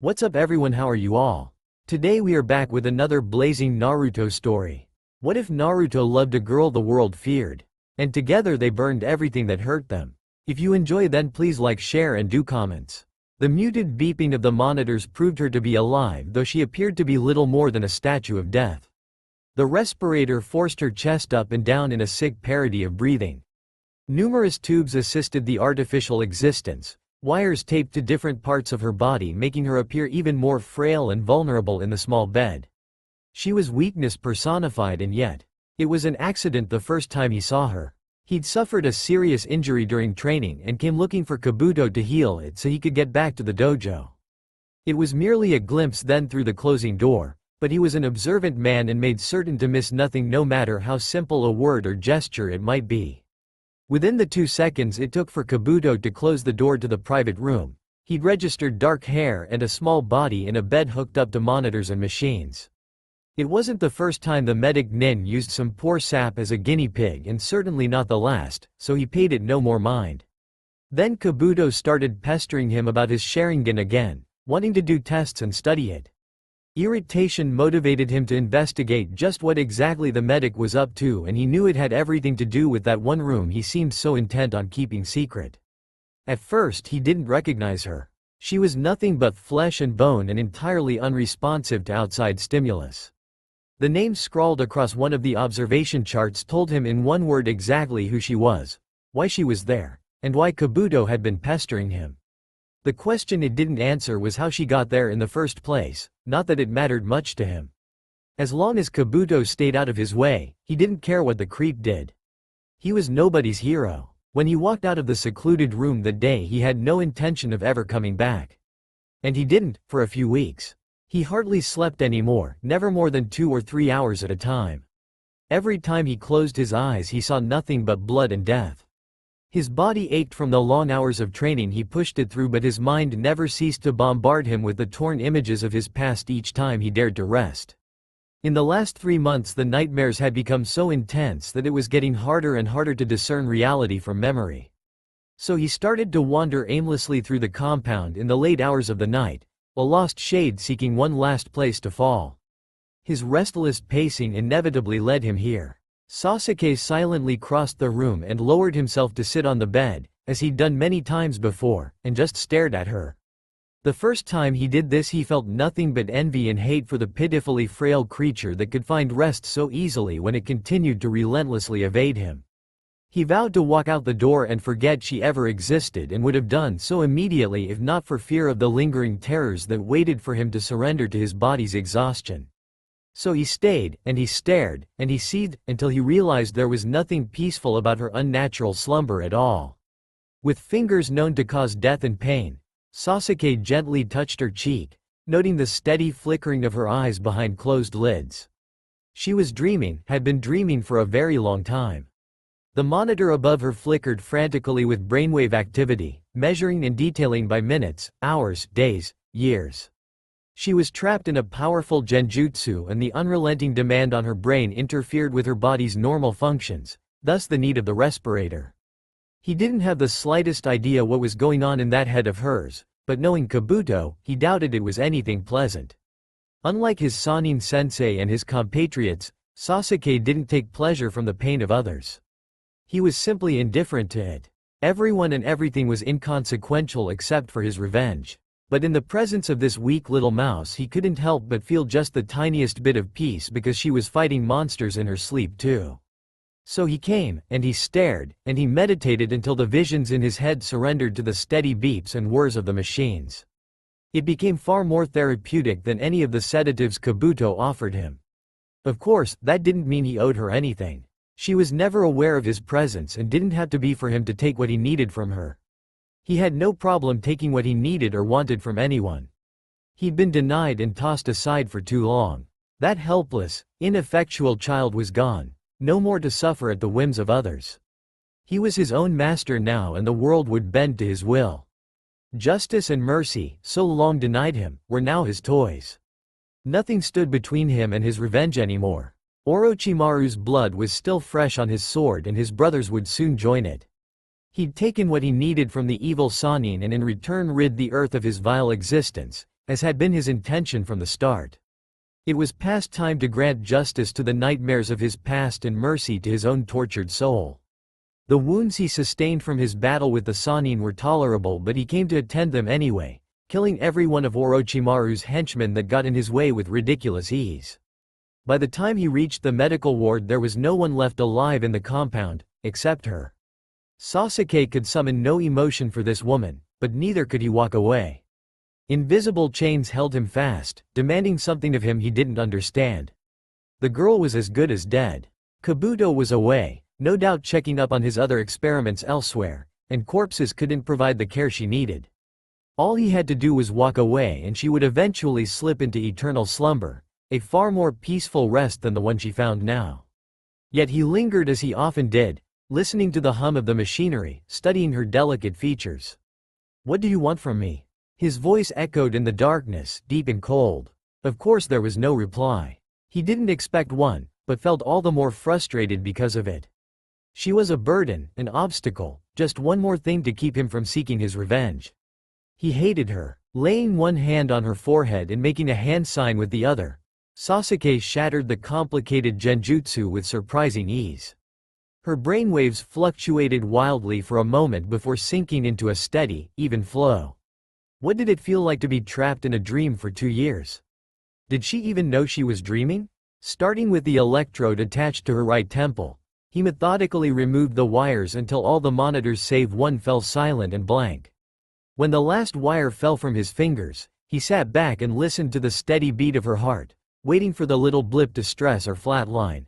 What's up everyone, how are you all? Today we are back with another blazing Naruto story. What if Naruto loved a girl the world feared? And together they burned everything that hurt them. If you enjoy, then please like, share and do comments. The muted beeping of the monitors proved her to be alive, though she appeared to be little more than a statue of death. The respirator forced her chest up and down in a sick parody of breathing. Numerous tubes assisted the artificial existence, wires taped to different parts of her body, making her appear even more frail and vulnerable in the small bed. She was weakness personified, and yet it was an accident the first time he saw her. He'd suffered a serious injury during training and came looking for Kabuto to heal it so he could get back to the dojo. It was merely a glimpse then through the closing door, but he was an observant man and made certain to miss nothing, no matter how simple a word or gesture it might be. Within the 2 seconds it took for Kabuto to close the door to the private room, he'd registered dark hair and a small body in a bed hooked up to monitors and machines. It wasn't the first time the medic nin used some poor sap as a guinea pig, and certainly not the last, so he paid it no more mind. Then Kabuto started pestering him about his Sharingan again, wanting to do tests and study it. Irritation motivated him to investigate just what exactly the medic was up to, and he knew it had everything to do with that one room he seemed so intent on keeping secret. At first he didn't recognize her. She was nothing but flesh and bone and entirely unresponsive to outside stimulus. The name scrawled across one of the observation charts told him in one word exactly who she was, why she was there, and why Kabuto had been pestering him. The question it didn't answer was how she got there in the first place, not that it mattered much to him. As long as Kabuto stayed out of his way, he didn't care what the creep did. He was nobody's hero. When he walked out of the secluded room that day, he had no intention of ever coming back. And he didn't, for a few weeks. He hardly slept anymore, never more than 2 or 3 hours at a time. Every time he closed his eyes he saw nothing but blood and death. His body ached from the long hours of training he pushed it through, but his mind never ceased to bombard him with the torn images of his past each time he dared to rest. In the last 3 months the nightmares had become so intense that it was getting harder and harder to discern reality from memory. So he started to wander aimlessly through the compound in the late hours of the night, a lost shade seeking one last place to fall. His restless pacing inevitably led him here. Sasuke silently crossed the room and lowered himself to sit on the bed, as he'd done many times before, and just stared at her. The first time he did this he felt nothing but envy and hate for the pitifully frail creature that could find rest so easily when it continued to relentlessly evade him. He vowed to walk out the door and forget she ever existed, and would have done so immediately if not for fear of the lingering terrors that waited for him to surrender to his body's exhaustion. So he stayed, and he stared, and he seethed, until he realized there was nothing peaceful about her unnatural slumber at all. With fingers known to cause death and pain, Sasuke gently touched her cheek, noting the steady flickering of her eyes behind closed lids. She was dreaming, had been dreaming for a very long time. The monitor above her flickered frantically with brainwave activity, measuring and detailing by minutes, hours, days, years. She was trapped in a powerful genjutsu, and the unrelenting demand on her brain interfered with her body's normal functions, thus the need of the respirator. He didn't have the slightest idea what was going on in that head of hers, but knowing Kabuto, he doubted it was anything pleasant. Unlike his Sannin sensei and his compatriots, Sasuke didn't take pleasure from the pain of others. He was simply indifferent to it. Everyone and everything was inconsequential except for his revenge. But in the presence of this weak little mouse he couldn't help but feel just the tiniest bit of peace, because she was fighting monsters in her sleep too. So he came, and he stared, and he meditated until the visions in his head surrendered to the steady beeps and whirs of the machines. It became far more therapeutic than any of the sedatives Kabuto offered him. Of course, that didn't mean he owed her anything. She was never aware of his presence and didn't have to be for him to take what he needed from her. He had no problem taking what he needed or wanted from anyone. He'd been denied and tossed aside for too long. That helpless, ineffectual child was gone, no more to suffer at the whims of others. He was his own master now, and the world would bend to his will. Justice and mercy, so long denied him, were now his toys. Nothing stood between him and his revenge anymore. Orochimaru's blood was still fresh on his sword, and his brothers would soon join it. He'd taken what he needed from the evil Sannin and in return rid the earth of his vile existence, as had been his intention from the start. It was past time to grant justice to the nightmares of his past and mercy to his own tortured soul. The wounds he sustained from his battle with the Sannin were tolerable, but he came to attend them anyway, killing every one of Orochimaru's henchmen that got in his way with ridiculous ease. By the time he reached the medical ward, there was no one left alive in the compound, except her. Sasuke could summon no emotion for this woman, but neither could he walk away. Invisible chains held him fast, demanding something of him he didn't understand. The girl was as good as dead. Kabuto was away, no doubt checking up on his other experiments elsewhere, and corpses couldn't provide the care she needed. All he had to do was walk away and she would eventually slip into eternal slumber, a far more peaceful rest than the one she found now. Yet he lingered as he often did, listening to the hum of the machinery, studying her delicate features. "What do you want from me?" His voice echoed in the darkness, deep and cold. Of course there was no reply. He didn't expect one, but felt all the more frustrated because of it. She was a burden, an obstacle, just one more thing to keep him from seeking his revenge. He hated her. Laying one hand on her forehead and making a hand sign with the other, Sasuke shattered the complicated genjutsu with surprising ease. Her brainwaves fluctuated wildly for a moment before sinking into a steady, even flow. What did it feel like to be trapped in a dream for 2 years? Did she even know she was dreaming? Starting with the electrode attached to her right temple, he methodically removed the wires until all the monitors save one fell silent and blank. When the last wire fell from his fingers, he sat back and listened to the steady beat of her heart, waiting for the little blip to stress or flatline.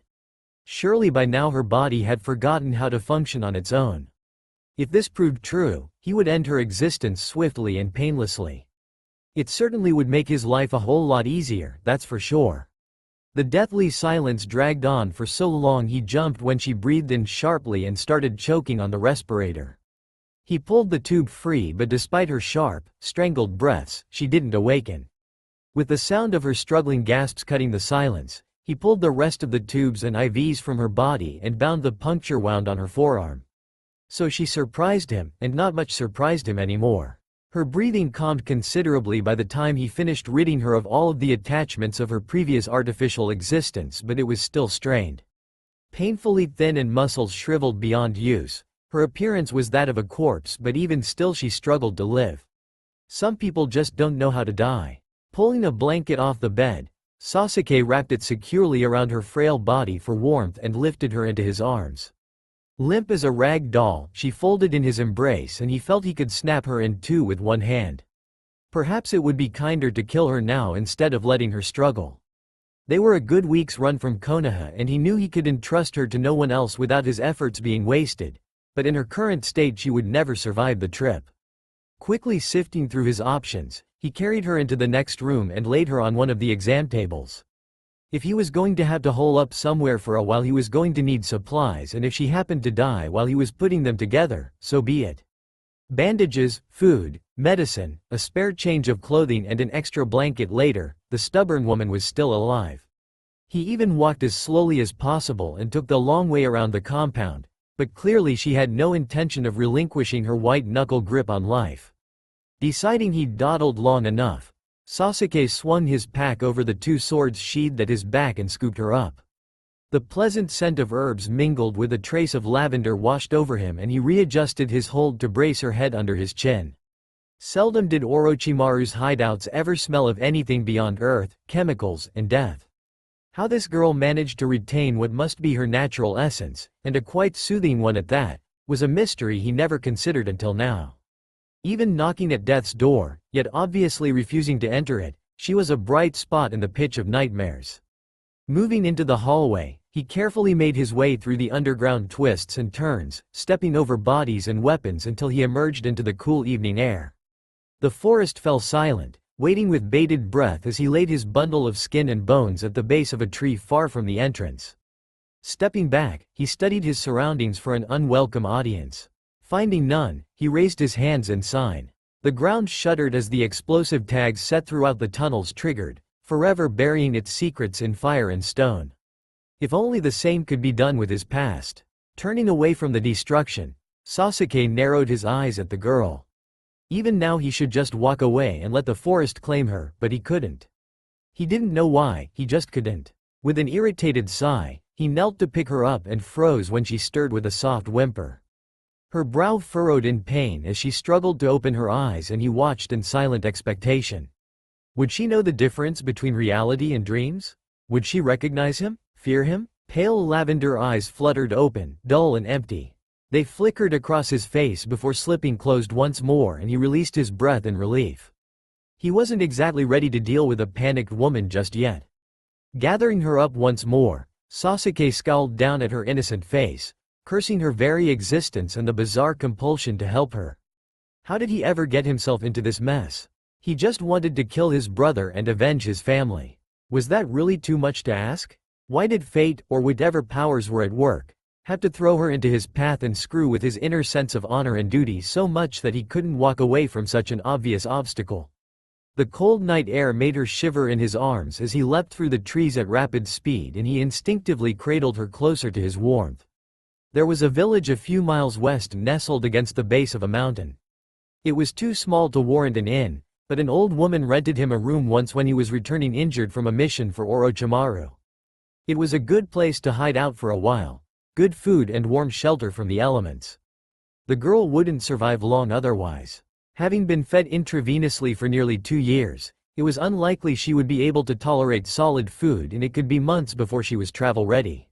Surely by now her body had forgotten how to function on its own. If this proved true, he would end her existence swiftly and painlessly. It certainly would make his life a whole lot easier, that's for sure. The deathly silence dragged on for so long he jumped when she breathed in sharply and started choking on the respirator. He pulled the tube free, but despite her sharp, strangled breaths, she didn't awaken. With the sound of her struggling gasps cutting the silence, he pulled the rest of the tubes and IVs from her body and bound the puncture wound on her forearm. So she surprised him, and not much surprised him anymore. Her breathing calmed considerably by the time he finished ridding her of all of the attachments of her previous artificial existence, but it was still strained. Painfully thin and muscles shriveled beyond use, her appearance was that of a corpse, but even still she struggled to live. Some people just don't know how to die. Pulling a blanket off the bed, Sasuke wrapped it securely around her frail body for warmth and lifted her into his arms. Limp as a rag doll, she folded in his embrace and he felt he could snap her in two with one hand. Perhaps it would be kinder to kill her now instead of letting her struggle. They were a good week's run from Konoha and he knew he could entrust her to no one else without his efforts being wasted, but in her current state she would never survive the trip. Quickly sifting through his options, he carried her into the next room and laid her on one of the exam tables. If he was going to have to hole up somewhere for a while, he was going to need supplies, and if she happened to die while he was putting them together, so be it. Bandages, food, medicine, a spare change of clothing and an extra blanket later, the stubborn woman was still alive. He even walked as slowly as possible and took the long way around the compound, but clearly she had no intention of relinquishing her white-knuckle grip on life. Deciding he'd dawdled long enough, Sasuke swung his pack over the two swords sheathed at his back and scooped her up. The pleasant scent of herbs mingled with a trace of lavender washed over him and he readjusted his hold to brace her head under his chin. Seldom did Orochimaru's hideouts ever smell of anything beyond earth, chemicals, and death. How this girl managed to retain what must be her natural essence, and a quite soothing one at that, was a mystery he never considered until now. Even knocking at death's door, yet obviously refusing to enter it, she was a bright spot in the pitch of nightmares. Moving into the hallway, he carefully made his way through the underground twists and turns, stepping over bodies and weapons until he emerged into the cool evening air. The forest fell silent, waiting with bated breath as he laid his bundle of skin and bones at the base of a tree far from the entrance. Stepping back, he studied his surroundings for an unwelcome audience. Finding none, he raised his hands in sign. The ground shuddered as the explosive tags set throughout the tunnels triggered, forever burying its secrets in fire and stone. If only the same could be done with his past. Turning away from the destruction, Sasuke narrowed his eyes at the girl. Even now he should just walk away and let the forest claim her, but he couldn't. He didn't know why, he just couldn't. With an irritated sigh, he knelt to pick her up and froze when she stirred with a soft whimper. Her brow furrowed in pain as she struggled to open her eyes, and he watched in silent expectation. Would she know the difference between reality and dreams? Would she recognize him? Fear him? Pale lavender eyes fluttered open, dull and empty. They flickered across his face before slipping closed once more, and he released his breath in relief. He wasn't exactly ready to deal with a panicked woman just yet. Gathering her up once more, Sasuke scowled down at her innocent face, cursing her very existence and the bizarre compulsion to help her. How did he ever get himself into this mess? He just wanted to kill his brother and avenge his family. Was that really too much to ask? Why did fate, or whatever powers were at work, have to throw her into his path and screw with his inner sense of honor and duty so much that he couldn't walk away from such an obvious obstacle? The cold night air made her shiver in his arms as he leapt through the trees at rapid speed, and he instinctively cradled her closer to his warmth. There was a village a few miles west nestled against the base of a mountain. It was too small to warrant an inn, but an old woman rented him a room once when he was returning injured from a mission for Orochimaru. It was a good place to hide out for a while, good food and warm shelter from the elements. The girl wouldn't survive long otherwise. Having been fed intravenously for nearly 2 years, it was unlikely she would be able to tolerate solid food, and it could be months before she was travel-ready.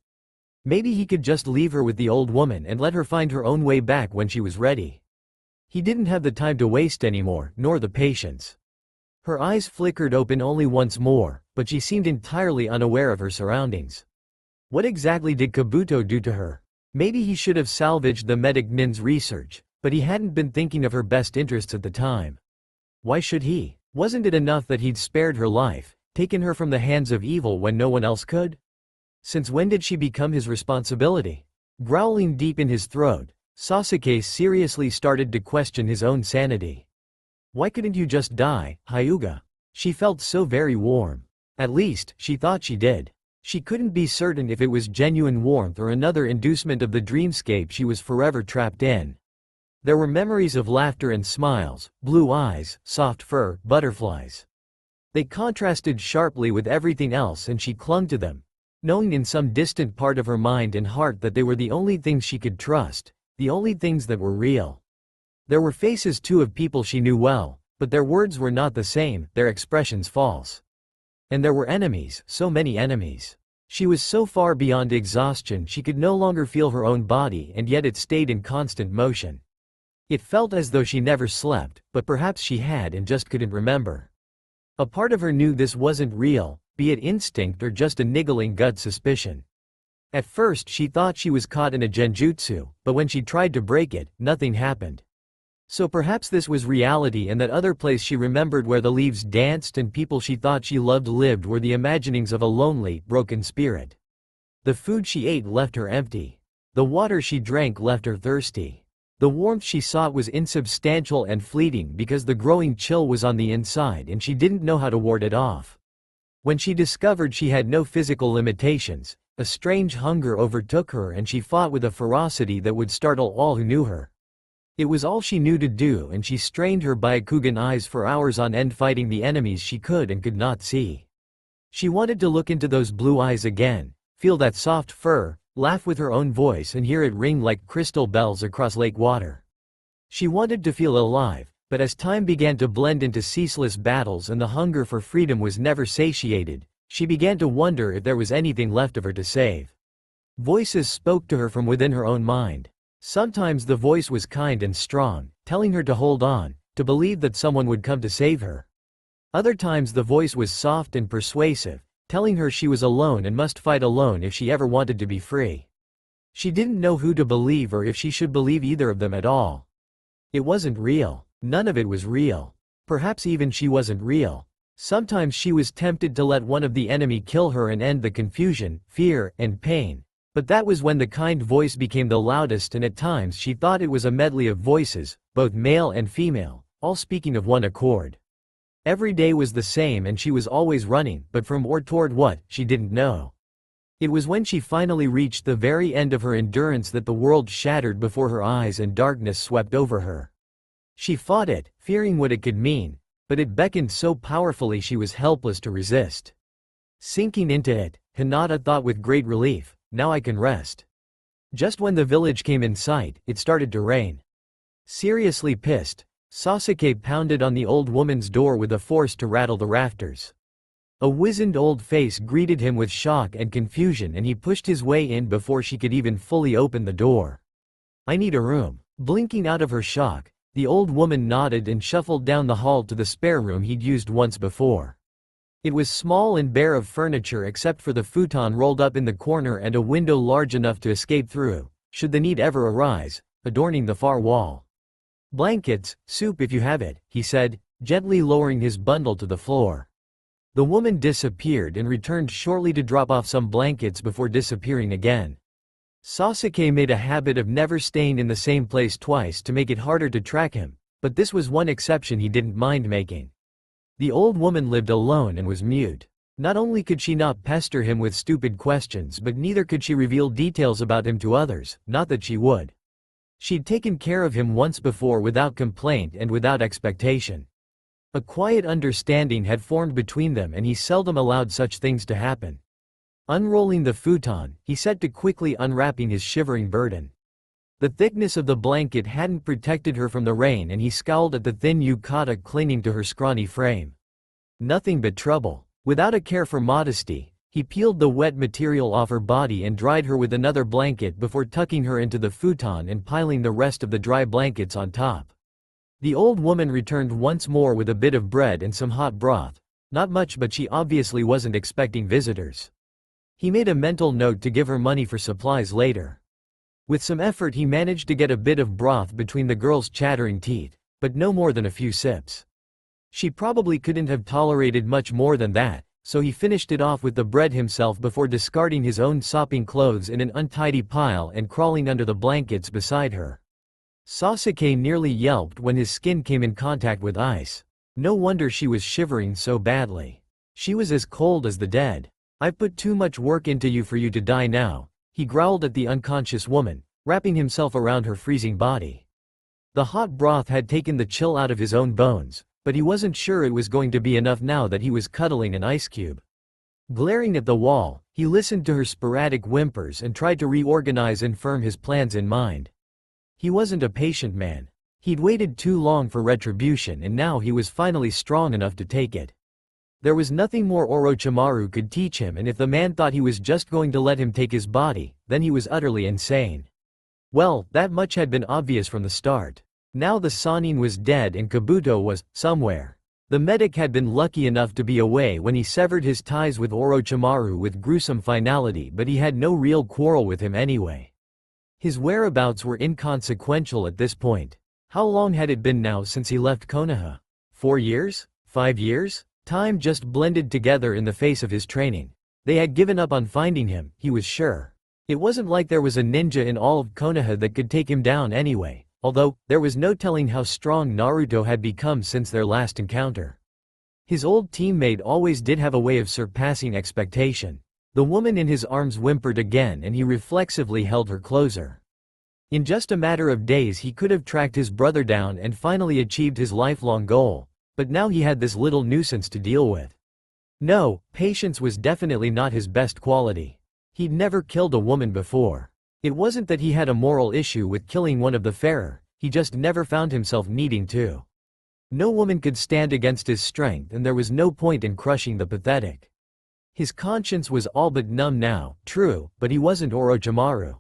Maybe he could just leave her with the old woman and let her find her own way back when she was ready. He didn't have the time to waste anymore, nor the patience. Her eyes flickered open only once more, but she seemed entirely unaware of her surroundings. What exactly did Kabuto do to her? Maybe he should have salvaged the medic Nin's research, but he hadn't been thinking of her best interests at the time. Why should he? Wasn't it enough that he'd spared her life, taken her from the hands of evil when no one else could? Since when did she become his responsibility? Growling deep in his throat, Sasuke seriously started to question his own sanity. Why couldn't you just die, Hyuga? She felt so very warm. At least, she thought she did. She couldn't be certain if it was genuine warmth or another inducement of the dreamscape she was forever trapped in. There were memories of laughter and smiles, blue eyes, soft fur, butterflies. They contrasted sharply with everything else, and she clung to them, knowing in some distant part of her mind and heart that they were the only things she could trust, the only things that were real. There were faces too of people she knew well, but their words were not the same, their expressions false. And there were enemies, so many enemies. She was so far beyond exhaustion she could no longer feel her own body, and yet it stayed in constant motion. It felt as though she never slept, but perhaps she had and just couldn't remember. A part of her knew this wasn't real, be it instinct or just a niggling gut suspicion. At first she thought she was caught in a genjutsu, but when she tried to break it, nothing happened. So perhaps this was reality, and that other place she remembered where the leaves danced and people she thought she loved lived were the imaginings of a lonely, broken spirit. The food she ate left her empty. The water she drank left her thirsty. The warmth she sought was insubstantial and fleeting because the growing chill was on the inside and she didn't know how to ward it off. When she discovered she had no physical limitations, a strange hunger overtook her and she fought with a ferocity that would startle all who knew her. It was all she knew to do, and she strained her Byakugan eyes for hours on end fighting the enemies she could and could not see. She wanted to look into those blue eyes again, feel that soft fur, laugh with her own voice and hear it ring like crystal bells across lake water. She wanted to feel alive, but as time began to blend into ceaseless battles and the hunger for freedom was never satiated, she began to wonder if there was anything left of her to save. Voices spoke to her from within her own mind. Sometimes the voice was kind and strong, telling her to hold on, to believe that someone would come to save her. Other times the voice was soft and persuasive, telling her she was alone and must fight alone if she ever wanted to be free. She didn't know who to believe or if she should believe either of them at all. It wasn't real. None of it was real. Perhaps even she wasn't real. Sometimes she was tempted to let one of the enemy kill her and end the confusion, fear, and pain. But that was when the kind voice became the loudest, and at times she thought it was a medley of voices, both male and female, all speaking of one accord. Every day was the same and she was always running, but from or toward what, she didn't know. It was when she finally reached the very end of her endurance that the world shattered before her eyes and darkness swept over her. She fought it, fearing what it could mean, but it beckoned so powerfully she was helpless to resist. Sinking into it, Hinata thought with great relief, now I can rest. Just when the village came in sight, it started to rain. Seriously pissed, Sasuke pounded on the old woman's door with a force to rattle the rafters. A wizened old face greeted him with shock and confusion, and he pushed his way in before she could even fully open the door. I need a room. Blinking out of her shock, the old woman nodded and shuffled down the hall to the spare room he'd used once before. It was small and bare of furniture except for the futon rolled up in the corner and a window large enough to escape through, should the need ever arise, adorning the far wall. Blankets, soup if you have it, he said, gently lowering his bundle to the floor. The woman disappeared and returned shortly to drop off some blankets before disappearing again. Sasuke made a habit of never staying in the same place twice to make it harder to track him, but this was one exception he didn't mind making. The old woman lived alone and was mute. Not only could she not pester him with stupid questions, but neither could she reveal details about him to others, not that she would. She'd taken care of him once before without complaint and without expectation. A quiet understanding had formed between them, and he seldom allowed such things to happen. Unrolling the futon, he set to quickly unwrapping his shivering burden. The thickness of the blanket hadn't protected her from the rain, and he scowled at the thin yukata clinging to her scrawny frame. Nothing but trouble. Without a care for modesty, he peeled the wet material off her body and dried her with another blanket before tucking her into the futon and piling the rest of the dry blankets on top. The old woman returned once more with a bit of bread and some hot broth. Not much, but she obviously wasn't expecting visitors. He made a mental note to give her money for supplies later. With some effort he managed to get a bit of broth between the girl's chattering teeth, but no more than a few sips. She probably couldn't have tolerated much more than that, so he finished it off with the bread himself before discarding his own sopping clothes in an untidy pile and crawling under the blankets beside her. Sasuke nearly yelped when his skin came in contact with ice. No wonder she was shivering so badly. She was as cold as the dead. I've put too much work into you for you to die now, he growled at the unconscious woman, wrapping himself around her freezing body. The hot broth had taken the chill out of his own bones, but he wasn't sure it was going to be enough now that he was cuddling an ice cube. Glaring at the wall, he listened to her sporadic whimpers and tried to reorganize and firm his plans in mind. He wasn't a patient man. He'd waited too long for retribution, and now he was finally strong enough to take it. There was nothing more Orochimaru could teach him, and if the man thought he was just going to let him take his body, then he was utterly insane. Well, that much had been obvious from the start. Now the Sannin was dead and Kabuto was somewhere. The medic had been lucky enough to be away when he severed his ties with Orochimaru with gruesome finality, but he had no real quarrel with him anyway. His whereabouts were inconsequential at this point. How long had it been now since he left Konoha? 4 years? 5 years? Time just blended together in the face of his training. They had given up on finding him, he was sure. It wasn't like there was a ninja in all of Konoha that could take him down anyway, although, there was no telling how strong Naruto had become since their last encounter. His old teammate always did have a way of surpassing expectation. The woman in his arms whimpered again, and he reflexively held her closer. In just a matter of days he could have tracked his brother down and finally achieved his lifelong goal. But now he had this little nuisance to deal with. No, patience was definitely not his best quality. He'd never killed a woman before. It wasn't that he had a moral issue with killing one of the fairer, he just never found himself needing to. No woman could stand against his strength, and there was no point in crushing the pathetic. His conscience was all but numb now, true, but he wasn't Orochimaru.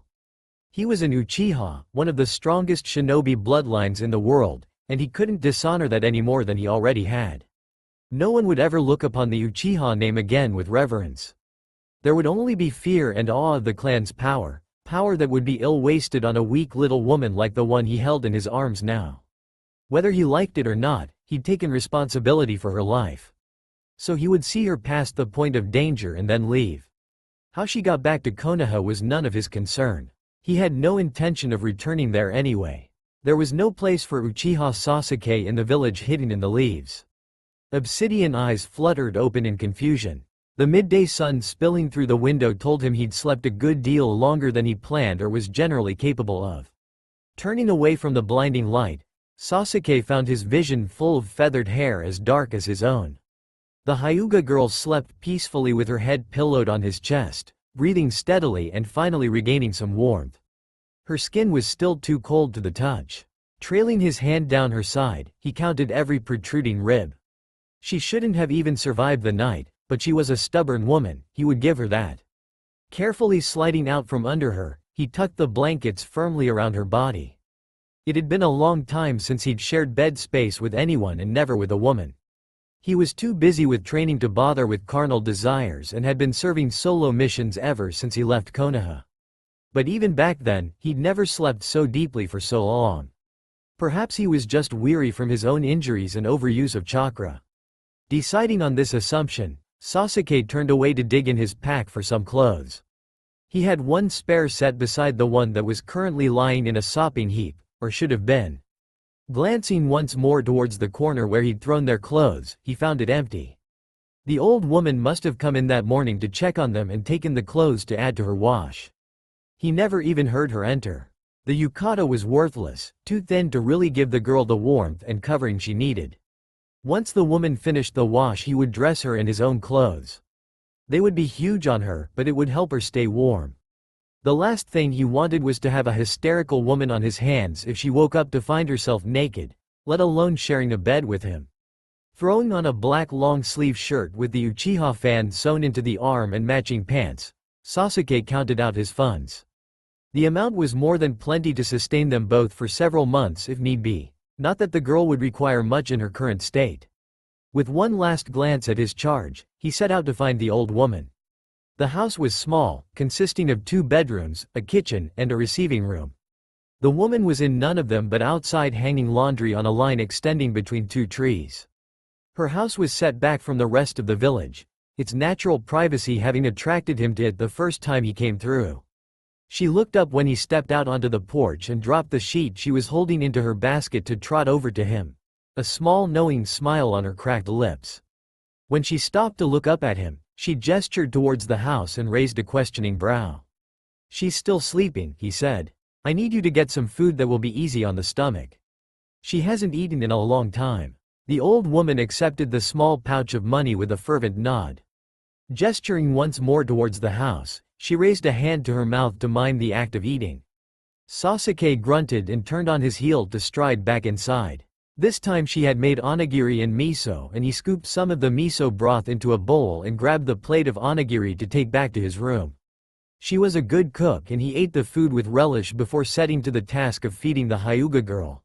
He was an Uchiha, one of the strongest shinobi bloodlines in the world, and he couldn't dishonor that any more than he already had. No one would ever look upon the Uchiha name again with reverence. There would only be fear and awe of the clan's power that would be ill-wasted on a weak little woman like the one he held in his arms now. Whether he liked it or not, he'd taken responsibility for her life. So he would see her past the point of danger and then leave. How she got back to Konoha was none of his concern. He had no intention of returning there anyway. There was no place for Uchiha Sasuke in the village hidden in the leaves. Obsidian eyes fluttered open in confusion. The midday sun spilling through the window told him he'd slept a good deal longer than he planned or was generally capable of. Turning away from the blinding light, Sasuke found his vision full of feathered hair as dark as his own. The Hyuga girl slept peacefully with her head pillowed on his chest, breathing steadily and finally regaining some warmth. Her skin was still too cold to the touch. Trailing his hand down her side, he counted every protruding rib. She shouldn't have even survived the night, but she was a stubborn woman, he would give her that. Carefully sliding out from under her, he tucked the blankets firmly around her body. It had been a long time since he'd shared bed space with anyone and never with a woman. He was too busy with training to bother with carnal desires and had been serving solo missions ever since he left Konoha. But even back then, he'd never slept so deeply for so long. Perhaps he was just weary from his own injuries and overuse of chakra. Deciding on this assumption, Sasuke turned away to dig in his pack for some clothes. He had one spare set beside the one that was currently lying in a sopping heap, or should have been. Glancing once more towards the corner where he'd thrown their clothes, he found it empty. The old woman must have come in that morning to check on them and taken the clothes to add to her wash. He never even heard her enter. The yukata was worthless, too thin to really give the girl the warmth and covering she needed. Once the woman finished the wash, he would dress her in his own clothes. They would be huge on her, but it would help her stay warm. The last thing he wanted was to have a hysterical woman on his hands if she woke up to find herself naked, let alone sharing a bed with him. Throwing on a black long-sleeve shirt with the Uchiha fan sewn into the arm and matching pants, Sasuke counted out his funds. The amount was more than plenty to sustain them both for several months if need be, not that the girl would require much in her current state. With one last glance at his charge, he set out to find the old woman. The house was small, consisting of 2 bedrooms, a kitchen, and a receiving room. The woman was in none of them but outside hanging laundry on a line extending between 2 trees. Her house was set back from the rest of the village, its natural privacy having attracted him to it the first time he came through. She looked up when he stepped out onto the porch and dropped the sheet she was holding into her basket to trot over to him, a small knowing smile on her cracked lips. When she stopped to look up at him, she gestured towards the house and raised a questioning brow. "She's still sleeping," he said. "I need you to get some food that will be easy on the stomach. She hasn't eaten in a long time." The old woman accepted the small pouch of money with a fervent nod. Gesturing once more towards the house, she raised a hand to her mouth to mime the act of eating. Sasuke grunted and turned on his heel to stride back inside. This time she had made onigiri and miso, and he scooped some of the miso broth into a bowl and grabbed the plate of onigiri to take back to his room. She was a good cook and he ate the food with relish before setting to the task of feeding the Hyuga girl.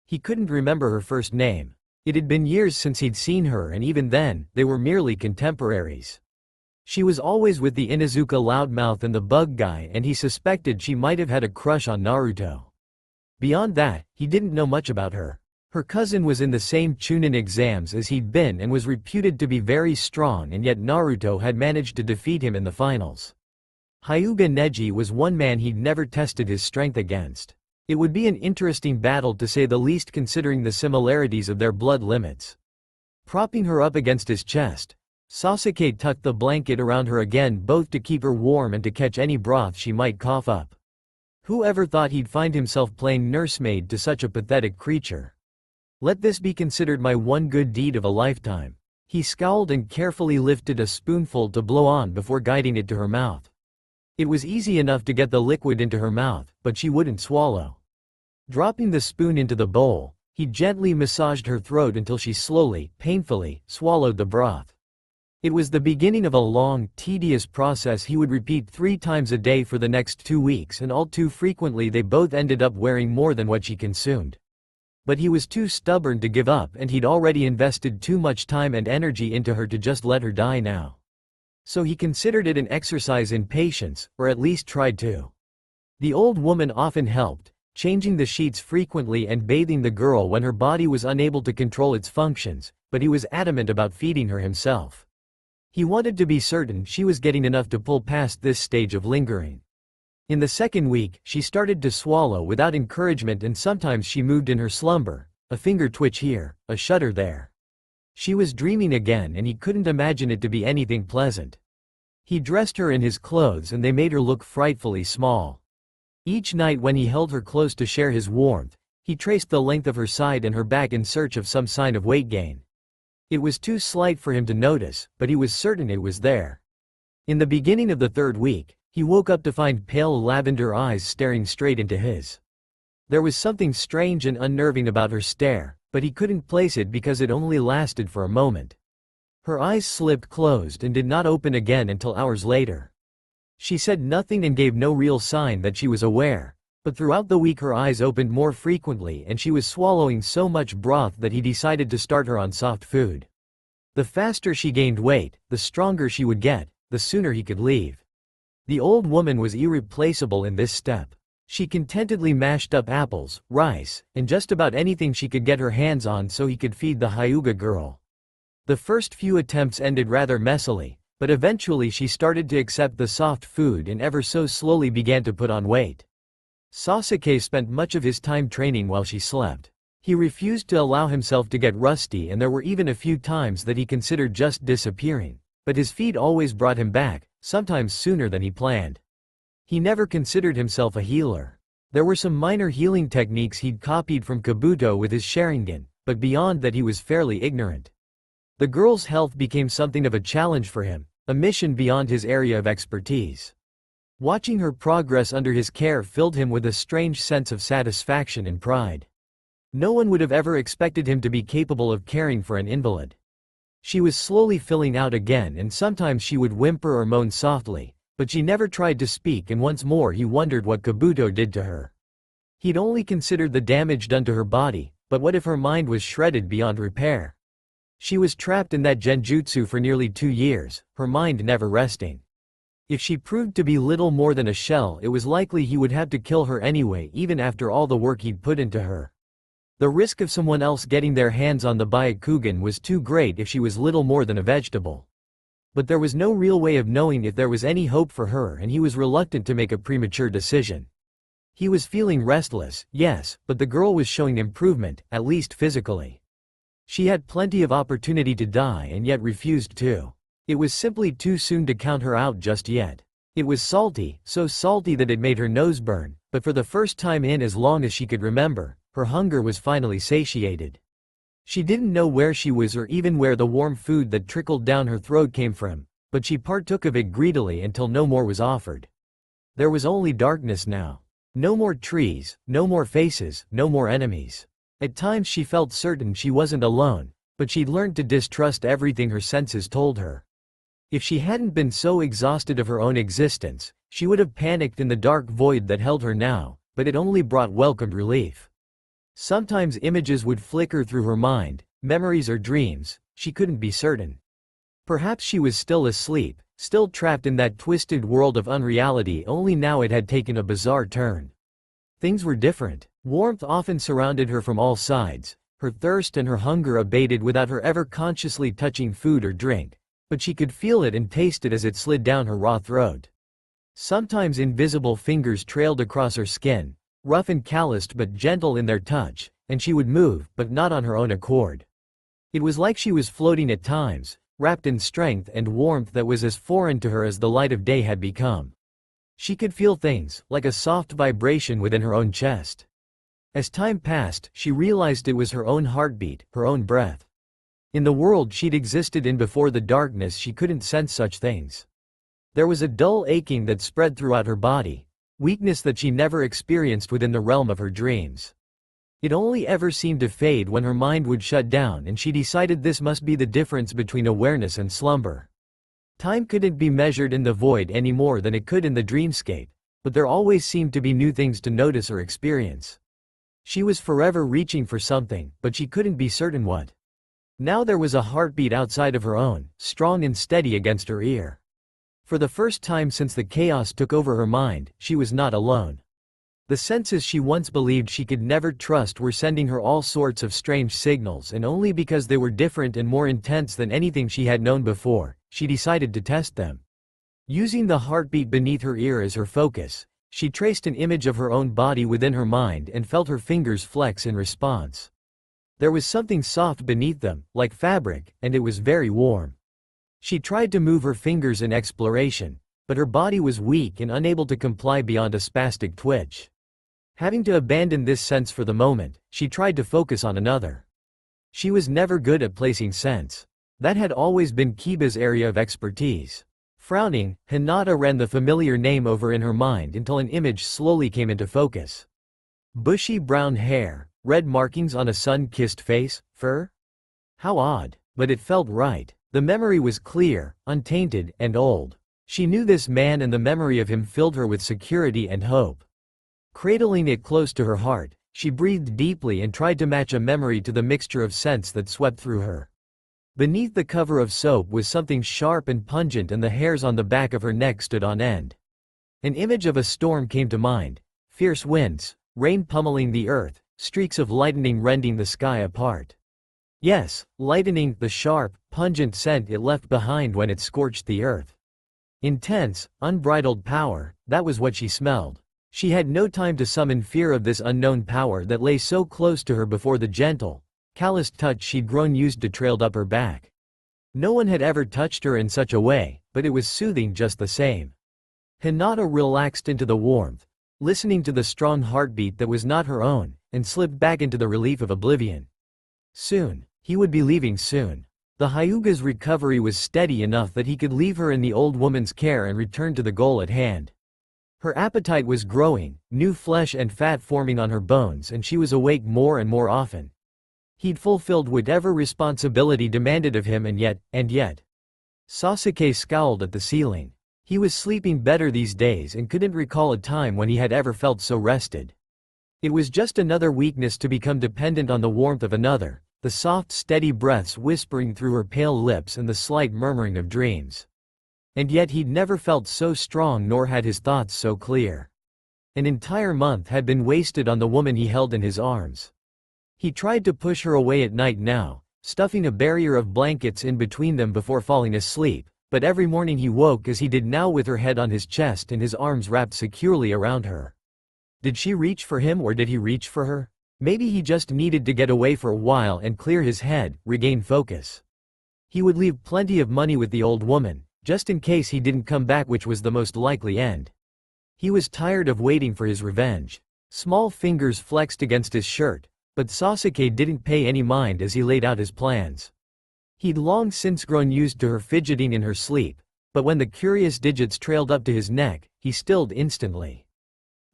He couldn't remember her first name. It had been years since he'd seen her, and even then, they were merely contemporaries. She was always with the Inuzuka loudmouth and the bug guy, and he suspected she might have had a crush on Naruto. Beyond that, he didn't know much about her. Her cousin was in the same Chunin exams as he'd been and was reputed to be very strong, and yet Naruto had managed to defeat him in the finals. Hyuga Neji was one man he'd never tested his strength against. It would be an interesting battle to say the least considering the similarities of their blood limits. Propping her up against his chest, Sasuke tucked the blanket around her again, both to keep her warm and to catch any broth she might cough up. Whoever thought he'd find himself playing nursemaid to such a pathetic creature? Let this be considered my one good deed of a lifetime. He scowled and carefully lifted a spoonful to blow on before guiding it to her mouth. It was easy enough to get the liquid into her mouth, but she wouldn't swallow. Dropping the spoon into the bowl, he gently massaged her throat until she slowly, painfully, swallowed the broth. It was the beginning of a long, tedious process he would repeat 3 times a day for the next 2 weeks, and all too frequently they both ended up wearing more than what she consumed. But he was too stubborn to give up, and he'd already invested too much time and energy into her to just let her die now. So he considered it an exercise in patience, or at least tried to. The old woman often helped, changing the sheets frequently and bathing the girl when her body was unable to control its functions, but he was adamant about feeding her himself. He wanted to be certain she was getting enough to pull past this stage of lingering. In the second week, she started to swallow without encouragement, and sometimes she moved in her slumber, a finger twitch here, a shudder there. She was dreaming again, and he couldn't imagine it to be anything pleasant. He dressed her in his clothes and they made her look frightfully small. Each night when he held her close to share his warmth, He traced the length of her side and her back in search of some sign of weight gain. It was too slight for him to notice, but he was certain it was there. In the beginning of the third week, he woke up to find pale lavender eyes staring straight into his. There was something strange and unnerving about her stare, but he couldn't place it because it only lasted for a moment. Her eyes slipped closed and did not open again until hours later. She said nothing and gave no real sign that she was aware, but throughout the week her eyes opened more frequently and she was swallowing so much broth that he decided to start her on soft food. The faster she gained weight, the stronger she would get, the sooner he could leave. The old woman was irreplaceable in this step. She contentedly mashed up apples, rice, and just about anything she could get her hands on so he could feed the Hyuga girl. The first few attempts ended rather messily, but eventually she started to accept the soft food and ever so slowly began to put on weight. Sasuke spent much of his time training while she slept. He refused to allow himself to get rusty and there were even a few times that he considered just disappearing, but his feed always brought him back, sometimes sooner than he planned. He never considered himself a healer. There were some minor healing techniques he'd copied from Kabuto with his Sharingan, but beyond that he was fairly ignorant. The girl's health became something of a challenge for him, a mission beyond his area of expertise. Watching her progress under his care filled him with a strange sense of satisfaction and pride. No one would have ever expected him to be capable of caring for an invalid. She was slowly filling out again and sometimes she would whimper or moan softly, but she never tried to speak and once more he wondered what Kabuto did to her. He'd only considered the damage done to her body, but what if her mind was shredded beyond repair? She was trapped in that genjutsu for nearly 2 years, her mind never resting. If she proved to be little more than a shell it was likely he would have to kill her anyway even after all the work he'd put into her. The risk of someone else getting their hands on the Byakugan was too great if she was little more than a vegetable. But there was no real way of knowing if there was any hope for her and he was reluctant to make a premature decision. He was feeling restless, yes, but the girl was showing improvement, at least physically. She had plenty of opportunity to die and yet refused to. It was simply too soon to count her out just yet. It was salty, so salty that it made her nose burn, but for the first time in as long as she could remember, her hunger was finally satiated. She didn't know where she was or even where the warm food that trickled down her throat came from, but she partook of it greedily until no more was offered. There was only darkness now. No more trees, no more faces, no more enemies. At times she felt certain she wasn't alone, but she'd learned to distrust everything her senses told her. If she hadn't been so exhausted of her own existence, she would have panicked in the dark void that held her now, but it only brought welcomed relief. Sometimes images would flicker through her mind, memories or dreams, she couldn't be certain. Perhaps she was still asleep, still trapped in that twisted world of unreality, only now it had taken a bizarre turn. Things were different. Warmth often surrounded her from all sides, her thirst and her hunger abated without her ever consciously touching food or drink, but she could feel it and taste it as it slid down her raw throat. Sometimes invisible fingers trailed across her skin, rough and calloused but gentle in their touch, and she would move, but not on her own accord. It was like she was floating at times, wrapped in strength and warmth that was as foreign to her as the light of day had become. She could feel things, like a soft vibration within her own chest. As time passed, she realized it was her own heartbeat, her own breath. In the world she'd existed in before the darkness she couldn't sense such things. There was a dull aching that spread throughout her body, weakness that she never experienced within the realm of her dreams. It only ever seemed to fade when her mind would shut down and she decided this must be the difference between awareness and slumber. Time couldn't be measured in the void any more than it could in the dreamscape, but there always seemed to be new things to notice or experience. She was forever reaching for something, but she couldn't be certain what. Now there was a heartbeat outside of her own, strong and steady against her ear. For the first time since the chaos took over her mind, she was not alone. The senses she once believed she could never trust were sending her all sorts of strange signals, and only because they were different and more intense than anything she had known before, she decided to test them. Using the heartbeat beneath her ear as her focus, she traced an image of her own body within her mind and felt her fingers flex in response. There was something soft beneath them, like fabric, and it was very warm. She tried to move her fingers in exploration, but her body was weak and unable to comply beyond a spastic twitch. Having to abandon this sense for the moment, she tried to focus on another. She was never good at placing scents. That had always been Kiba's area of expertise. Frowning, Hinata ran the familiar name over in her mind until an image slowly came into focus. Bushy brown hair, red markings on a sun-kissed face, fur? How odd, but it felt right. The memory was clear, untainted, and old. She knew this man, and the memory of him filled her with security and hope. Cradling it close to her heart, she breathed deeply and tried to match a memory to the mixture of scents that swept through her. Beneath the cover of soap was something sharp and pungent, and the hairs on the back of her neck stood on end. An image of a storm came to mind. Fierce winds, rain pummeling the earth, streaks of lightning rending the sky apart. Yes, lightning, the sharp, pungent scent it left behind when it scorched the earth. Intense, unbridled power, that was what she smelled. She had no time to summon fear of this unknown power that lay so close to her before the gentle, calloused touch she'd grown used to trailed up her back. No one had ever touched her in such a way, but it was soothing just the same. Hinata relaxed into the warmth, listening to the strong heartbeat that was not her own, and slipped back into the relief of oblivion. Soon, he would be leaving soon. The Hyuga's recovery was steady enough that he could leave her in the old woman's care and return to the goal at hand. Her appetite was growing, new flesh and fat forming on her bones, and she was awake more and more often. He'd fulfilled whatever responsibility demanded of him, and yet. Sasuke scowled at the ceiling. He was sleeping better these days and couldn't recall a time when he had ever felt so rested. It was just another weakness to become dependent on the warmth of another, the soft steady breaths whispering through her pale lips and the slight murmuring of dreams. And yet he'd never felt so strong, nor had his thoughts so clear. An entire month had been wasted on the woman he held in his arms. He tried to push her away at night now, stuffing a barrier of blankets in between them before falling asleep, but every morning he woke as he did now, with her head on his chest and his arms wrapped securely around her. Did she reach for him, or did he reach for her? Maybe he just needed to get away for a while and clear his head, regain focus. He would leave plenty of money with the old woman, just in case he didn't come back, which was the most likely end. He was tired of waiting for his revenge. Small fingers flexed against his shirt, but Sasuke didn't pay any mind as he laid out his plans. He'd long since grown used to her fidgeting in her sleep, but when the curious digits trailed up to his neck, he stilled instantly.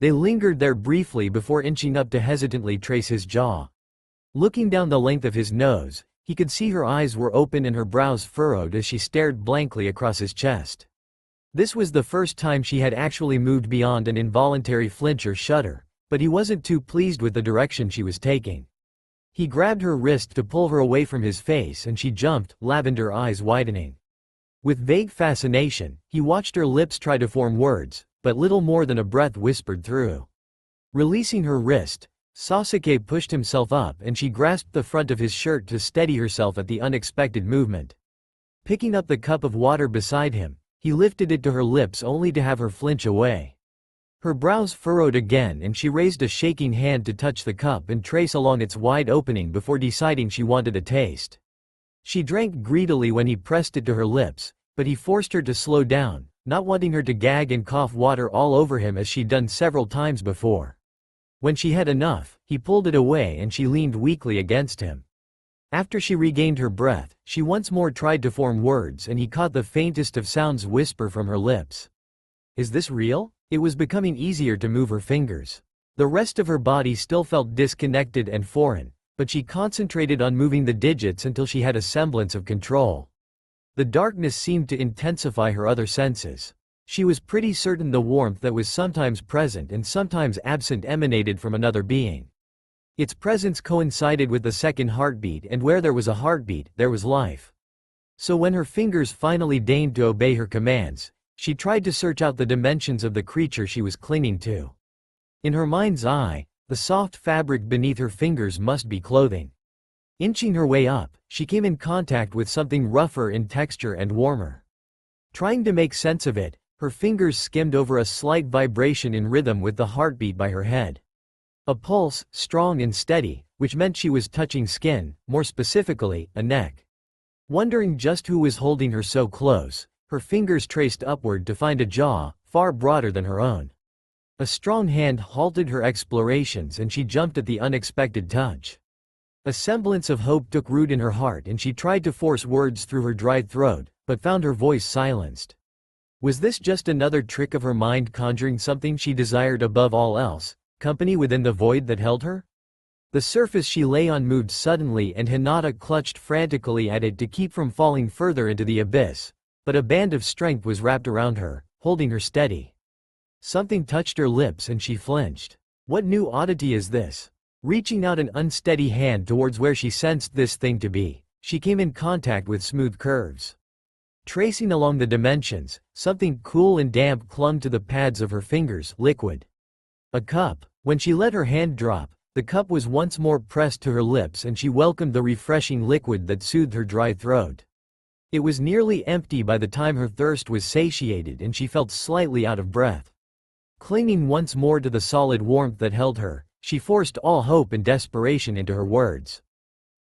They lingered there briefly before inching up to hesitantly trace his jaw. Looking down the length of his nose, he could see her eyes were open and her brows furrowed as she stared blankly across his chest. This was the first time she had actually moved beyond an involuntary flinch or shudder, but he wasn't too pleased with the direction she was taking. He grabbed her wrist to pull her away from his face, and she jumped, lavender eyes widening. With vague fascination, he watched her lips try to form words, but little more than a breath whispered through. Releasing her wrist, Sasuke pushed himself up and she grasped the front of his shirt to steady herself at the unexpected movement. Picking up the cup of water beside him, he lifted it to her lips only to have her flinch away. Her brows furrowed again and she raised a shaking hand to touch the cup and trace along its wide opening before deciding she wanted a taste. She drank greedily when he pressed it to her lips, but he forced her to slow down, not wanting her to gag and cough water all over him as she'd done several times before. When she had enough, he pulled it away and she leaned weakly against him. After she regained her breath, she once more tried to form words and he caught the faintest of sounds whisper from her lips. Is this real? It was becoming easier to move her fingers. The rest of her body still felt disconnected and foreign, but she concentrated on moving the digits until she had a semblance of control. The darkness seemed to intensify her other senses. She was pretty certain the warmth that was sometimes present and sometimes absent emanated from another being. Its presence coincided with the second heartbeat, and where there was a heartbeat, there was life. So when her fingers finally deigned to obey her commands, she tried to search out the dimensions of the creature she was clinging to. In her mind's eye, the soft fabric beneath her fingers must be clothing. Inching her way up, she came in contact with something rougher in texture and warmer. Trying to make sense of it, her fingers skimmed over a slight vibration in rhythm with the heartbeat by her head. A pulse, strong and steady, which meant she was touching skin, more specifically, a neck. Wondering just who was holding her so close, her fingers traced upward to find a jaw, far broader than her own. A strong hand halted her explorations and she jumped at the unexpected touch. A semblance of hope took root in her heart and she tried to force words through her dried throat, but found her voice silenced. Was this just another trick of her mind conjuring something she desired above all else, company within the void that held her? The surface she lay on moved suddenly and Hinata clutched frantically at it to keep from falling further into the abyss, but a band of strength was wrapped around her, holding her steady. Something touched her lips and she flinched. What new oddity is this? Reaching out an unsteady hand towards where she sensed this thing to be, she came in contact with smooth curves. Tracing along the dimensions, something cool and damp clung to the pads of her fingers, liquid. A cup. When she let her hand drop, the cup was once more pressed to her lips and she welcomed the refreshing liquid that soothed her dry throat. It was nearly empty by the time her thirst was satiated and she felt slightly out of breath. Clinging once more to the solid warmth that held her, she forced all hope and desperation into her words.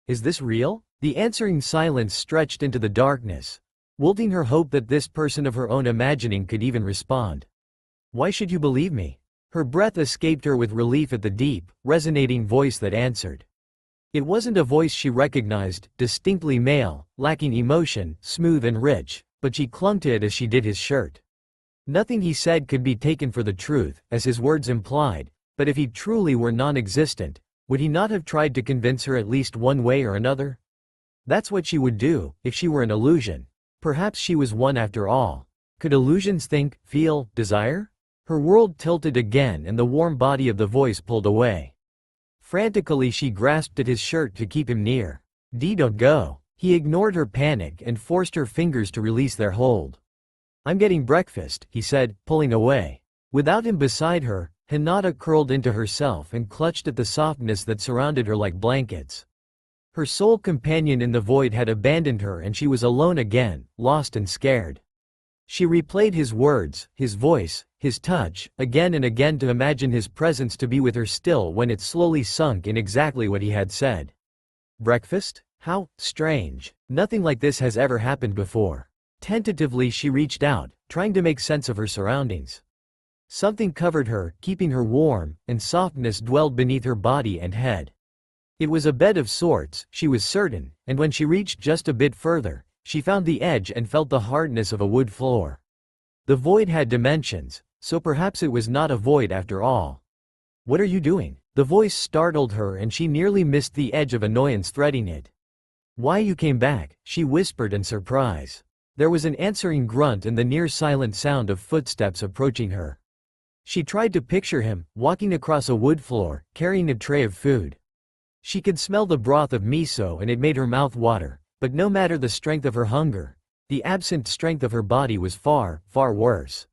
Is this real? The answering silence stretched into the darkness, wilting her hope that this person of her own imagining could even respond. Why should you believe me? Her breath escaped her with relief at the deep, resonating voice that answered. It wasn't a voice she recognized, distinctly male, lacking emotion, smooth and rich, but she clung to it as she did his shirt. Nothing he said could be taken for the truth, as his words implied, but if he truly were non-existent, would he not have tried to convince her at least one way or another? That's what she would do, if she were an illusion. Perhaps she was one after all. Could illusions think, feel, desire? Her world tilted again and the warm body of the voice pulled away. Frantically she grasped at his shirt to keep him near. Don't go. He ignored her panic and forced her fingers to release their hold. I'm getting breakfast, he said, pulling away. Without him beside her, Hinata curled into herself and clutched at the softness that surrounded her like blankets. Her sole companion in the void had abandoned her and she was alone again, lost and scared. She replayed his words, his voice, his touch, again and again to imagine his presence to be with her still when it slowly sunk in exactly what he had said. Breakfast? How strange. Nothing like this has ever happened before. Tentatively she reached out, trying to make sense of her surroundings. Something covered her, keeping her warm, and softness dwelled beneath her body and head. It was a bed of sorts, she was certain, and when she reached just a bit further, she found the edge and felt the hardness of a wood floor. The void had dimensions, so perhaps it was not a void after all. What are you doing? The voice startled her and she nearly missed the edge of annoyance threading it. Why you came back, she whispered in surprise. There was an answering grunt and the near-silent sound of footsteps approaching her. She tried to picture him, walking across a wood floor, carrying a tray of food. She could smell the broth of miso and it made her mouth water, but no matter the strength of her hunger, the absent strength of her body was far, far worse.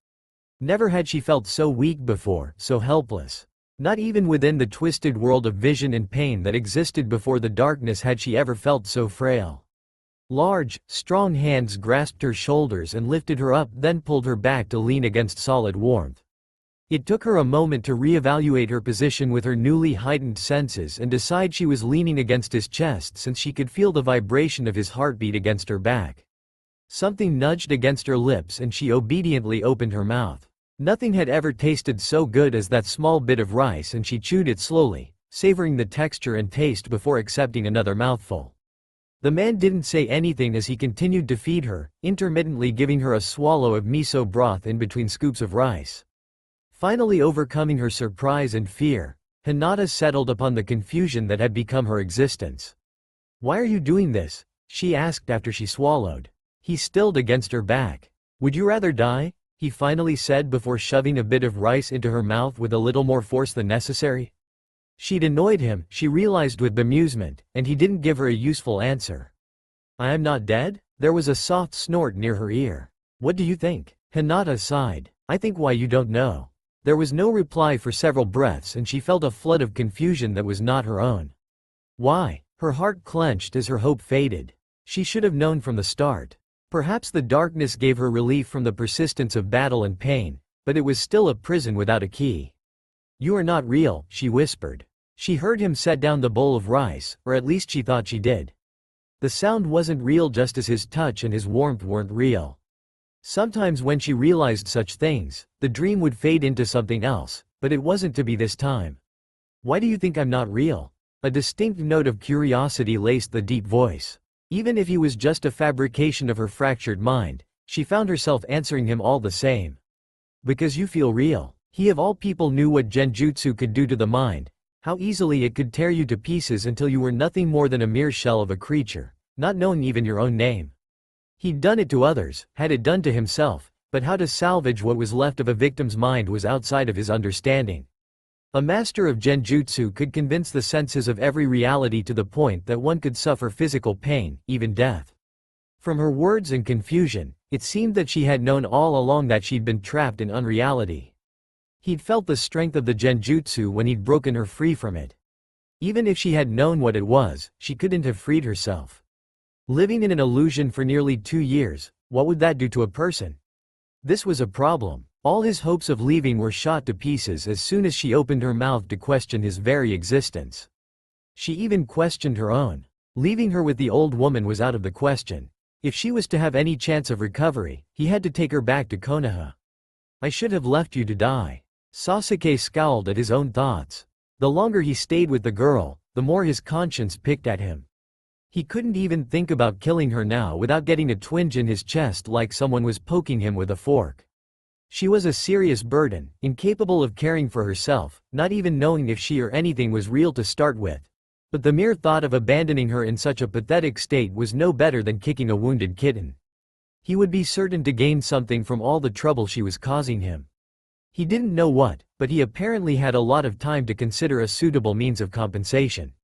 Never had she felt so weak before, so helpless. Not even within the twisted world of vision and pain that existed before the darkness had she ever felt so frail. Large, strong hands grasped her shoulders and lifted her up, then pulled her back to lean against solid warmth. It took her a moment to reevaluate her position with her newly heightened senses and decide she was leaning against his chest since she could feel the vibration of his heartbeat against her back. Something nudged against her lips and she obediently opened her mouth. Nothing had ever tasted so good as that small bit of rice and she chewed it slowly, savoring the texture and taste before accepting another mouthful. The man didn't say anything as he continued to feed her, intermittently giving her a swallow of miso broth in between scoops of rice. Finally overcoming her surprise and fear, Hinata settled upon the confusion that had become her existence. Why are you doing this? She asked after she swallowed. He stilled against her back. Would you rather die? He finally said before shoving a bit of rice into her mouth with a little more force than necessary. She'd annoyed him, she realized with bemusement, and he didn't give her a useful answer. I am not dead? There was a soft snort near her ear. What do you think? Hinata sighed. I think why you don't know. There was no reply for several breaths and she felt a flood of confusion that was not her own. Why? Her heart clenched as her hope faded. She should have known from the start. Perhaps the darkness gave her relief from the persistence of battle and pain, but it was still a prison without a key. You are not real, she whispered. She heard him set down the bowl of rice, or at least she thought she did. The sound wasn't real just as his touch and his warmth weren't real. Sometimes when she realized such things, the dream would fade into something else, But it wasn't to be this time. Why do you think I'm not real? A distinct note of curiosity laced the deep voice. Even if he was just a fabrication of her fractured mind, she found herself answering him all the same. Because you feel real. He of all people knew what genjutsu could do to the mind, how easily it could tear you to pieces until you were nothing more than a mere shell of a creature, not knowing even your own name. He'd done it to others, had it done to himself, but how to salvage what was left of a victim's mind was outside of his understanding. A master of genjutsu could convince the senses of every reality to the point that one could suffer physical pain, even death. From her words and confusion, it seemed that she had known all along that she'd been trapped in unreality. He'd felt the strength of the genjutsu when he'd broken her free from it. Even if she had known what it was, she couldn't have freed herself. Living in an illusion for nearly 2 years, what would that do to a person? This was a problem. All his hopes of leaving were shot to pieces as soon as she opened her mouth to question his very existence. She even questioned her own. Leaving her with the old woman was out of the question. If she was to have any chance of recovery, he had to take her back to Konoha. I should have left you to die. Sasuke scowled at his own thoughts. The longer he stayed with the girl, the more his conscience picked at him. He couldn't even think about killing her now without getting a twinge in his chest like someone was poking him with a fork. She was a serious burden, incapable of caring for herself, not even knowing if she or anything was real to start with. But the mere thought of abandoning her in such a pathetic state was no better than kicking a wounded kitten. He would be certain to gain something from all the trouble she was causing him. He didn't know what, but he apparently had a lot of time to consider a suitable means of compensation.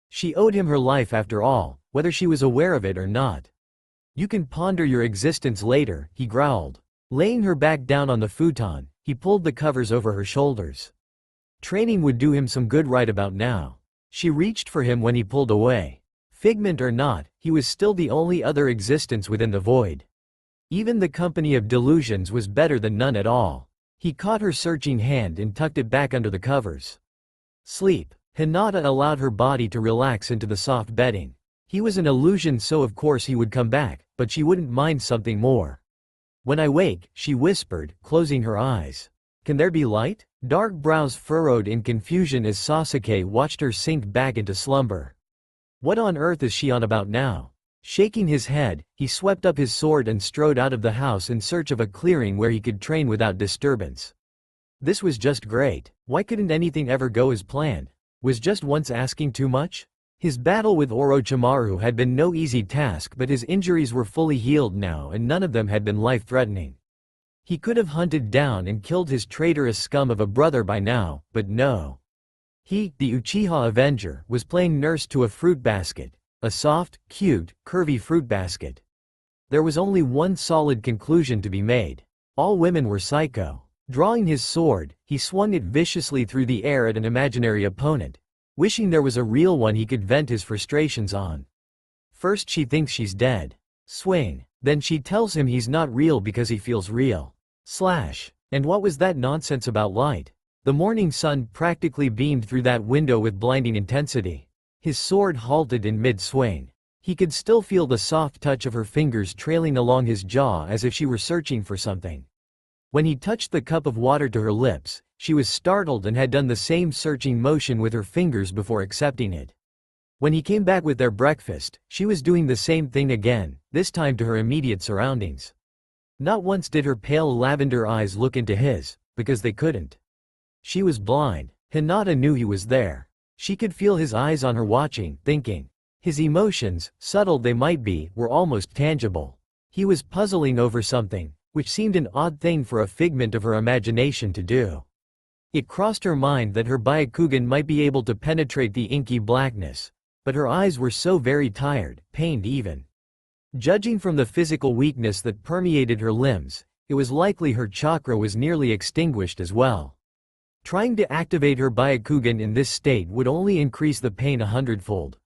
She owed him her life after all, whether she was aware of it or not. You can ponder your existence later, he growled. Laying her back down on the futon, he pulled the covers over her shoulders. Training would do him some good right about now. She reached for him when he pulled away. Figment or not, he was still the only other existence within the void. Even the company of delusions was better than none at all. He caught her searching hand and tucked it back under the covers. Sleep. Hinata allowed her body to relax into the soft bedding. He was an illusion, so of course he would come back, but she wouldn't mind something more. When I wake, she whispered, closing her eyes. Can there be light? Dark brows furrowed in confusion as Sasuke watched her sink back into slumber. What on earth is she on about now? Shaking his head, he swept up his sword and strode out of the house in search of a clearing where he could train without disturbance. This was just great. Why couldn't anything ever go as planned? Was just once asking too much? His battle with Orochimaru had been no easy task, but his injuries were fully healed now and none of them had been life-threatening. He could have hunted down and killed his traitorous scum of a brother by now, but no. He, the Uchiha Avenger, was playing nurse to a fruit basket. A soft, cute, curvy fruit basket. There was only one solid conclusion to be made. All women were psycho. Drawing his sword, he swung it viciously through the air at an imaginary opponent, wishing there was a real one he could vent his frustrations on. First she thinks she's dead. Swing. Then she tells him he's not real because he feels real. Slash. And what was that nonsense about light? The morning sun practically beamed through that window with blinding intensity. His sword halted in mid-swing. He could still feel the soft touch of her fingers trailing along his jaw as if she were searching for something. When he touched the cup of water to her lips, she was startled and had done the same searching motion with her fingers before accepting it. When he came back with their breakfast, she was doing the same thing again, this time to her immediate surroundings. Not once did her pale lavender eyes look into his, because they couldn't. She was blind. Hinata knew he was there. She could feel his eyes on her watching, thinking. His emotions, subtle they might be, were almost tangible. He was puzzling over something, which seemed an odd thing for a figment of her imagination to do. It crossed her mind that her Byakugan might be able to penetrate the inky blackness, but her eyes were so very tired, pained even. Judging from the physical weakness that permeated her limbs, it was likely her chakra was nearly extinguished as well. Trying to activate her Byakugan in this state would only increase the pain 100-fold.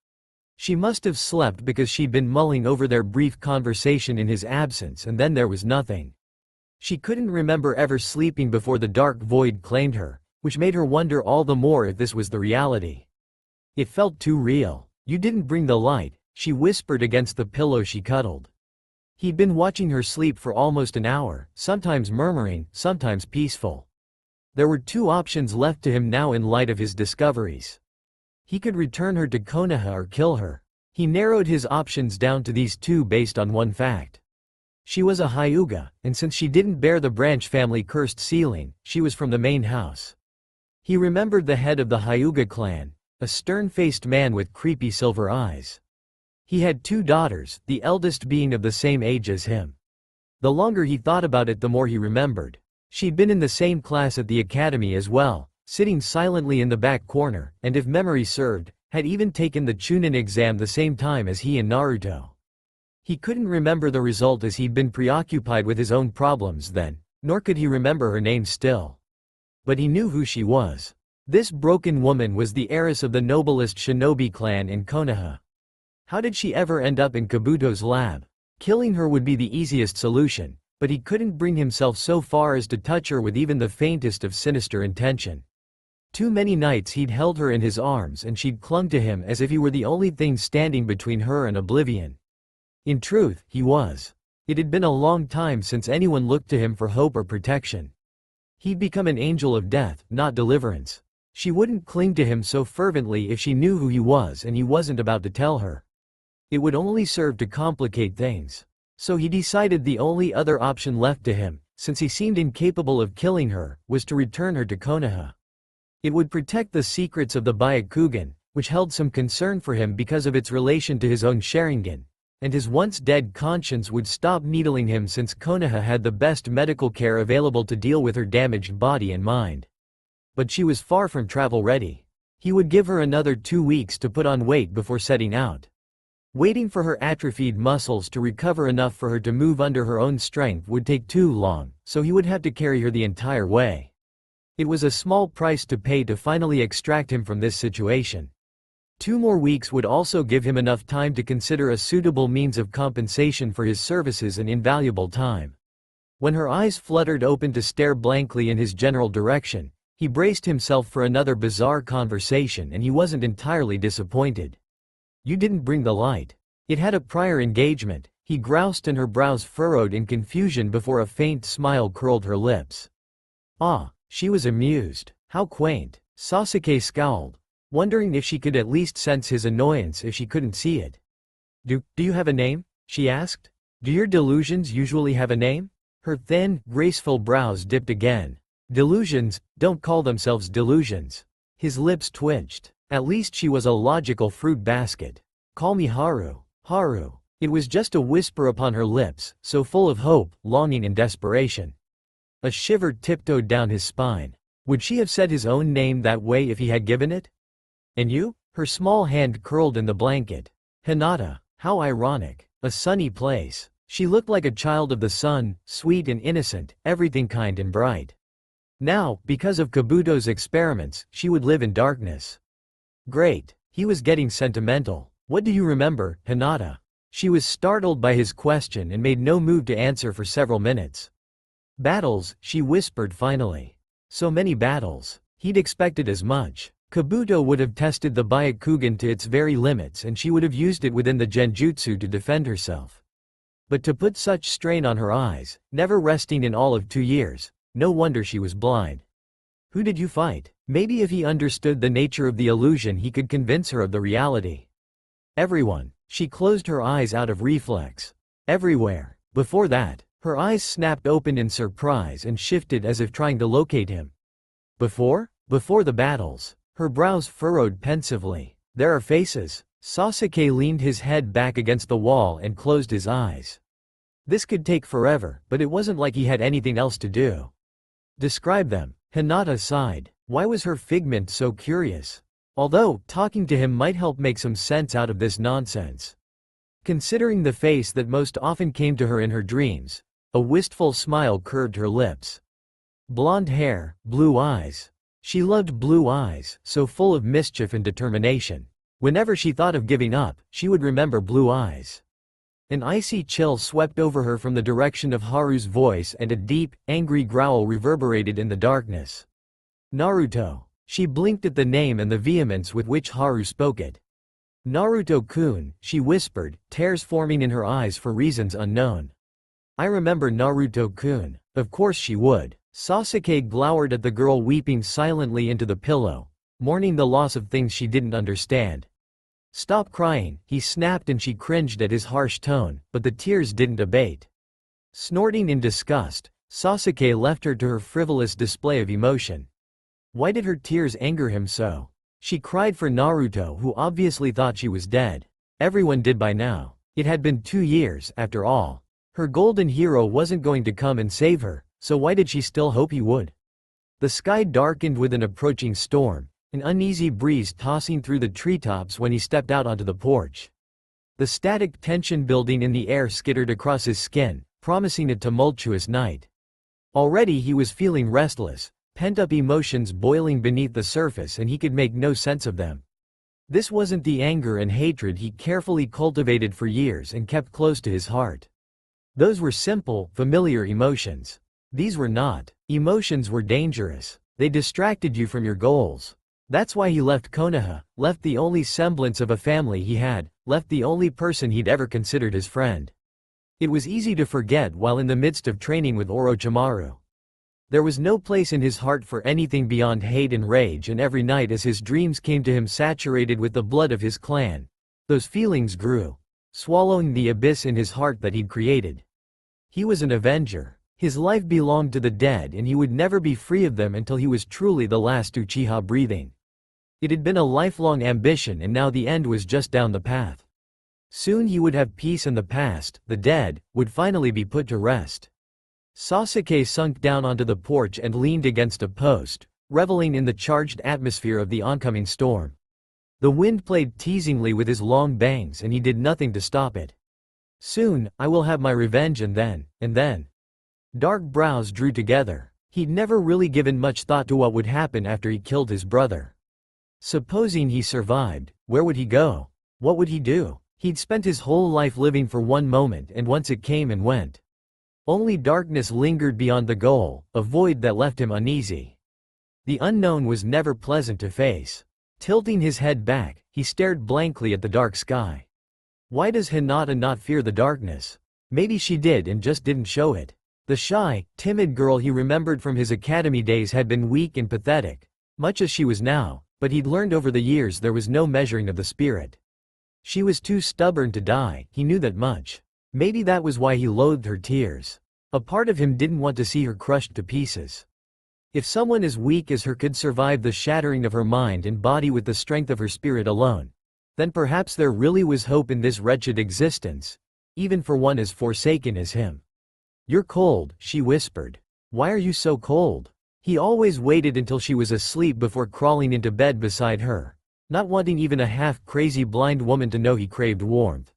She must have slept because she'd been mulling over their brief conversation in his absence and then there was nothing. She couldn't remember ever sleeping before the dark void claimed her, which made her wonder all the more if this was the reality. It felt too real. You didn't bring the light, she whispered against the pillow she cuddled. He'd been watching her sleep for almost an hour, sometimes murmuring, sometimes peaceful. There were two options left to him now in light of his discoveries. He could return her to Konoha or kill her. He narrowed his options down to these two based on one fact. She was a Hyuga, and since she didn't bear the branch family cursed ceiling, she was from the main house. He remembered the head of the Hyuga clan, a stern-faced man with creepy silver eyes. He had two daughters, the eldest being of the same age as him. The longer he thought about it, the more he remembered. She'd been in the same class at the academy as well, sitting silently in the back corner, and if memory served, had even taken the Chunin exam the same time as he and Naruto. He couldn't remember the result as he'd been preoccupied with his own problems then, nor could he remember her name still. But he knew who she was. This broken woman was the heiress of the noblest shinobi clan in Konoha. How did she ever end up in Kabuto's lab? Killing her would be the easiest solution, but he couldn't bring himself so far as to touch her with even the faintest of sinister intention. Too many nights he'd held her in his arms and she'd clung to him as if he were the only thing standing between her and oblivion. In truth, he was. It had been a long time since anyone looked to him for hope or protection. He'd become an angel of death, not deliverance. She wouldn't cling to him so fervently if she knew who he was and he wasn't about to tell her. It would only serve to complicate things. So he decided the only other option left to him, since he seemed incapable of killing her, was to return her to Konoha. It would protect the secrets of the Byakugan, which held some concern for him because of its relation to his own Sharingan, and his once-dead conscience would stop needling him since Konoha had the best medical care available to deal with her damaged body and mind. But she was far from travel-ready. He would give her another 2 weeks to put on weight before setting out. Waiting for her atrophied muscles to recover enough for her to move under her own strength would take too long, so he would have to carry her the entire way. It was a small price to pay to finally extract him from this situation. 2 more weeks would also give him enough time to consider a suitable means of compensation for his services and invaluable time. When her eyes fluttered open to stare blankly in his general direction, he braced himself for another bizarre conversation and he wasn't entirely disappointed. "You didn't bring the light." It had a prior engagement, he groused, and her brows furrowed in confusion before a faint smile curled her lips. Ah, she was amused. How quaint. Sasuke scowled, wondering if she could at least sense his annoyance if she couldn't see it. Do you have a name?" she asked. "Do your delusions usually have a name?" Her thin, graceful brows dipped again. "Delusions don't call themselves delusions." His lips twitched. At least she was a logical fruit basket. "Call me Haru." Haru. It was just a whisper upon her lips, so full of hope, longing and desperation. A shiver tiptoed down his spine. Would she have said his own name that way if he had given it? "And you?" Her small hand curled in the blanket. "Hinata." How ironic. A sunny place. She looked like a child of the sun, sweet and innocent, everything kind and bright. Now, because of Kabuto's experiments, she would live in darkness. Great. He was getting sentimental. "What do you remember, Hinata?" She was startled by his question and made no move to answer for several minutes. "Battles," she whispered finally. So many battles. He'd expected as much. Kabuto would have tested the Byakugan to its very limits and she would have used it within the Genjutsu to defend herself. But to put such strain on her eyes, never resting in all of 2 years, no wonder she was blind. "Who did you fight?" Maybe if he understood the nature of the illusion he could convince her of the reality. "Everyone." She closed her eyes out of reflex. "Everywhere." Before that, her eyes snapped open in surprise and shifted as if trying to locate him. "Before?" "Before the battles." Her brows furrowed pensively. "There are faces." Sasuke leaned his head back against the wall and closed his eyes. This could take forever, but it wasn't like he had anything else to do. "Describe them." Hinata sighed. Why was her figment so curious? Although, talking to him might help make some sense out of this nonsense. Considering the face that most often came to her in her dreams, a wistful smile curved her lips. Blonde hair, blue eyes. She loved blue eyes, so full of mischief and determination. Whenever she thought of giving up, she would remember blue eyes. An icy chill swept over her from the direction of Haru's voice and a deep, angry growl reverberated in the darkness. "Naruto." She blinked at the name and the vehemence with which Haru spoke it. "Naruto-kun," she whispered, tears forming in her eyes for reasons unknown. "I remember Naruto-kun." Of course she would. Sasuke glowered at the girl weeping silently into the pillow, mourning the loss of things she didn't understand. "Stop crying," he snapped, and she cringed at his harsh tone, but the tears didn't abate. Snorting in disgust, Sasuke left her to her frivolous display of emotion. Why did her tears anger him so? She cried for Naruto, who obviously thought she was dead. Everyone did by now. It had been 2 years, after all. Her golden hero wasn't going to come and save her, so why did she still hope he would? The sky darkened with an approaching storm, an uneasy breeze tossing through the treetops when he stepped out onto the porch. The static tension building in the air skittered across his skin, promising a tumultuous night. Already he was feeling restless, pent-up emotions boiling beneath the surface, and he could make no sense of them. This wasn't the anger and hatred he carefully cultivated for years and kept close to his heart. Those were simple, familiar emotions. These were not. Emotions were dangerous. They distracted you from your goals. That's why he left Konoha, left the only semblance of a family he had, left the only person he'd ever considered his friend. It was easy to forget while in the midst of training with Orochimaru. There was no place in his heart for anything beyond hate and rage, and every night as his dreams came to him saturated with the blood of his clan, those feelings grew, swallowing the abyss in his heart that he'd created. He was an avenger. His life belonged to the dead, and he would never be free of them until he was truly the last Uchiha breathing. It had been a lifelong ambition, and now the end was just down the path. Soon he would have peace, and the past, the dead, would finally be put to rest. Sasuke sunk down onto the porch and leaned against a post, reveling in the charged atmosphere of the oncoming storm. The wind played teasingly with his long bangs, and he did nothing to stop it. Soon, I will have my revenge, and then. Dark brows drew together. He'd never really given much thought to what would happen after he killed his brother. Supposing he survived, where would he go? What would he do? He'd spent his whole life living for one moment, and once it came and went. Only darkness lingered beyond the goal, a void that left him uneasy. The unknown was never pleasant to face. Tilting his head back, he stared blankly at the dark sky. Why does Hinata not fear the darkness? Maybe she did and just didn't show it. The shy, timid girl he remembered from his academy days had been weak and pathetic, much as she was now, but he'd learned over the years there was no measuring of the spirit. She was too stubborn to die, he knew that much. Maybe that was why he loathed her tears. A part of him didn't want to see her crushed to pieces. If someone as weak as her could survive the shattering of her mind and body with the strength of her spirit alone, then perhaps there really was hope in this wretched existence, even for one as forsaken as him. "You're cold," she whispered. "Why are you so cold?" He always waited until she was asleep before crawling into bed beside her, not wanting even a half-crazy blind woman to know he craved warmth.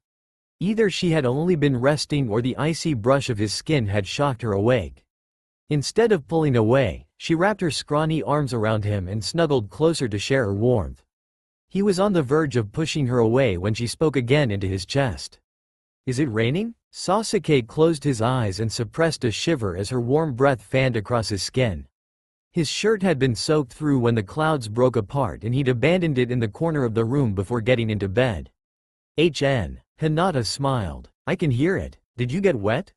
Either she had only been resting, or the icy brush of his skin had shocked her awake. Instead of pulling away, she wrapped her scrawny arms around him and snuggled closer to share her warmth. He was on the verge of pushing her away when she spoke again into his chest. "Is it raining?" Sasuke closed his eyes and suppressed a shiver as her warm breath fanned across his skin. His shirt had been soaked through when the clouds broke apart, and he'd abandoned it in the corner of the room before getting into bed. Hinata smiled. "I can hear it. Did you get wet?"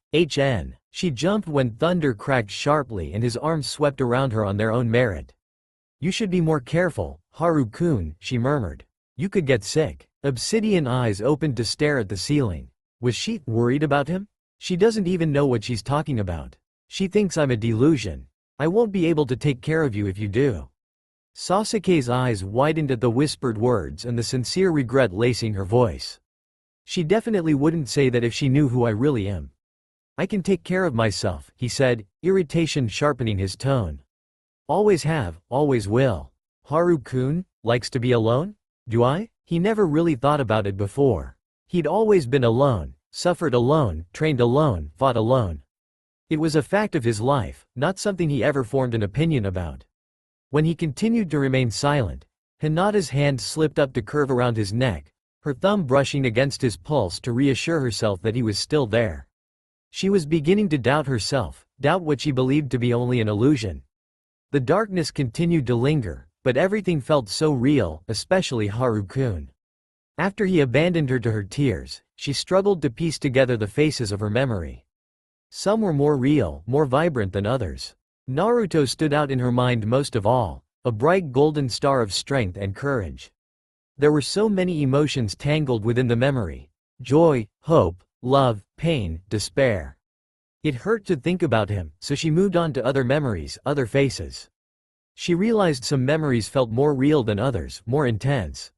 She jumped when thunder cracked sharply and his arms swept around her on their own merit. "You should be more careful, Haru-kun," she murmured. "You could get sick." Obsidian eyes opened to stare at the ceiling. Was she worried about him? She doesn't even know what she's talking about. She thinks I'm a delusion. I won't be able to take care of you if you do. Sasuke's eyes widened at the whispered words and the sincere regret lacing her voice. She definitely wouldn't say that if she knew who I really am. "I can take care of myself," he said, irritation sharpening his tone. "Always have, always will." Haru-kun likes to be alone? Do I? He never really thought about it before. He'd always been alone, suffered alone, trained alone, fought alone. It was a fact of his life, not something he ever formed an opinion about. When he continued to remain silent, Hinata's hand slipped up to curve around his neck, her thumb brushing against his pulse to reassure herself that he was still there. She was beginning to doubt herself, doubt what she believed to be only an illusion. The darkness continued to linger, but everything felt so real, especially Haru-kun. After he abandoned her to her tears, she struggled to piece together the faces of her memory. Some were more real, more vibrant than others. Naruto stood out in her mind most of all, a bright golden star of strength and courage. There were so many emotions tangled within the memory: joy, hope, love, pain, despair. It hurt to think about him, so she moved on to other memories, other faces. She realized some memories felt more real than others, more intense.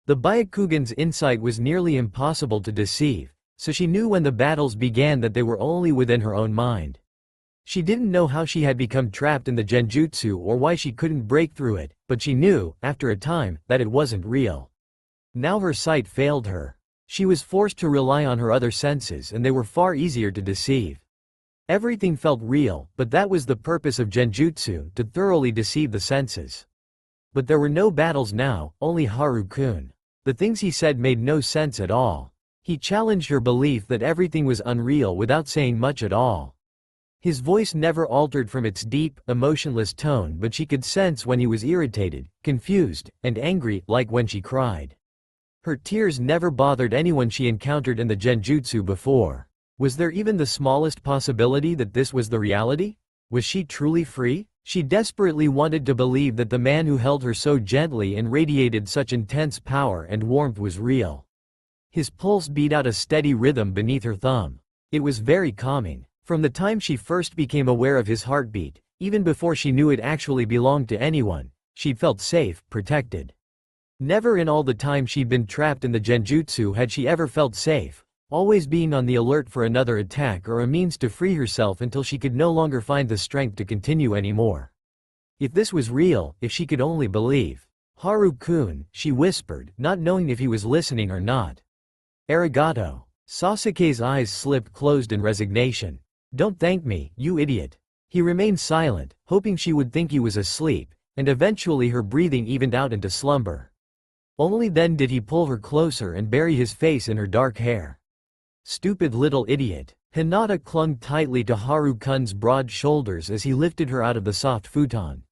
The Byakugan's insight was nearly impossible to deceive, so she knew when the battles began that they were only within her own mind. She didn't know how she had become trapped in the genjutsu or why she couldn't break through it, but she knew, after a time, that it wasn't real. Now her sight failed her. She was forced to rely on her other senses, and they were far easier to deceive. Everything felt real, but that was the purpose of genjutsu, to thoroughly deceive the senses. But there were no battles now, only Haru-kun. The things he said made no sense at all. He challenged her belief that everything was unreal without saying much at all. His voice never altered from its deep, emotionless tone, but she could sense when he was irritated, confused, and angry, like when she cried. Her tears never bothered anyone she encountered in the genjutsu before. Was there even the smallest possibility that this was the reality? Was she truly free? She desperately wanted to believe that the man who held her so gently and radiated such intense power and warmth was real. His pulse beat out a steady rhythm beneath her thumb. It was very calming. From the time she first became aware of his heartbeat, even before she knew it actually belonged to anyone, she'd felt safe, protected. Never in all the time she'd been trapped in the genjutsu had she ever felt safe, always being on the alert for another attack or a means to free herself until she could no longer find the strength to continue anymore. If this was real, if she could only believe. Haru-kun, she whispered, not knowing if he was listening or not. Arigato. Sasuke's eyes slipped closed in resignation. Don't thank me, you idiot. He remained silent, hoping she would think he was asleep, and eventually her breathing evened out into slumber. Only then did he pull her closer and bury his face in her dark hair. Stupid little idiot. Hinata clung tightly to Haru-kun's broad shoulders as he lifted her out of the soft futon.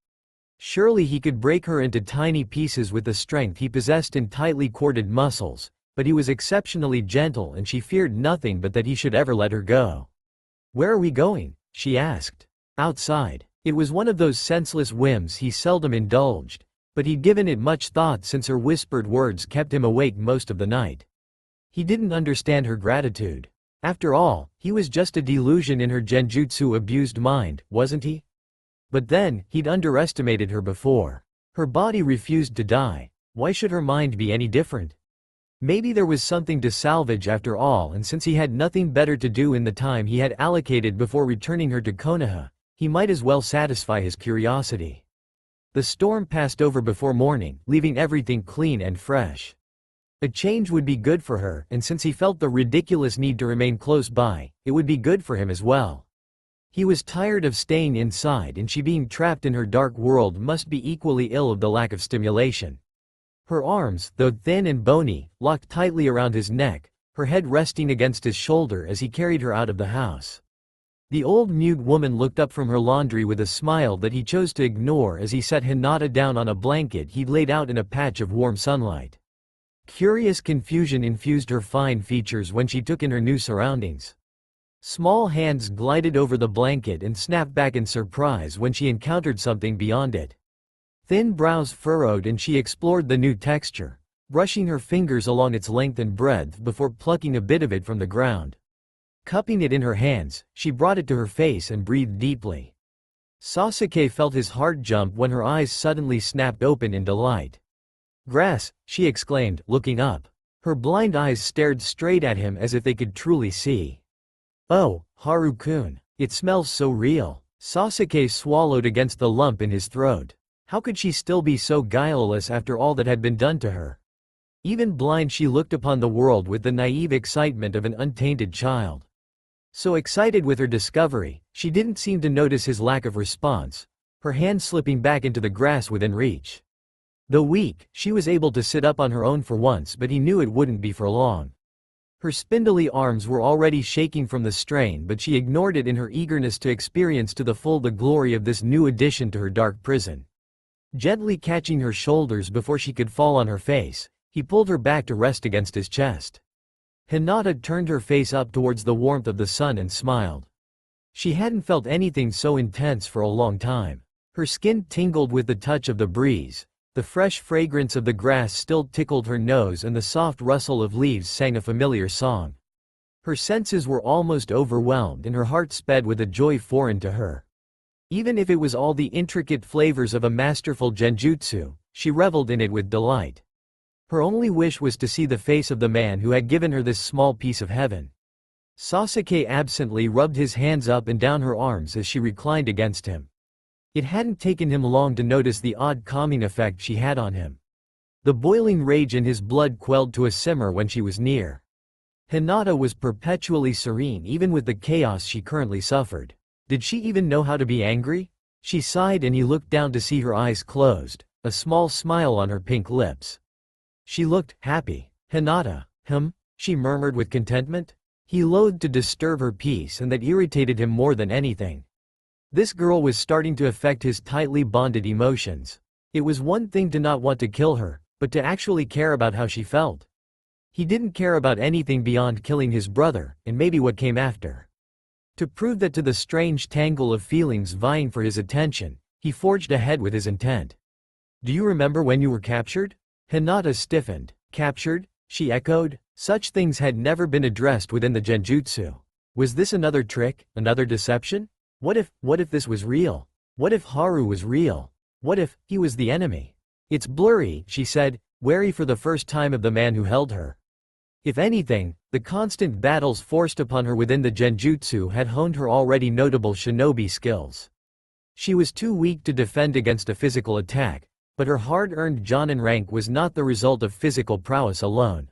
Surely he could break her into tiny pieces with the strength he possessed in tightly corded muscles, but he was exceptionally gentle and she feared nothing but that he should ever let her go. "Where are we going?" she asked. "Outside." It was one of those senseless whims he seldom indulged, but he'd given it much thought since her whispered words kept him awake most of the night. He didn't understand her gratitude. After all, he was just a delusion in her genjutsu-abused mind, wasn't he? But then, he'd underestimated her before. Her body refused to die. Why should her mind be any different? Maybe there was something to salvage after all, and since he had nothing better to do in the time he had allocated before returning her to Konoha, he might as well satisfy his curiosity. The storm passed over before morning, leaving everything clean and fresh. A change would be good for her, and since he felt the ridiculous need to remain close by, it would be good for him as well. He was tired of staying inside, and she being trapped in her dark world must be equally ill of the lack of stimulation. Her arms, though thin and bony, locked tightly around his neck, her head resting against his shoulder as he carried her out of the house. The old mute woman looked up from her laundry with a smile that he chose to ignore as he set Hinata down on a blanket he'd laid out in a patch of warm sunlight. Curious confusion infused her fine features when she took in her new surroundings. Small hands glided over the blanket and snapped back in surprise when she encountered something beyond it. Thin brows furrowed and she explored the new texture, brushing her fingers along its length and breadth before plucking a bit of it from the ground. Cupping it in her hands, she brought it to her face and breathed deeply. Sasuke felt his heart jump when her eyes suddenly snapped open in delight. "Grass," she exclaimed, looking up. Her blind eyes stared straight at him as if they could truly see. "Oh, Haru-kun. It smells so real." Sasuke swallowed against the lump in his throat. How could she still be so guileless after all that had been done to her? Even blind, she looked upon the world with the naive excitement of an untainted child. So excited with her discovery, she didn't seem to notice his lack of response, her hand slipping back into the grass within reach. Though weak, she was able to sit up on her own for once, but he knew it wouldn't be for long. Her spindly arms were already shaking from the strain, but she ignored it in her eagerness to experience to the full the glory of this new addition to her dark prison. Gently catching her shoulders before she could fall on her face, he pulled her back to rest against his chest. Hinata turned her face up towards the warmth of the sun and smiled. She hadn't felt anything so intense for a long time. Her skin tingled with the touch of the breeze. The fresh fragrance of the grass still tickled her nose and the soft rustle of leaves sang a familiar song. Her senses were almost overwhelmed and her heart sped with a joy foreign to her. Even if it was all the intricate flavors of a masterful genjutsu, she reveled in it with delight. Her only wish was to see the face of the man who had given her this small piece of heaven. Sasuke absently rubbed his hands up and down her arms as she reclined against him. It hadn't taken him long to notice the odd calming effect she had on him. The boiling rage in his blood quelled to a simmer when she was near. Hinata was perpetually serene even with the chaos she currently suffered. Did she even know how to be angry? She sighed and he looked down to see her eyes closed, a small smile on her pink lips. She looked happy. Hinata, she murmured with contentment. He loathed to disturb her peace and that irritated him more than anything. This girl was starting to affect his tightly bonded emotions. It was one thing to not want to kill her, but to actually care about how she felt. He didn't care about anything beyond killing his brother, and maybe what came after. To prove that to the strange tangle of feelings vying for his attention, he forged ahead with his intent. Do you remember when you were captured? Hinata stiffened. Captured? She echoed. Such things had never been addressed within the genjutsu. Was this another trick, another deception? What if this was real? What if Haru was real? What if he was the enemy? It's blurry, she said, wary for the first time of the man who held her. If anything, the constant battles forced upon her within the genjutsu had honed her already notable shinobi skills. She was too weak to defend against a physical attack, but her hard-earned Jonin rank was not the result of physical prowess alone.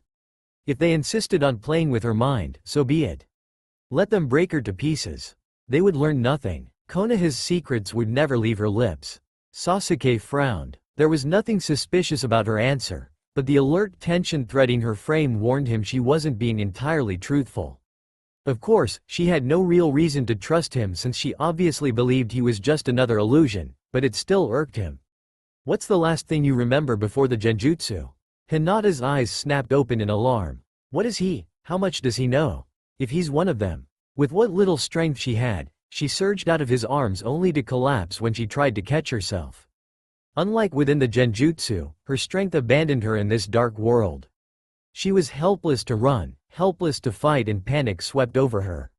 If they insisted on playing with her mind, so be it. Let them break her to pieces. They would learn nothing. Konoha's secrets would never leave her lips. Sasuke frowned. There was nothing suspicious about her answer, but the alert tension threading her frame warned him she wasn't being entirely truthful. Of course, she had no real reason to trust him since she obviously believed he was just another illusion, but it still irked him. What's the last thing you remember before the genjutsu? Hinata's eyes snapped open in alarm. What is he? How much does he know? If he's one of them. With what little strength she had, she surged out of his arms only to collapse when she tried to catch herself. Unlike within the genjutsu, her strength abandoned her in this dark world. She was helpless to run, helpless to fight, and panic swept over her.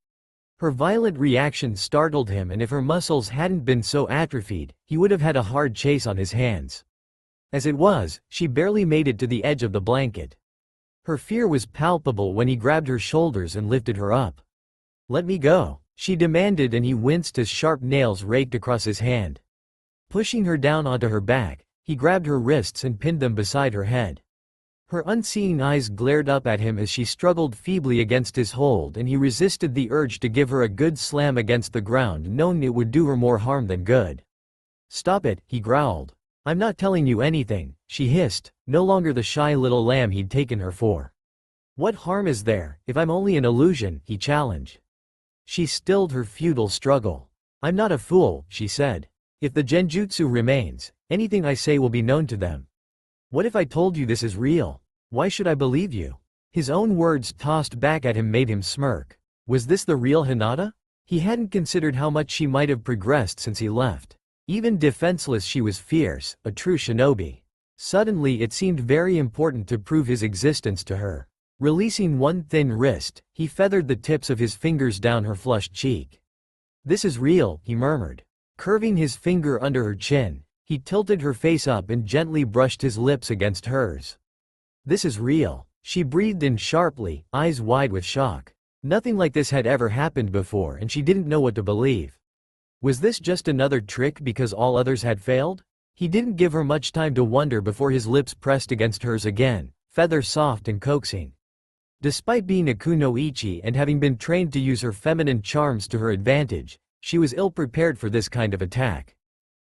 Her violent reaction startled him, and if her muscles hadn't been so atrophied, he would have had a hard chase on his hands. As it was, she barely made it to the edge of the blanket. Her fear was palpable when he grabbed her shoulders and lifted her up. Let me go, she demanded, and he winced as sharp nails raked across his hand. Pushing her down onto her back, he grabbed her wrists and pinned them beside her head. Her unseeing eyes glared up at him as she struggled feebly against his hold, and he resisted the urge to give her a good slam against the ground, knowing it would do her more harm than good. Stop it, he growled. I'm not telling you anything, she hissed, no longer the shy little lamb he'd taken her for. What harm is there, if I'm only an illusion, he challenged. She stilled her futile struggle. I'm not a fool, she said. If the genjutsu remains, anything I say will be known to them. What if I told you this is real? Why should I believe you? His own words tossed back at him made him smirk. Was this the real Hinata? He hadn't considered how much she might have progressed since he left. Even defenseless, she was fierce, a true shinobi. Suddenly it seemed very important to prove his existence to her. Releasing one thin wrist, he feathered the tips of his fingers down her flushed cheek. This is real, he murmured. Curving his finger under her chin, he tilted her face up and gently brushed his lips against hers. This is real, she breathed in sharply, eyes wide with shock. Nothing like this had ever happened before, and she didn't know what to believe. Was this just another trick because all others had failed? He didn't give her much time to wonder before his lips pressed against hers again, feather soft and coaxing. Despite being a kunoichi and having been trained to use her feminine charms to her advantage, she was ill-prepared for this kind of attack.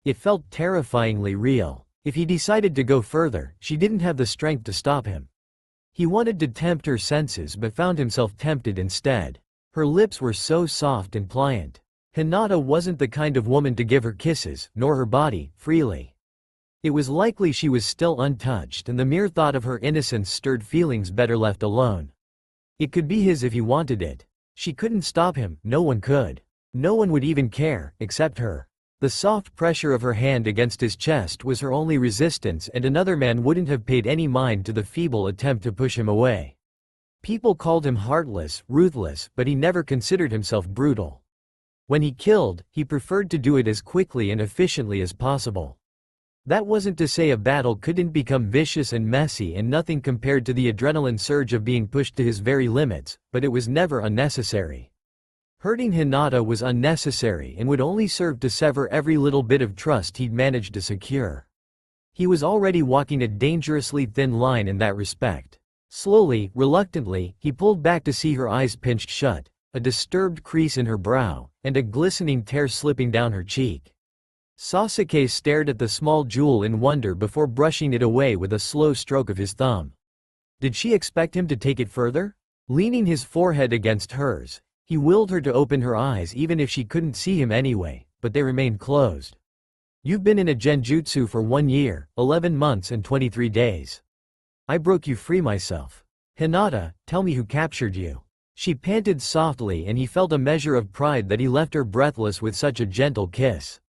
It felt terrifyingly real. If he decided to go further, she didn't have the strength to stop him. He wanted to tempt her senses but found himself tempted instead. Her lips were so soft and pliant. Hinata wasn't the kind of woman to give her kisses, nor her body, freely. It was likely she was still untouched, and the mere thought of her innocence stirred feelings better left alone. It could be his if he wanted it. She couldn't stop him, no one could. No one would even care, except her. The soft pressure of her hand against his chest was her only resistance, and another man wouldn't have paid any mind to the feeble attempt to push him away. People called him heartless, ruthless, but he never considered himself brutal. When he killed, he preferred to do it as quickly and efficiently as possible. That wasn't to say a battle couldn't become vicious and messy and nothing compared to the adrenaline surge of being pushed to his very limits, but it was never unnecessary. Hurting Hinata was unnecessary and would only serve to sever every little bit of trust he'd managed to secure. He was already walking a dangerously thin line in that respect. Slowly, reluctantly, he pulled back to see her eyes pinched shut, a disturbed crease in her brow, and a glistening tear slipping down her cheek. Sasuke stared at the small jewel in wonder before brushing it away with a slow stroke of his thumb. Did she expect him to take it further? Leaning his forehead against hers, he willed her to open her eyes even if she couldn't see him anyway, but they remained closed. You've been in a genjutsu for 1 year, 11 months and 23 days. I broke you free myself. Hinata, tell me who captured you. She panted softly, and he felt a measure of pride that he left her breathless with such a gentle kiss.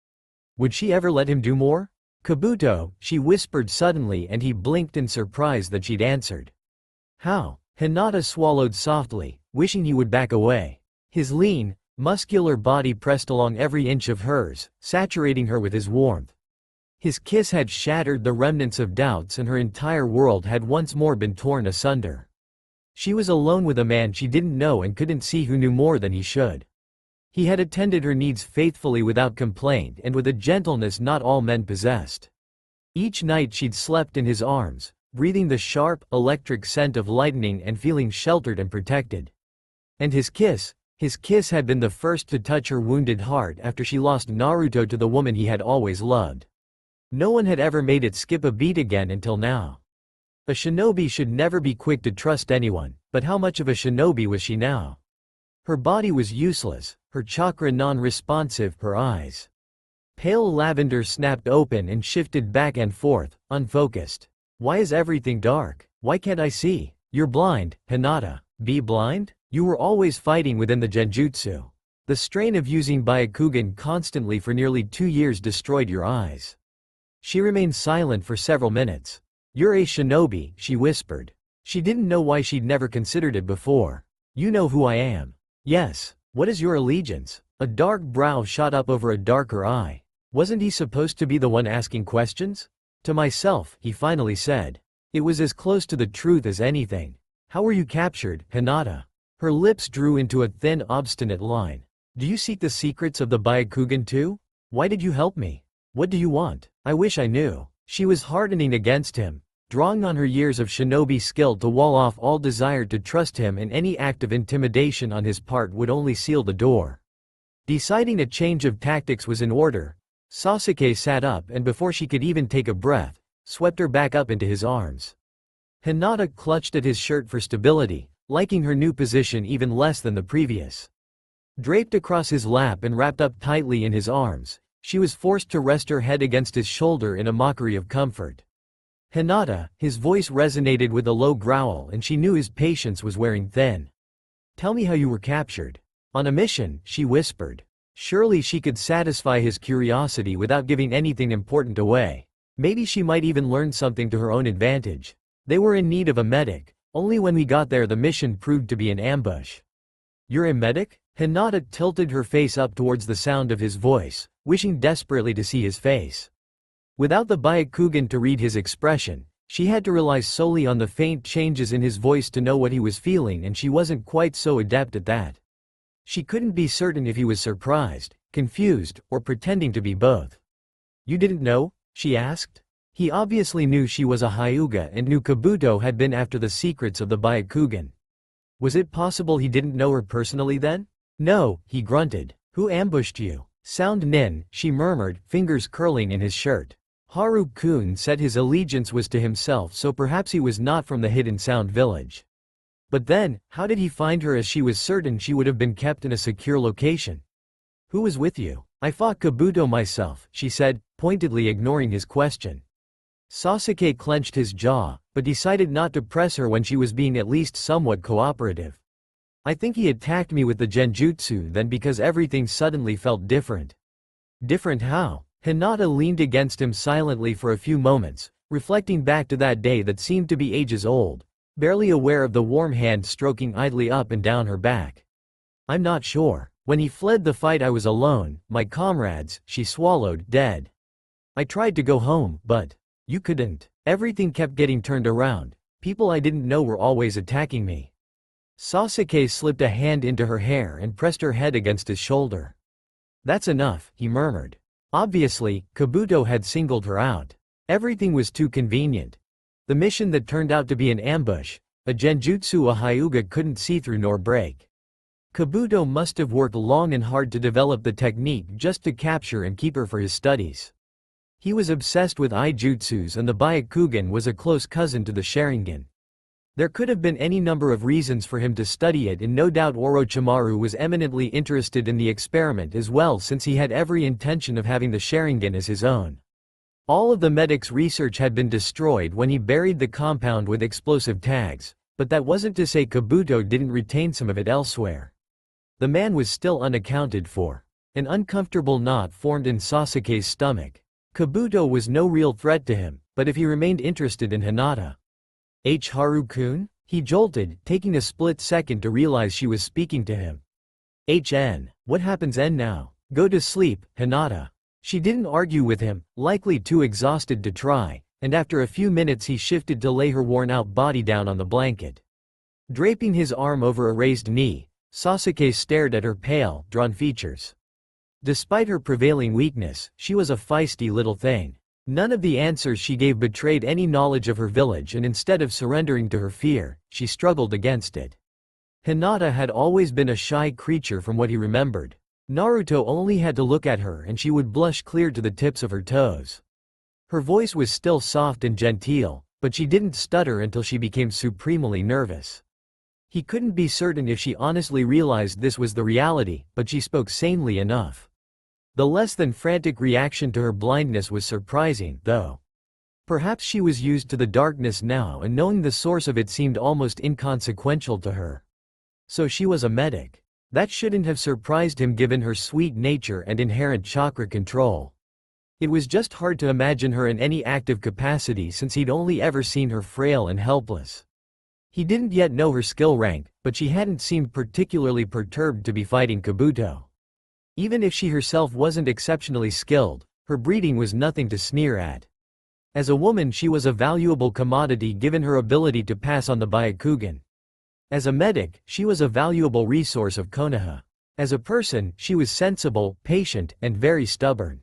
Would she ever let him do more? Kabuto, she whispered suddenly, and he blinked in surprise that she'd answered. How? Hinata swallowed softly, wishing he would back away. His lean, muscular body pressed along every inch of hers, saturating her with his warmth. His kiss had shattered the remnants of doubts, and her entire world had once more been torn asunder. She was alone with a man she didn't know and couldn't see who knew more than he should. He had attended her needs faithfully without complaint and with a gentleness not all men possessed. Each night she'd slept in his arms, breathing the sharp, electric scent of lightning and feeling sheltered and protected. And his kiss had been the first to touch her wounded heart after she lost Naruto to the woman he had always loved. No one had ever made it skip a beat again until now. A shinobi should never be quick to trust anyone, but how much of a shinobi was she now? Her body was useless, her chakra non-responsive, her eyes pale lavender snapped open and shifted back and forth, unfocused. Why is everything dark? Why can't I see? You're blind, Hinata. Be blind? You were always fighting within the genjutsu. The strain of using Byakugan constantly for nearly 2 years destroyed your eyes. She remained silent for several minutes. You're a shinobi, she whispered. She didn't know why she'd never considered it before. You know who I am. Yes. What is your allegiance? A dark brow shot up over a darker eye. Wasn't he supposed to be the one asking questions? To myself, he finally said. It was as close to the truth as anything. How were you captured, Hinata? Her lips drew into a thin, obstinate line. Do you seek the secrets of the Byakugan too? Why did you help me? What do you want? I wish I knew. She was hardening against him, drawing on her years of shinobi skill to wall off all desire to trust him, and any act of intimidation on his part would only seal the door. Deciding a change of tactics was in order, Sasuke sat up and before she could even take a breath, swept her back up into his arms. Hinata clutched at his shirt for stability, liking her new position even less than the previous. Draped across his lap and wrapped up tightly in his arms, she was forced to rest her head against his shoulder in a mockery of comfort. Hinata, his voice resonated with a low growl, and she knew his patience was wearing thin. Tell me how you were captured. On a mission, she whispered. Surely she could satisfy his curiosity without giving anything important away. Maybe she might even learn something to her own advantage. They were in need of a medic. Only when we got there the mission proved to be an ambush. You're a medic? Hinata tilted her face up towards the sound of his voice, wishing desperately to see his face. Without the Byakugan to read his expression, she had to rely solely on the faint changes in his voice to know what he was feeling, and she wasn't quite so adept at that. She couldn't be certain if he was surprised, confused, or pretending to be both. You didn't know? She asked. He obviously knew she was a Hyuga and knew Kabuto had been after the secrets of the Byakugan. Was it possible he didn't know her personally then? No, he grunted. Who ambushed you? Sound nin, she murmured, fingers curling in his shirt. Haru-kun said his allegiance was to himself, so perhaps he was not from the hidden Sound village. But then, how did he find her, as she was certain she would have been kept in a secure location? Who was with you? I fought Kabuto myself, she said, pointedly ignoring his question. Sasuke clenched his jaw, but decided not to press her when she was being at least somewhat cooperative. I think he attacked me with the genjutsu then because everything suddenly felt different. Different how? Hinata leaned against him silently for a few moments, reflecting back to that day that seemed to be ages old, barely aware of the warm hand stroking idly up and down her back. I'm not sure. When he fled the fight I was alone, my comrades, she swallowed, dead. I tried to go home, but you couldn't. Everything kept getting turned around. People I didn't know were always attacking me. Sasuke slipped a hand into her hair and pressed her head against his shoulder. That's enough, he murmured. Obviously, Kabuto had singled her out. Everything was too convenient. The mission that turned out to be an ambush, a genjutsu a Hyuga couldn't see through nor break. Kabuto must have worked long and hard to develop the technique just to capture and keep her for his studies. He was obsessed with Ijutsus and the Byakugan was a close cousin to the Sharingan. There could have been any number of reasons for him to study it and no doubt Orochimaru was eminently interested in the experiment as well since he had every intention of having the Sharingan as his own. All of the medic's research had been destroyed when he buried the compound with explosive tags, but that wasn't to say Kabuto didn't retain some of it elsewhere. The man was still unaccounted for. An uncomfortable knot formed in Sasuke's stomach. Kabuto was no real threat to him, but if he remained interested in Hinata. Haru-kun? He jolted, taking a split second to realize she was speaking to him. What happens now? Go to sleep, Hinata. She didn't argue with him, likely too exhausted to try, and after a few minutes he shifted to lay her worn-out body down on the blanket. Draping his arm over a raised knee, Sasuke stared at her pale, drawn features. Despite her prevailing weakness, she was a feisty little thing. None of the answers she gave betrayed any knowledge of her village and instead of surrendering to her fear, she struggled against it. Hinata had always been a shy creature from what he remembered. Naruto only had to look at her and she would blush clear to the tips of her toes. Her voice was still soft and genteel, but she didn't stutter until she became supremely nervous. He couldn't be certain if she honestly realized this was the reality, but she spoke sanely enough. The less than frantic reaction to her blindness was surprising, though. Perhaps she was used to the darkness now and knowing the source of it seemed almost inconsequential to her. So she was a medic. That shouldn't have surprised him given her sweet nature and inherent chakra control. It was just hard to imagine her in any active capacity since he'd only ever seen her frail and helpless. He didn't yet know her skill rank, but she hadn't seemed particularly perturbed to be fighting Kabuto. Even if she herself wasn't exceptionally skilled, her breeding was nothing to sneer at. As a woman she was a valuable commodity given her ability to pass on the Byakugan. As a medic, she was a valuable resource of Konoha. As a person, she was sensible, patient, and very stubborn.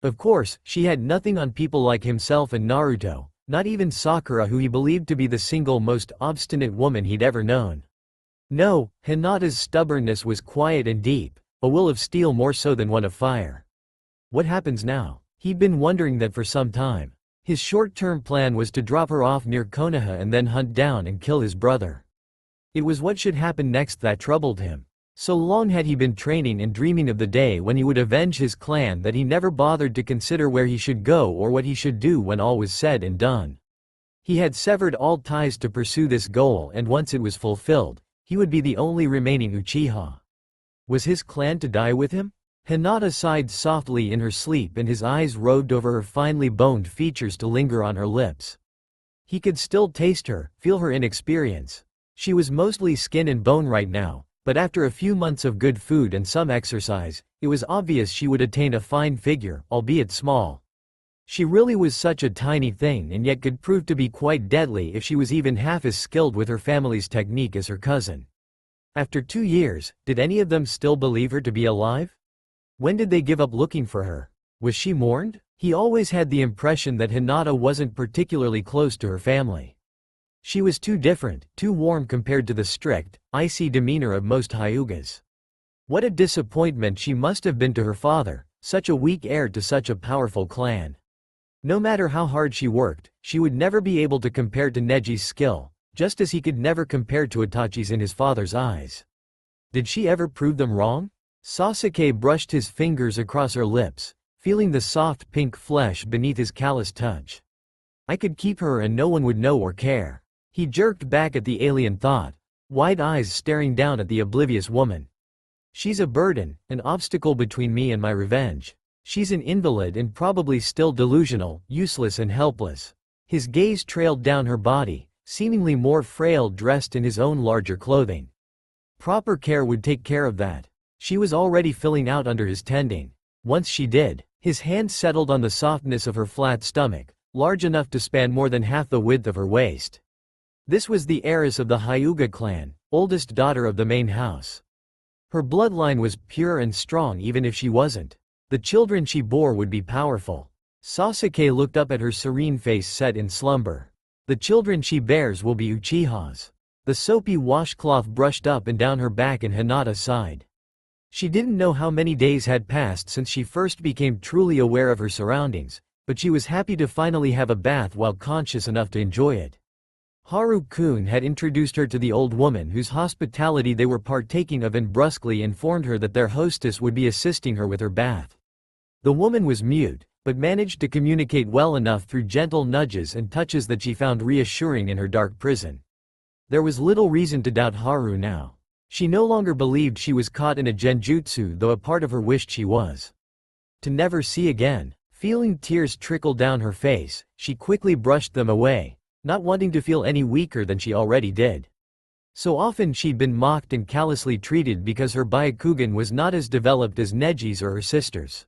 Of course, she had nothing on people like himself and Naruto, not even Sakura who he believed to be the single most obstinate woman he'd ever known. No, Hinata's stubbornness was quiet and deep, a will of steel more so than one of fire. What happens now? He'd been wondering that for some time. His short-term plan was to drop her off near Konoha and then hunt down and kill his brother. It was what should happen next that troubled him. So long had he been training and dreaming of the day when he would avenge his clan that he never bothered to consider where he should go or what he should do when all was said and done. He had severed all ties to pursue this goal and once it was fulfilled, he would be the only remaining Uchiha. Was his clan to die with him? Hinata sighed softly in her sleep and his eyes roved over her finely boned features to linger on her lips. He could still taste her, feel her inexperience. She was mostly skin and bone right now, but after a few months of good food and some exercise, it was obvious she would attain a fine figure, albeit small. She really was such a tiny thing and yet could prove to be quite deadly if she was even half as skilled with her family's technique as her cousin. After 2 years, did any of them still believe her to be alive? When did they give up looking for her? Was she mourned? He always had the impression that Hinata wasn't particularly close to her family. She was too different, too warm compared to the strict, icy demeanor of most Hyugas. What a disappointment she must have been to her father, such a weak heir to such a powerful clan. No matter how hard she worked, she would never be able to compare to Neji's skill, just as he could never compare to Itachi's in his father's eyes. Did she ever prove them wrong? Sasuke brushed his fingers across her lips, feeling the soft pink flesh beneath his callous touch. I could keep her and no one would know or care. He jerked back at the alien thought. wide eyes staring down at the oblivious woman. She's a burden, an obstacle between me and my revenge. She's an invalid and probably still delusional, useless and helpless. His gaze trailed down her body, seemingly more frail dressed in his own larger clothing. Proper care would take care of that. She was already filling out under his tending. Once she did, his hand settled on the softness of her flat stomach, large enough to span more than half the width of her waist. This was the heiress of the Hyuga clan, oldest daughter of the main house. Her bloodline was pure and strong even if she wasn't. The children she bore would be powerful. Sasuke looked up at her serene face set in slumber. The children she bears will be Uchihas. The soapy washcloth brushed up and down her back and Hinata sighed. She didn't know how many days had passed since she first became truly aware of her surroundings, but she was happy to finally have a bath while conscious enough to enjoy it. Haru-kun had introduced her to the old woman whose hospitality they were partaking of and brusquely informed her that their hostess would be assisting her with her bath. The woman was mute, but managed to communicate well enough through gentle nudges and touches that she found reassuring in her dark prison. There was little reason to doubt Haru now. She no longer believed she was caught in a genjutsu, though a part of her wished she was. To never see again. Feeling tears trickle down her face, she quickly brushed them away, not wanting to feel any weaker than she already did. So often she'd been mocked and callously treated because her Byakugan was not as developed as Neji's or her sister's.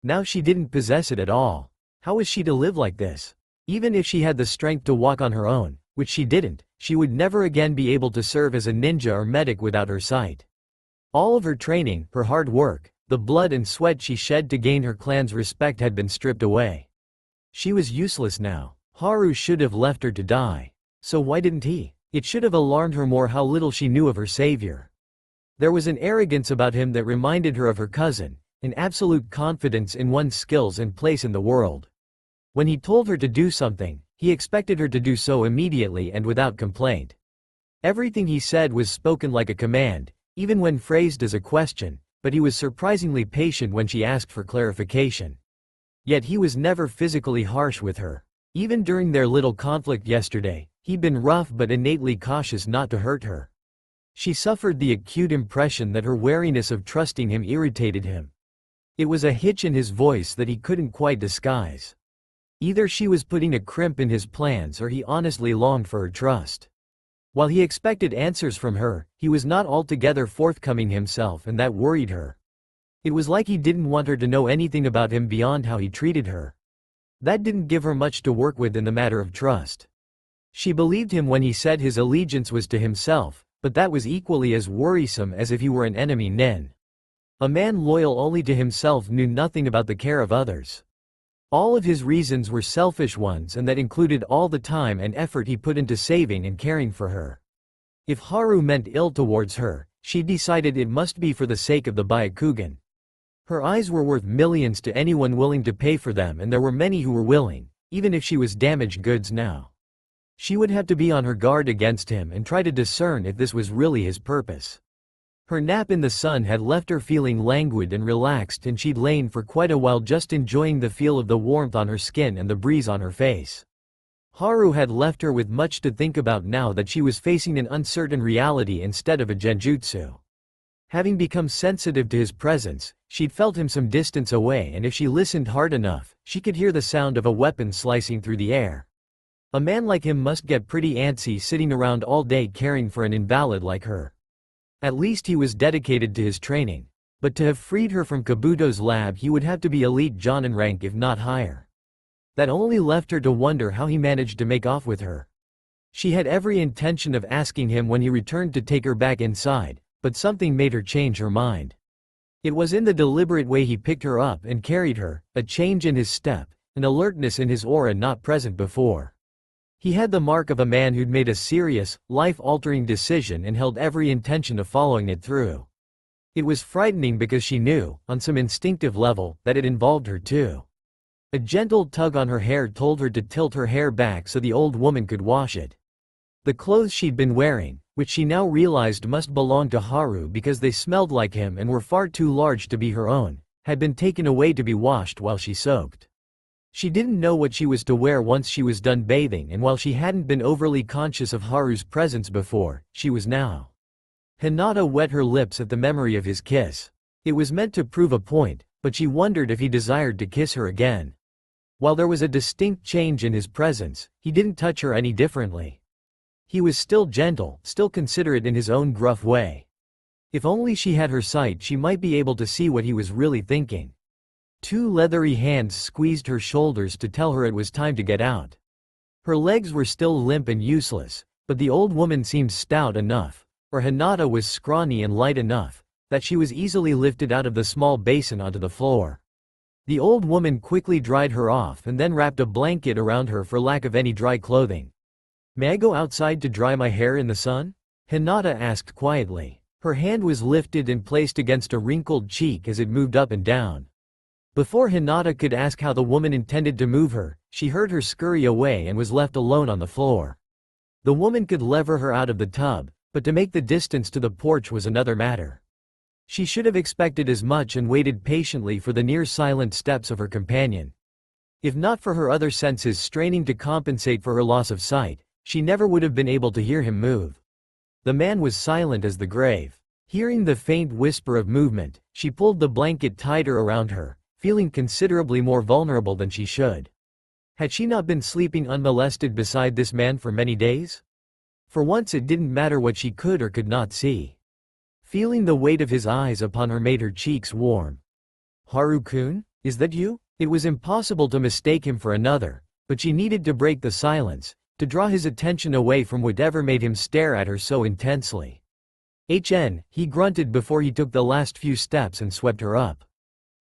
Now she didn't possess it at all. How was she to live like this? Even if she had the strength to walk on her own, which she didn't, she would never again be able to serve as a ninja or medic without her sight. All of her training, her hard work, the blood and sweat she shed to gain her clan's respect had been stripped away. She was useless now. Haru should have left her to die. So why didn't he? It should have alarmed her more how little she knew of her savior. There was an arrogance about him that reminded her of her cousin, an absolute confidence in one's skills and place in the world. When he told her to do something, he expected her to do so immediately and without complaint. Everything he said was spoken like a command, even when phrased as a question, but he was surprisingly patient when she asked for clarification. Yet he was never physically harsh with her. Even during their little conflict yesterday, he'd been rough but innately cautious not to hurt her. She suffered the acute impression that her wariness of trusting him irritated him. It was a hitch in his voice that he couldn't quite disguise. Either she was putting a crimp in his plans or he honestly longed for her trust. While he expected answers from her, he was not altogether forthcoming himself, and that worried her. It was like he didn't want her to know anything about him beyond how he treated her. That didn't give her much to work with in the matter of trust. She believed him when he said his allegiance was to himself, but that was equally as worrisome as if he were an enemy nin. A man loyal only to himself knew nothing about the care of others. All of his reasons were selfish ones, and that included all the time and effort he put into saving and caring for her. If Haru meant ill towards her, she decided it must be for the sake of the Byakugan. Her eyes were worth millions to anyone willing to pay for them, and there were many who were willing, even if she was damaged goods now. She would have to be on her guard against him and try to discern if this was really his purpose. Her nap in the sun had left her feeling languid and relaxed, and she'd lain for quite a while just enjoying the feel of the warmth on her skin and the breeze on her face. Haru had left her with much to think about now that she was facing an uncertain reality instead of a genjutsu. Having become sensitive to his presence, she'd felt him some distance away, and if she listened hard enough, she could hear the sound of a weapon slicing through the air. A man like him must get pretty antsy sitting around all day caring for an invalid like her. At least he was dedicated to his training. But to have freed her from Kabuto's lab, he would have to be elite Jonin rank if not higher. That only left her to wonder how he managed to make off with her. She had every intention of asking him when he returned to take her back inside, but something made her change her mind. It was in the deliberate way he picked her up and carried her, a change in his step, an alertness in his aura not present before. He had the mark of a man who'd made a serious, life-altering decision and held every intention of following it through. It was frightening because she knew, on some instinctive level, that it involved her too. A gentle tug on her hair told her to tilt her hair back so the old woman could wash it. The clothes she'd been wearing, which she now realized must belong to Haru because they smelled like him and were far too large to be her own, had been taken away to be washed while she soaked. She didn't know what she was to wear once she was done bathing, and while she hadn't been overly conscious of Haru's presence before, she was now. Hinata wet her lips at the memory of his kiss. It was meant to prove a point, but she wondered if he desired to kiss her again. While there was a distinct change in his presence, he didn't touch her any differently. He was still gentle, still considerate in his own gruff way. If only she had her sight, she might be able to see what he was really thinking. Two leathery hands squeezed her shoulders to tell her it was time to get out. Her legs were still limp and useless, but the old woman seemed stout enough, or Hinata was scrawny and light enough, that she was easily lifted out of the small basin onto the floor. The old woman quickly dried her off and then wrapped a blanket around her for lack of any dry clothing. "May I go outside to dry my hair in the sun?" Hinata asked quietly. Her hand was lifted and placed against a wrinkled cheek as it moved up and down. Before Hinata could ask how the woman intended to move her, she heard her scurry away and was left alone on the floor. The woman could lever her out of the tub, but to make the distance to the porch was another matter. She should have expected as much and waited patiently for the near-silent steps of her companion. If not for her other senses straining to compensate for her loss of sight, she never would have been able to hear him move. The man was silent as the grave. Hearing the faint whisper of movement, she pulled the blanket tighter around her, feeling considerably more vulnerable than she should. Had she not been sleeping unmolested beside this man for many days? For once it didn't matter what she could or could not see. Feeling the weight of his eyes upon her made her cheeks warm. "Haru-kun, is that you?" It was impossible to mistake him for another, but she needed to break the silence, to draw his attention away from whatever made him stare at her so intensely. He grunted before he took the last few steps and swept her up.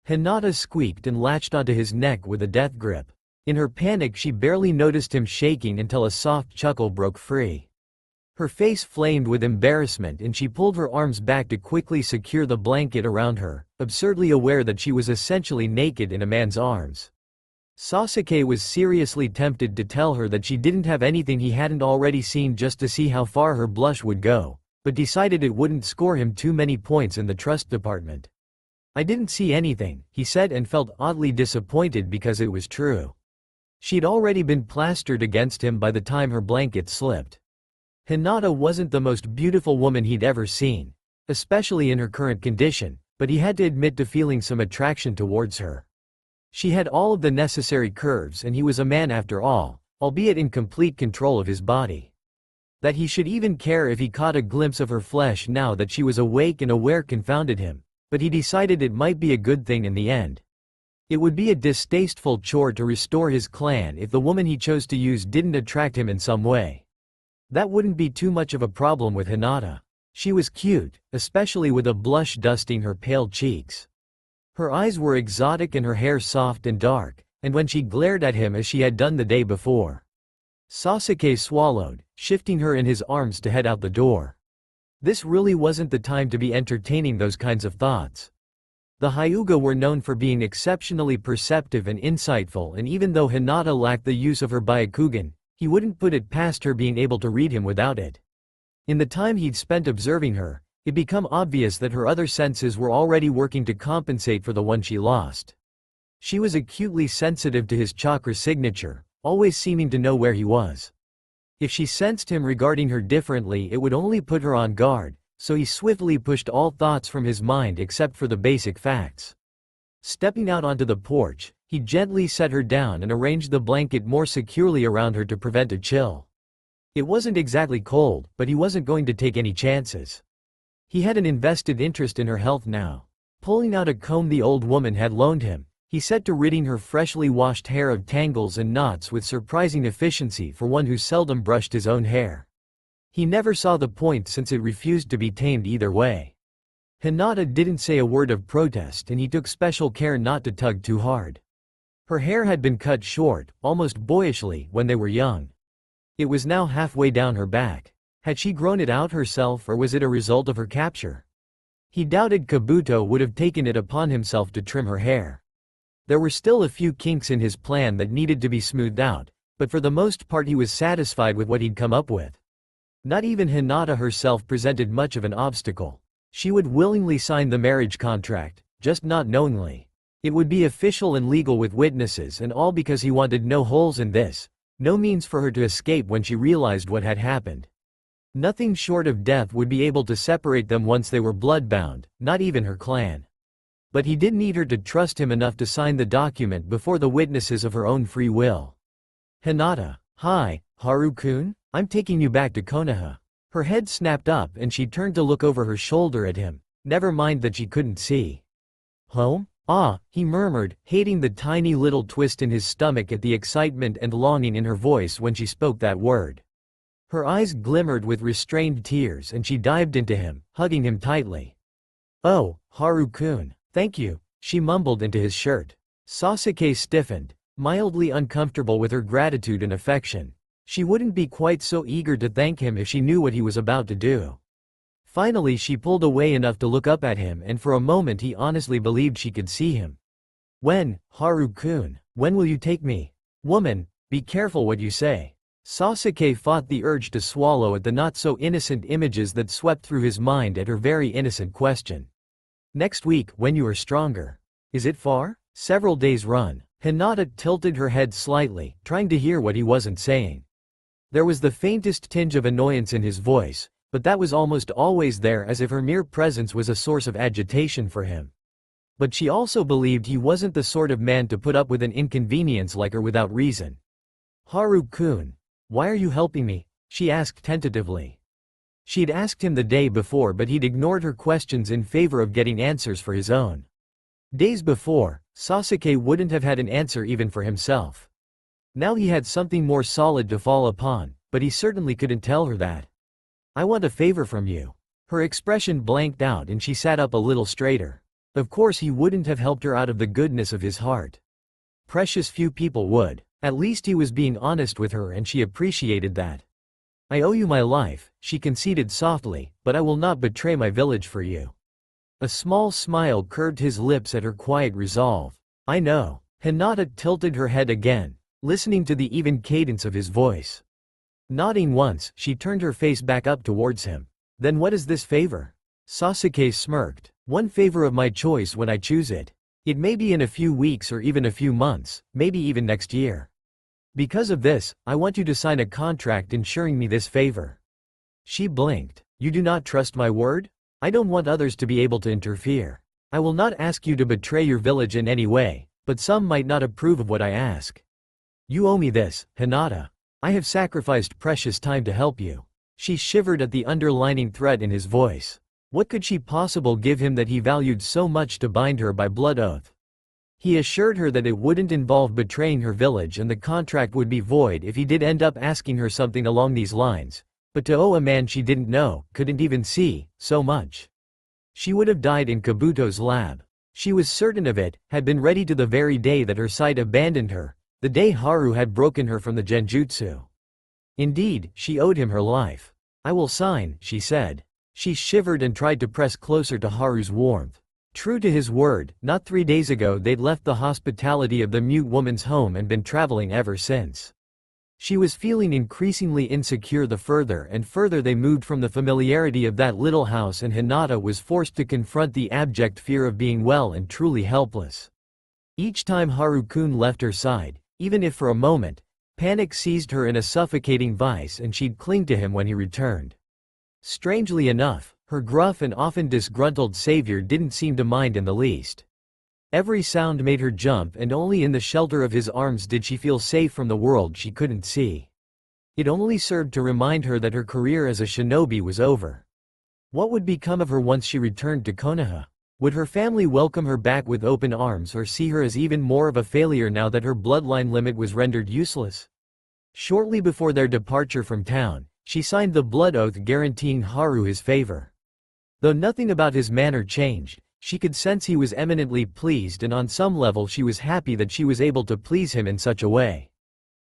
Hinata squeaked and latched onto his neck with a death grip. In her panic she barely noticed him shaking until a soft chuckle broke free. Her face flamed with embarrassment and she pulled her arms back to quickly secure the blanket around her, absurdly aware that she was essentially naked in a man's arms. Sasuke was seriously tempted to tell her that she didn't have anything he hadn't already seen just to see how far her blush would go, but decided it wouldn't score him too many points in the trust department. "I didn't see anything," he said, and felt oddly disappointed because it was true. She'd already been plastered against him by the time her blanket slipped. Hinata wasn't the most beautiful woman he'd ever seen, especially in her current condition, but he had to admit to feeling some attraction towards her. She had all of the necessary curves and he was a man after all, albeit in complete control of his body. That he should even care if he caught a glimpse of her flesh now that she was awake and aware confounded him, but he decided it might be a good thing in the end. It would be a distasteful chore to restore his clan if the woman he chose to use didn't attract him in some way. That wouldn't be too much of a problem with Hinata. She was cute, especially with a blush dusting her pale cheeks. Her eyes were exotic and her hair soft and dark, and when she glared at him as she had done the day before. Sasuke swallowed, shifting her in his arms to head out the door. This really wasn't the time to be entertaining those kinds of thoughts. The Hyuga were known for being exceptionally perceptive and insightful, and even though Hinata lacked the use of her Byakugan, he wouldn't put it past her being able to read him without it. In the time he'd spent observing her, it became obvious that her other senses were already working to compensate for the one she lost. She was acutely sensitive to his chakra signature, always seeming to know where he was. If she sensed him regarding her differently, it would only put her on guard, so he swiftly pushed all thoughts from his mind except for the basic facts. Stepping out onto the porch, he gently set her down and arranged the blanket more securely around her to prevent a chill. It wasn't exactly cold, but he wasn't going to take any chances. He had an invested interest in her health now. Pulling out a comb the old woman had loaned him, he set to ridding her freshly washed hair of tangles and knots with surprising efficiency for one who seldom brushed his own hair. He never saw the point since it refused to be tamed either way. Hinata didn't say a word of protest and he took special care not to tug too hard. Her hair had been cut short, almost boyishly, when they were young. It was now halfway down her back. Had she grown it out herself or was it a result of her capture? He doubted Kabuto would have taken it upon himself to trim her hair. There were still a few kinks in his plan that needed to be smoothed out, but for the most part he was satisfied with what he'd come up with. Not even Hinata herself presented much of an obstacle. She would willingly sign the marriage contract, just not knowingly. It would be official and legal with witnesses, and all because he wanted no holes in this, no means for her to escape when she realized what had happened. Nothing short of death would be able to separate them once they were bloodbound, not even her clan. But he did need her to trust him enough to sign the document before the witnesses of her own free will. Hinata. Hi, Haru-kun? I'm taking you back to Konoha. Her head snapped up and she turned to look over her shoulder at him, never mind that she couldn't see. Home? Ah, he murmured, hating the tiny little twist in his stomach at the excitement and longing in her voice when she spoke that word. Her eyes glimmered with restrained tears and she dived into him, hugging him tightly. Oh, Haru-kun, thank you, she mumbled into his shirt. Sasuke stiffened, mildly uncomfortable with her gratitude and affection. She wouldn't be quite so eager to thank him if she knew what he was about to do. Finally she pulled away enough to look up at him, and for a moment he honestly believed she could see him. When, Haru-kun, when will you take me? Woman, be careful what you say. Sasuke fought the urge to swallow at the not-so-innocent images that swept through his mind at her very innocent question. Next week, when you are stronger. Is it far? Several days' run. Hinata tilted her head slightly, trying to hear what he wasn't saying. There was the faintest tinge of annoyance in his voice, but that was almost always there, as if her mere presence was a source of agitation for him. But she also believed he wasn't the sort of man to put up with an inconvenience like her without reason. Haru-kun, why are you helping me? She asked tentatively. She'd asked him the day before, but he'd ignored her questions in favor of getting answers for his own. Days before, Sasuke wouldn't have had an answer even for himself. Now he had something more solid to fall upon, but he certainly couldn't tell her that. I want a favor from you. Her expression blanked out and she sat up a little straighter. Of course he wouldn't have helped her out of the goodness of his heart. Precious few people would. At least he was being honest with her and she appreciated that. I owe you my life, she conceded softly, but I will not betray my village for you. A small smile curved his lips at her quiet resolve. I know. Hinata tilted her head again, listening to the even cadence of his voice. Nodding once, she turned her face back up towards him. Then what is this favor? Sasuke smirked. One favor of my choice when I choose it. It may be in a few weeks or even a few months, maybe even next year. Because of this, I want you to sign a contract ensuring me this favor. She blinked. You do not trust my word? I don't want others to be able to interfere. I will not ask you to betray your village in any way, but some might not approve of what I ask. You owe me this, Hinata. I have sacrificed precious time to help you. She shivered at the underlining threat in his voice. What could she possibly give him that he valued so much to bind her by blood oath? He assured her that it wouldn't involve betraying her village and the contract would be void if he did end up asking her something along these lines, but to owe a man she didn't know, couldn't even see, so much. She would have died in Kabuto's lab. She was certain of it, had been ready to the very day that her sight abandoned her, the day Haru had broken her from the genjutsu. Indeed, she owed him her life. I will sign, she said. She shivered and tried to press closer to Haru's warmth. True to his word, not 3 days ago they'd left the hospitality of the mute woman's home and been traveling ever since. She was feeling increasingly insecure the further and further they moved from the familiarity of that little house, and Hinata was forced to confront the abject fear of being well and truly helpless. Each time Haru-kun left her side, even if for a moment, panic seized her in a suffocating vice and she'd cling to him when he returned. Strangely enough, her gruff and often disgruntled savior didn't seem to mind in the least. Every sound made her jump, and only in the shelter of his arms did she feel safe from the world she couldn't see. It only served to remind her that her career as a shinobi was over. What would become of her once she returned to Konoha? Would her family welcome her back with open arms or see her as even more of a failure now that her bloodline limit was rendered useless? Shortly before their departure from town, she signed the blood oath guaranteeing Haru his favor. Though nothing about his manner changed, she could sense he was eminently pleased, and on some level she was happy that she was able to please him in such a way.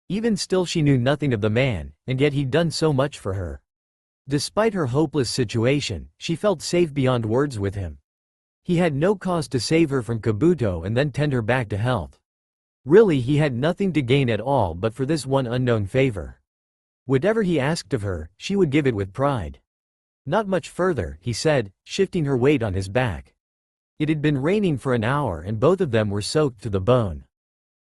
Even still she knew nothing of the man, and yet he'd done so much for her. Despite her hopeless situation, she felt safe beyond words with him. He had no cause to save her from Kabuto and then tend her back to health. Really, he had nothing to gain at all but for this one unknown favor. Whatever he asked of her, she would give it with pride. Not much further, he said, shifting her weight on his back. It had been raining for an hour and both of them were soaked to the bone.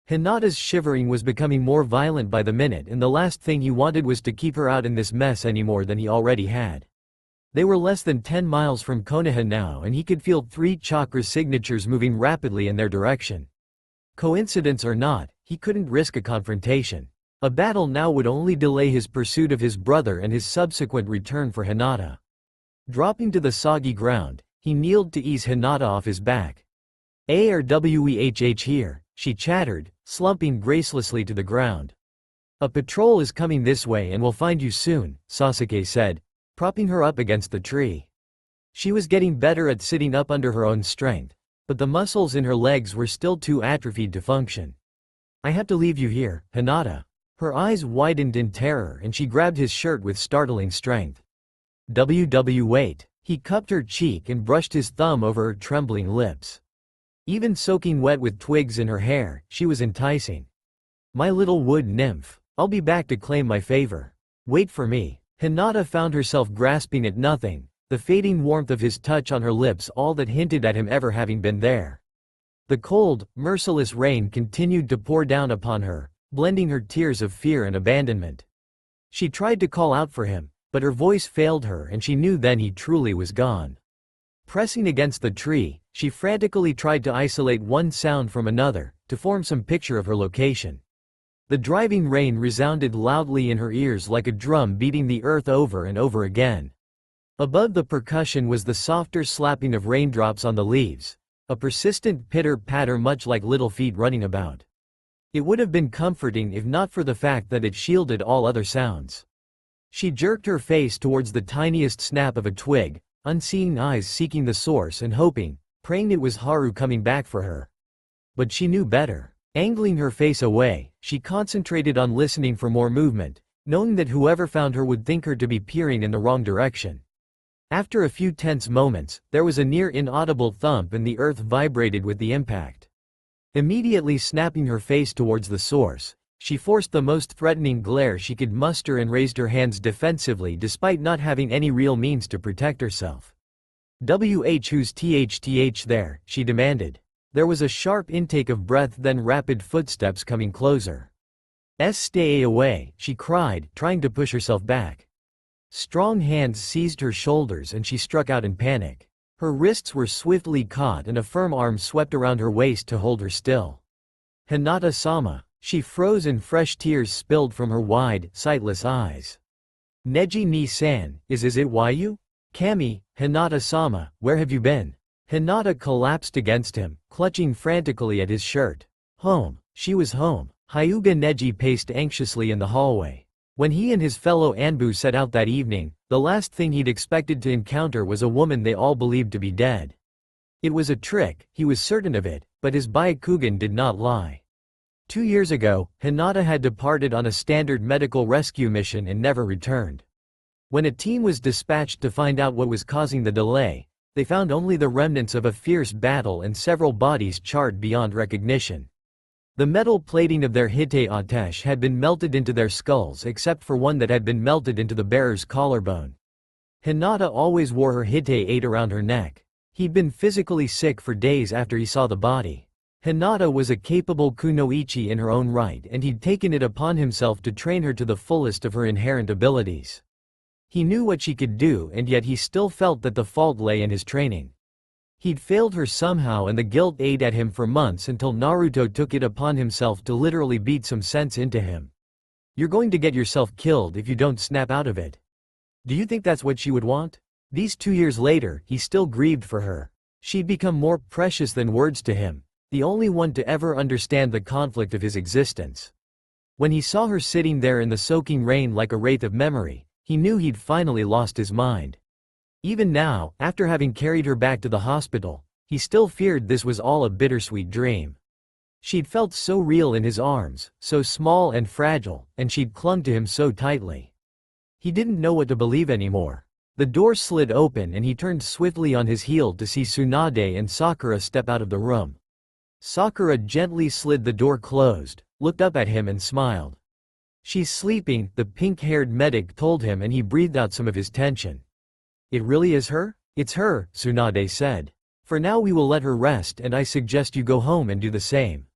Hinata's shivering was becoming more violent by the minute, and the last thing he wanted was to keep her out in this mess any more than he already had. They were less than 10 miles from Konoha now, and he could feel 3 chakra signatures moving rapidly in their direction. Coincidence or not, he couldn't risk a confrontation. A battle now would only delay his pursuit of his brother and his subsequent return for Hinata. Dropping to the soggy ground, he kneeled to ease Hinata off his back. "ARWEHH here," she chattered, slumping gracelessly to the ground. "A patrol is coming this way and will find you soon," Sasuke said, propping her up against the tree. She was getting better at sitting up under her own strength, but the muscles in her legs were still too atrophied to function. "I have to leave you here, Hinata." Her eyes widened in terror and she grabbed his shirt with startling strength. Wait. He cupped her cheek and brushed his thumb over her trembling lips. Even soaking wet with twigs in her hair, she was enticing. "My little wood nymph, I'll be back to claim my favor. Wait for me." Hinata found herself grasping at nothing, the fading warmth of his touch on her lips all that hinted at him ever having been there. The cold, merciless rain continued to pour down upon her, blending her tears of fear and abandonment. She tried to call out for him, but her voice failed her and she knew then he truly was gone. Pressing against the tree, she frantically tried to isolate one sound from another, to form some picture of her location. The driving rain resounded loudly in her ears like a drum beating the earth over and over again. Above the percussion was the softer slapping of raindrops on the leaves, a persistent pitter-patter much like little feet running about. It would have been comforting if not for the fact that it shielded all other sounds. She jerked her face towards the tiniest snap of a twig, unseeing eyes seeking the source and hoping, praying it was Haru coming back for her. But she knew better. Angling her face away, she concentrated on listening for more movement, knowing that whoever found her would think her to be peering in the wrong direction. After a few tense moments, there was a near inaudible thump and the earth vibrated with the impact. Immediately snapping her face towards the source, she forced the most threatening glare she could muster and raised her hands defensively despite not having any real means to protect herself. "Who's THTH there?" she demanded. There was a sharp intake of breath, then rapid footsteps coming closer. "Stay away," she cried, trying to push herself back. Strong hands seized her shoulders and she struck out in panic. Her wrists were swiftly caught and a firm arm swept around her waist to hold her still. "Hinata-sama." She froze and fresh tears spilled from her wide, sightless eyes. "Neji ni-san, is it you? Kami, Hinata-sama, where have you been?" Hinata collapsed against him, clutching frantically at his shirt. Home. She was home. Hyuga Neji paced anxiously in the hallway. When he and his fellow Anbu set out that evening, the last thing he'd expected to encounter was a woman they all believed to be dead. It was a trick, he was certain of it, but his Byakugan did not lie. 2 years ago, Hinata had departed on a standard medical rescue mission and never returned. When a team was dispatched to find out what was causing the delay, they found only the remnants of a fierce battle and several bodies charred beyond recognition. The metal plating of their hite atesh had been melted into their skulls except for one that had been melted into the bearer's collarbone. Hinata always wore her hite 8 around her neck. He'd been physically sick for days after he saw the body. Hinata was a capable kunoichi in her own right and he'd taken it upon himself to train her to the fullest of her inherent abilities. He knew what she could do and yet he still felt that the fault lay in his training. He'd failed her somehow and the guilt ate at him for months until Naruto took it upon himself to literally beat some sense into him. "You're going to get yourself killed if you don't snap out of it." Do you think that's what she would want? These 2 years later, he still grieved for her. She'd become more precious than words to him, the only one to ever understand the conflict of his existence. When he saw her sitting there in the soaking rain like a wraith of memory, he knew he'd finally lost his mind. Even now, after having carried her back to the hospital, he still feared this was all a bittersweet dream. She'd felt so real in his arms, so small and fragile, and she'd clung to him so tightly. He didn't know what to believe anymore. The door slid open and he turned swiftly on his heel to see Tsunade and Sakura step out of the room. Sakura gently slid the door closed, looked up at him and smiled. "She's sleeping," the pink-haired medic told him and he breathed out some of his tension. "It really is her?" "It's her," Tsunade said. For now we will let her rest and I suggest you go home and do the same.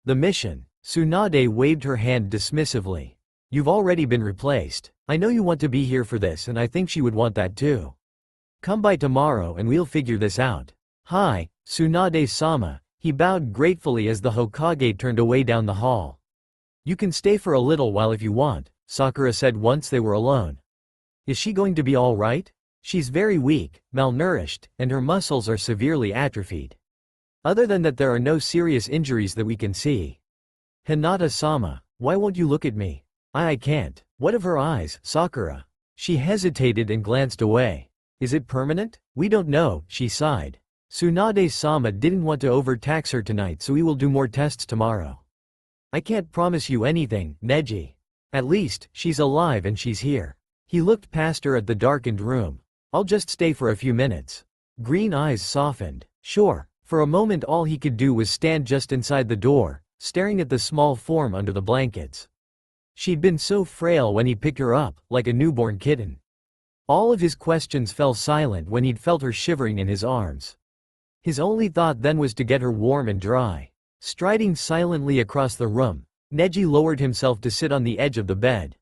The mission. Tsunade waved her hand dismissively. You've already been replaced. I know you want to be here for this and I think she would want that too. Come by tomorrow and we'll figure this out. Hi, Tsunade-sama, he bowed gratefully as the Hokage turned away down the hall. You can stay for a little while if you want, Sakura said once they were alone. Is she going to be all right? She's very weak, malnourished, and her muscles are severely atrophied. Other than that there are no serious injuries that we can see. Hinata-sama, why won't you look at me? I can't. What of her eyes, Sakura? She hesitated and glanced away. Is it permanent? We don't know, she sighed. Tsunade-sama didn't want to overtax her tonight so we will do more tests tomorrow. I can't promise you anything, Neji. At least, she's alive and she's here. He looked past her at the darkened room. I'll just stay for a few minutes. Green eyes softened. Sure. For a moment all he could do was stand just inside the door, staring at the small form under the blankets. She'd been so frail when he picked her up, like a newborn kitten. All of his questions fell silent when he'd felt her shivering in his arms. His only thought then was to get her warm and dry. Striding silently across the room, Neji lowered himself to sit on the edge of the bed.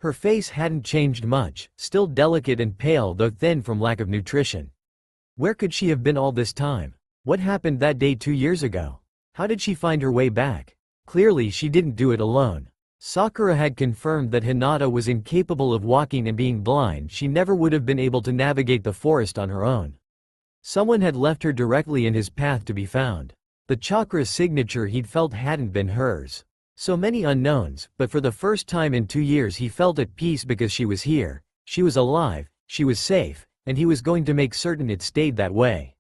Her face hadn't changed much, still delicate and pale though thin from lack of nutrition. Where could she have been all this time? What happened that day 2 years ago? How did she find her way back? Clearly she didn't do it alone. Sakura had confirmed that Hinata was incapable of walking and being blind she never would have been able to navigate the forest on her own. Someone had left her directly in his path to be found. The chakra signature he'd felt hadn't been hers. So many unknowns, but for the first time in 2 years he felt at peace because she was here, she was alive, she was safe, and he was going to make certain it stayed that way.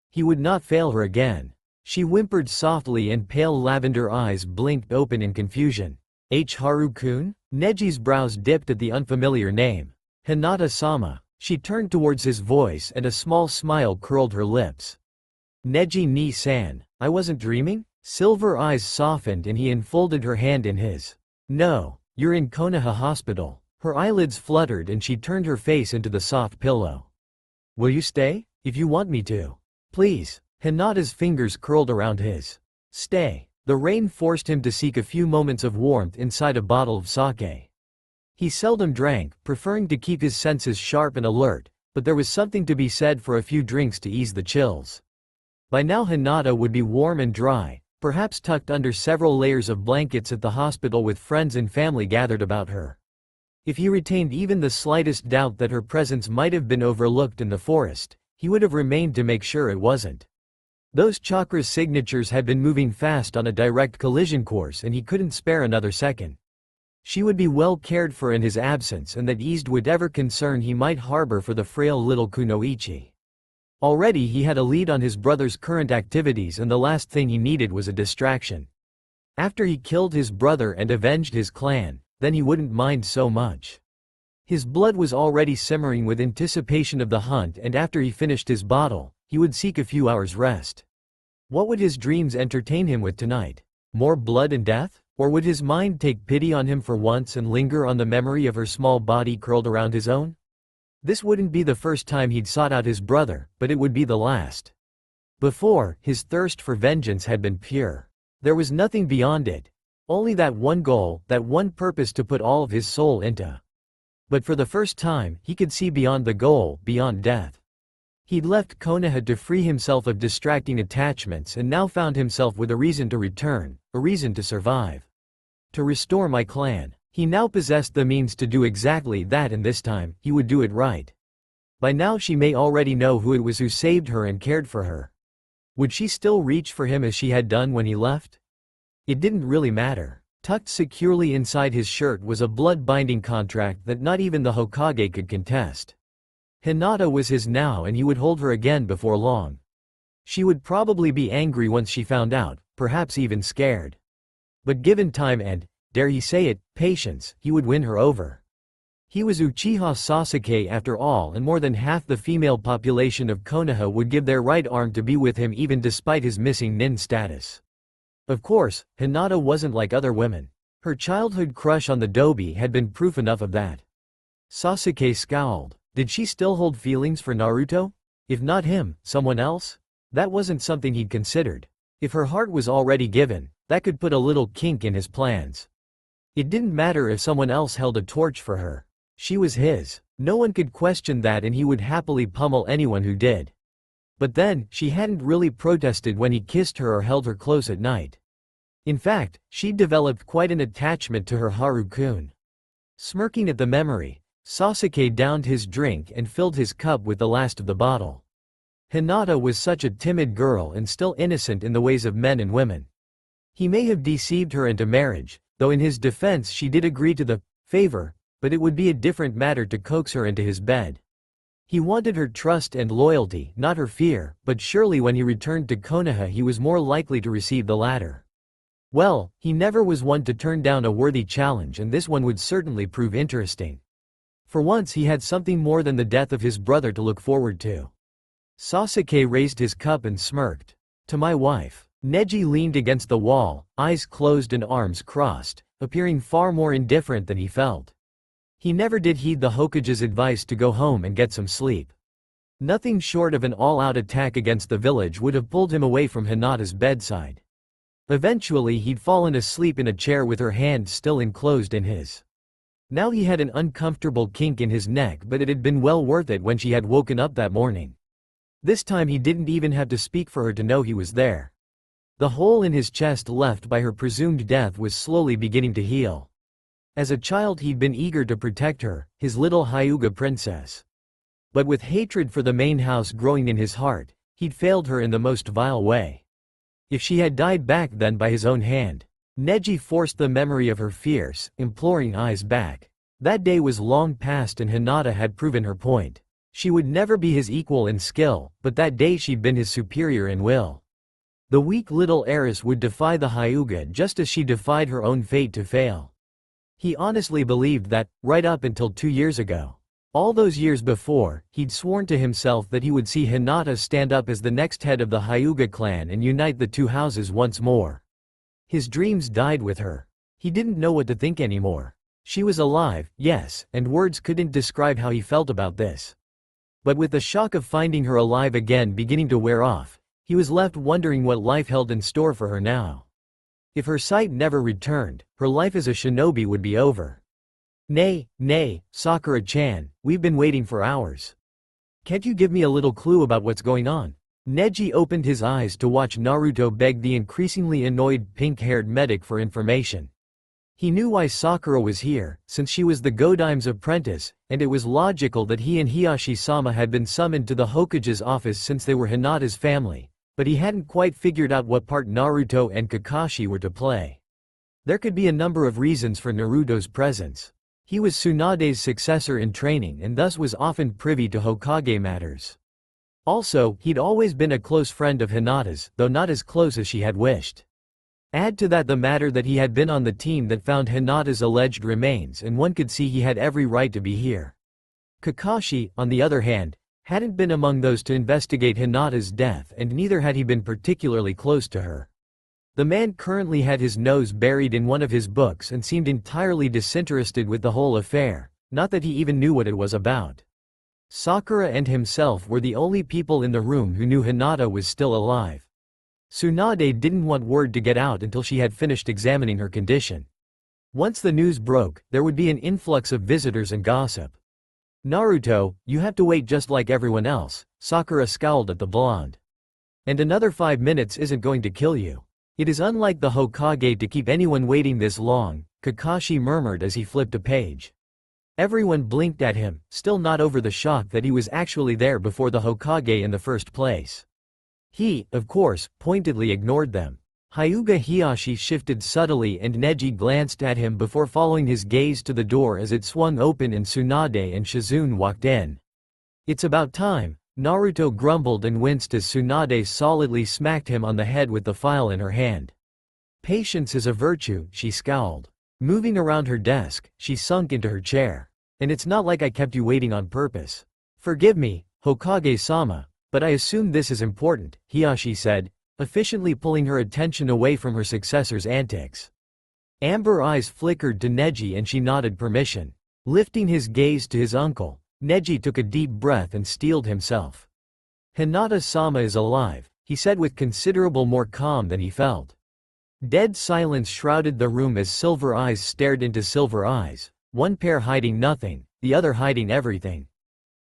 He would not fail her again. She whimpered softly and pale lavender eyes blinked open in confusion. Haru-kun? Neji's brows dipped at the unfamiliar name. Hinata-sama. She turned towards his voice and a small smile curled her lips. Neji ni-san, I wasn't dreaming? Silver eyes softened and he enfolded her hand in his. No, you're in Konoha Hospital. Her eyelids fluttered and she turned her face into the soft pillow. Will you stay? If you want me to. Please. Hinata's fingers curled around his. Stay. The rain forced him to seek a few moments of warmth inside a bottle of sake. He seldom drank, preferring to keep his senses sharp and alert, but there was something to be said for a few drinks to ease the chills. By now Hinata would be warm and dry, perhaps tucked under several layers of blankets at the hospital with friends and family gathered about her. If he retained even the slightest doubt that her presence might have been overlooked in the forest, he would have remained to make sure it wasn't. Those chakra signatures had been moving fast on a direct collision course and he couldn't spare another second. She would be well cared for in his absence and that eased whatever concern he might harbor for the frail little kunoichi. Already he had a lead on his brother's current activities and the last thing he needed was a distraction. After he killed his brother and avenged his clan, then he wouldn't mind so much. His blood was already simmering with anticipation of the hunt and after he finished his bottle, he would seek a few hours rest. What would his dreams entertain him with tonight? More blood and death? Or would his mind take pity on him for once and linger on the memory of her small body curled around his own? This wouldn't be the first time he'd sought out his brother, but it would be the last. Before, his thirst for vengeance had been pure. There was nothing beyond it. Only that one goal, that one purpose to put all of his soul into. But for the first time, he could see beyond the goal, beyond death. He'd left Konoha to free himself of distracting attachments and now found himself with a reason to return, a reason to survive. To restore my clan. He now possessed the means to do exactly that and this time, he would do it right. By now she may already know who it was who saved her and cared for her. Would she still reach for him as she had done when he left? It didn't really matter. Tucked securely inside his shirt was a blood-binding contract that not even the Hokage could contest. Hinata was his now and he would hold her again before long. She would probably be angry once she found out, perhaps even scared. But given time and, dare he say it, patience, he would win her over. He was Uchiha Sasuke after all and more than half the female population of Konoha would give their right arm to be with him even despite his missing nin status. Of course, Hinata wasn't like other women. Her childhood crush on the Dobi had been proof enough of that. Sasuke scowled. Did she still hold feelings for Naruto? If not him, someone else? That wasn't something he'd considered. If her heart was already given, that could put a little kink in his plans. It didn't matter if someone else held a torch for her. She was his. No one could question that, and he would happily pummel anyone who did. But then, she hadn't really protested when he kissed her or held her close at night. In fact, she'd developed quite an attachment to her Haru-kun. Smirking at the memory, Sasuke downed his drink and filled his cup with the last of the bottle. Hinata was such a timid girl and still innocent in the ways of men and women. He may have deceived her into marriage, though in his defense she did agree to the favor, but it would be a different matter to coax her into his bed. He wanted her trust and loyalty, not her fear, but surely when he returned to Konoha he was more likely to receive the latter. Well, he never was one to turn down a worthy challenge, and this one would certainly prove interesting. For once he had something more than the death of his brother to look forward to. Sasuke raised his cup and smirked. To my wife. Neji leaned against the wall, eyes closed and arms crossed, appearing far more indifferent than he felt. He never did heed the Hokage's advice to go home and get some sleep. Nothing short of an all-out attack against the village would have pulled him away from Hinata's bedside. Eventually he'd fallen asleep in a chair with her hand still enclosed in his. Now he had an uncomfortable kink in his neck, but it had been well worth it when she had woken up that morning. This time he didn't even have to speak for her to know he was there. The hole in his chest left by her presumed death was slowly beginning to heal. As a child he'd been eager to protect her, his little Hyuga princess. But with hatred for the main house growing in his heart, he'd failed her in the most vile way. If she had died back then by his own hand, Neji forced the memory of her fierce, imploring eyes back. That day was long past and Hinata had proven her point. She would never be his equal in skill, but that day she'd been his superior in will. The weak little heiress would defy the Hyuga just as she defied her own fate to fail. He honestly believed that, right up until 2 years ago. All those years before, he'd sworn to himself that he would see Hinata stand up as the next head of the Hyuga clan and unite the two houses once more. His dreams died with her. He didn't know what to think anymore. She was alive, yes, and words couldn't describe how he felt about this. But with the shock of finding her alive again beginning to wear off, he was left wondering what life held in store for her now. If her sight never returned, her life as a shinobi would be over. Nay, Sakura-chan, we've been waiting for hours. Can't you give me a little clue about what's going on? Neji opened his eyes to watch Naruto beg the increasingly annoyed pink-haired medic for information. He knew why Sakura was here, since she was the Godaime's apprentice, and it was logical that he and Hiyashi-sama had been summoned to the Hokage's office since they were Hinata's family, but he hadn't quite figured out what part Naruto and Kakashi were to play. There could be a number of reasons for Naruto's presence. He was Tsunade's successor in training and thus was often privy to Hokage matters. Also, he'd always been a close friend of Hinata's, though not as close as she had wished. Add to that the matter that he had been on the team that found Hinata's alleged remains, and one could see he had every right to be here. Kakashi, on the other hand, hadn't been among those to investigate Hinata's death, and neither had he been particularly close to her. The man currently had his nose buried in one of his books and seemed entirely disinterested with the whole affair, not that he even knew what it was about. Sakura and himself were the only people in the room who knew Hinata was still alive. Tsunade didn't want word to get out until she had finished examining her condition. Once the news broke, there would be an influx of visitors and gossip. Naruto, you have to wait just like everyone else, Sakura scowled at the blonde. And another 5 minutes isn't going to kill you. It is unlike the Hokage to keep anyone waiting this long, Kakashi murmured as he flipped a page. Everyone blinked at him, still not over the shock that he was actually there before the Hokage in the first place. He, of course, pointedly ignored them. Hyuga Hiyashi shifted subtly and Neji glanced at him before following his gaze to the door as it swung open and Tsunade and Shizune walked in. It's about time, Naruto grumbled and winced as Tsunade solidly smacked him on the head with the file in her hand. Patience is a virtue, she scowled. Moving around her desk, she sunk into her chair. And it's not like I kept you waiting on purpose. Forgive me, Hokage-sama, but I assume this is important, Hiyashi said, efficiently pulling her attention away from her successor's antics. Amber eyes flickered to Neji and she nodded permission. Lifting his gaze to his uncle, Neji took a deep breath and steeled himself. Hinata-sama is alive, he said with considerable more calm than he felt. Dead silence shrouded the room as silver eyes stared into silver eyes, one pair hiding nothing, the other hiding everything.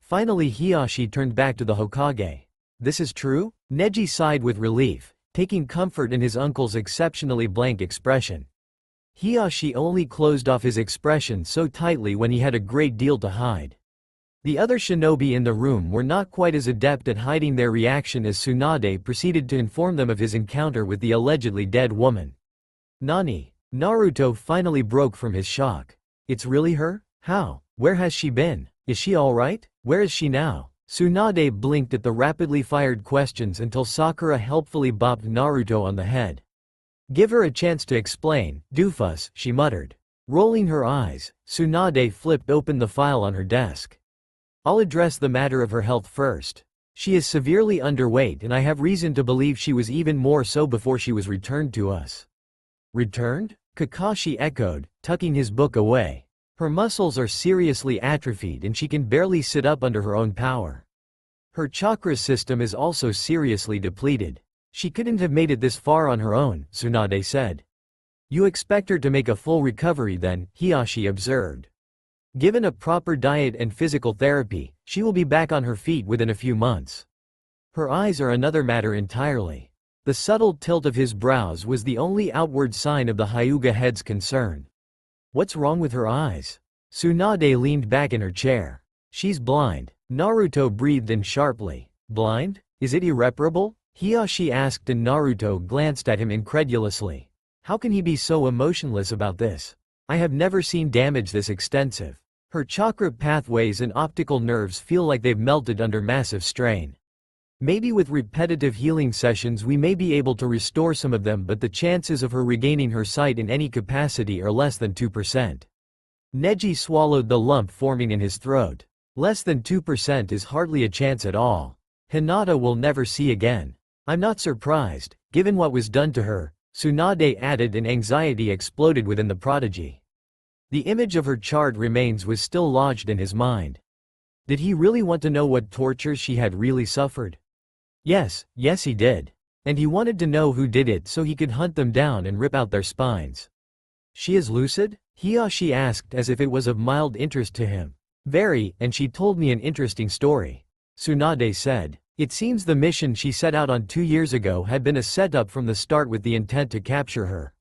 Finally Hiyashi turned back to the Hokage. This is true? Neji sighed with relief, taking comfort in his uncle's exceptionally blank expression. Hiyashi only closed off his expression so tightly when he had a great deal to hide. The other shinobi in the room were not quite as adept at hiding their reaction as Tsunade proceeded to inform them of his encounter with the allegedly dead woman. Nani? Naruto finally broke from his shock. It's really her? How? Where has she been? Is she alright? Where is she now? Tsunade blinked at the rapidly fired questions until Sakura helpfully bopped Naruto on the head. Give her a chance to explain, doofus, she muttered. Rolling her eyes, Tsunade flipped open the file on her desk. I'll address the matter of her health first. She is severely underweight and I have reason to believe she was even more so before she was returned to us. Returned? Kakashi echoed, tucking his book away. Her muscles are seriously atrophied and she can barely sit up under her own power. Her chakra system is also seriously depleted. She couldn't have made it this far on her own, Tsunade said. You expect her to make a full recovery then, Hiyashi observed. Given a proper diet and physical therapy, she will be back on her feet within a few months. Her eyes are another matter entirely. The subtle tilt of his brows was the only outward sign of the Hyuga head's concern. What's wrong with her eyes? Tsunade leaned back in her chair. She's blind. Naruto breathed in sharply. Blind? Is it irreparable? Hiyashi asked and Naruto glanced at him incredulously. How can he be so emotionless about this? I have never seen damage this extensive. Her chakra pathways and optical nerves feel like they've melted under massive strain. Maybe with repetitive healing sessions we may be able to restore some of them, but the chances of her regaining her sight in any capacity are less than 2%. Neji swallowed the lump forming in his throat. Less than 2% is hardly a chance at all. Hinata will never see again. I'm not surprised, given what was done to her, Tsunade added, and anxiety exploded within the prodigy. The image of her charred remains was still lodged in his mind. Did he really want to know what tortures she had really suffered? Yes he did. And he wanted to know who did it so he could hunt them down and rip out their spines. She is lucid? Hiyashi asked as if it was of mild interest to him. Very, and she told me an interesting story. Tsunade said. It seems the mission she set out on 2 years ago had been a setup from the start with the intent to capture her.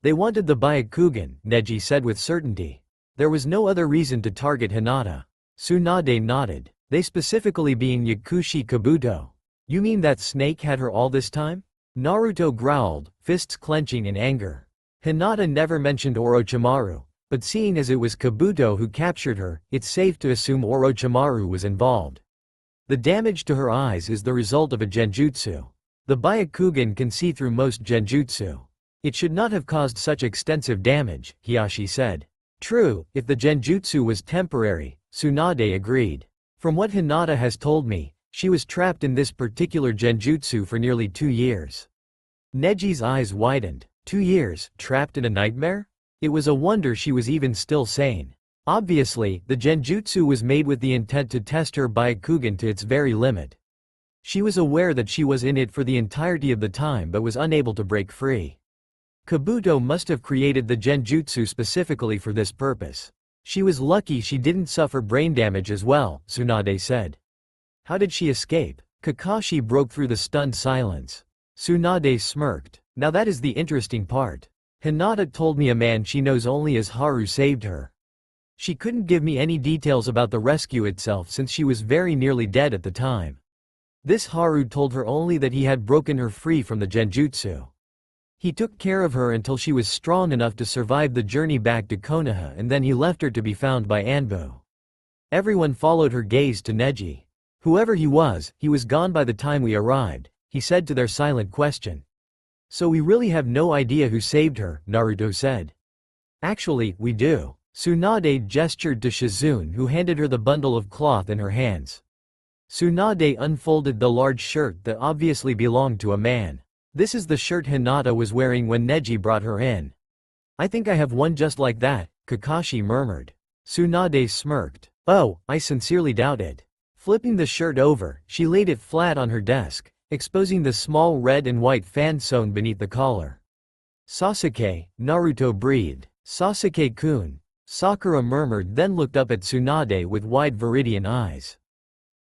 They wanted the Byakugan, Neji said with certainty. There was no other reason to target Hinata. Tsunade nodded. They specifically being Yakushi Kabuto. You mean that snake had her all this time? Naruto growled, fists clenching in anger. Hinata never mentioned Orochimaru, but seeing as it was Kabuto who captured her, it's safe to assume Orochimaru was involved. The damage to her eyes is the result of a genjutsu. The Byakugan can see through most genjutsu. It should not have caused such extensive damage, Hiyashi said. True, if the genjutsu was temporary, Tsunade agreed. From what Hinata has told me, she was trapped in this particular genjutsu for nearly 2 years. Neji's eyes widened. 2 years, trapped in a nightmare? It was a wonder she was even still sane. Obviously, the genjutsu was made with the intent to test her Byakugan to its very limit. She was aware that she was in it for the entirety of the time but was unable to break free. Kabuto must have created the genjutsu specifically for this purpose. She was lucky she didn't suffer brain damage as well, Tsunade said. How did she escape? Kakashi broke through the stunned silence. Tsunade smirked. Now that is the interesting part. Hinata told me a man she knows only as Haru saved her. She couldn't give me any details about the rescue itself since she was very nearly dead at the time. This Haru told her only that he had broken her free from the genjutsu. He took care of her until she was strong enough to survive the journey back to Konoha, and then he left her to be found by Anbu. Everyone followed her gaze to Neji. Whoever he was gone by the time we arrived, he said to their silent question. So we really have no idea who saved her, Naruto said. Actually, we do. Tsunade gestured to Shizune, who handed her the bundle of cloth in her hands. Tsunade unfolded the large shirt that obviously belonged to a man. This is the shirt Hinata was wearing when Neji brought her in. I think I have one just like that, Kakashi murmured. Tsunade smirked. Oh, I sincerely doubt it. Flipping the shirt over, she laid it flat on her desk, exposing the small red and white fan sewn beneath the collar. Sasuke, Naruto breathed. Sasuke-kun. Sakura murmured, then looked up at Tsunade with wide viridian eyes.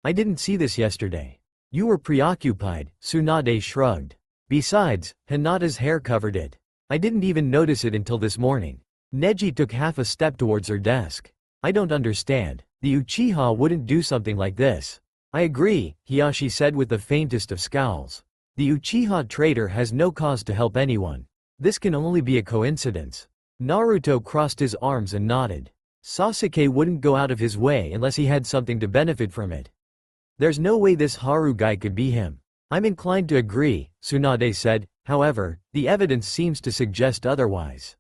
I didn't see this yesterday. You were preoccupied, Tsunade shrugged. Besides, Hinata's hair covered it. I didn't even notice it until this morning. Neji took half a step towards her desk. I don't understand. The Uchiha wouldn't do something like this. I agree, Hiashi said with the faintest of scowls. The Uchiha traitor has no cause to help anyone. This can only be a coincidence. Naruto crossed his arms and nodded. Sasuke wouldn't go out of his way unless he had something to benefit from it. There's no way this Haru guy could be him. I'm inclined to agree, Tsunade said. However, the evidence seems to suggest otherwise.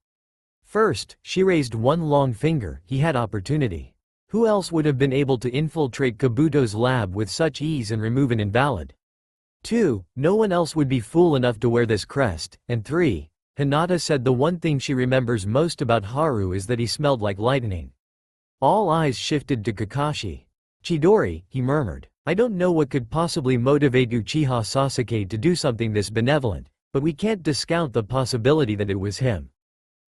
First, she raised one long finger. He had opportunity. Who else would have been able to infiltrate Kabuto's lab with such ease and remove an invalid? 2. No one else would be fool enough to wear this crest. And 3. Hinata said the one thing she remembers most about Haru is that he smelled like lightning. All eyes shifted to Kakashi. Chidori, he murmured. I don't know what could possibly motivate Uchiha Sasuke to do something this benevolent, but we can't discount the possibility that it was him.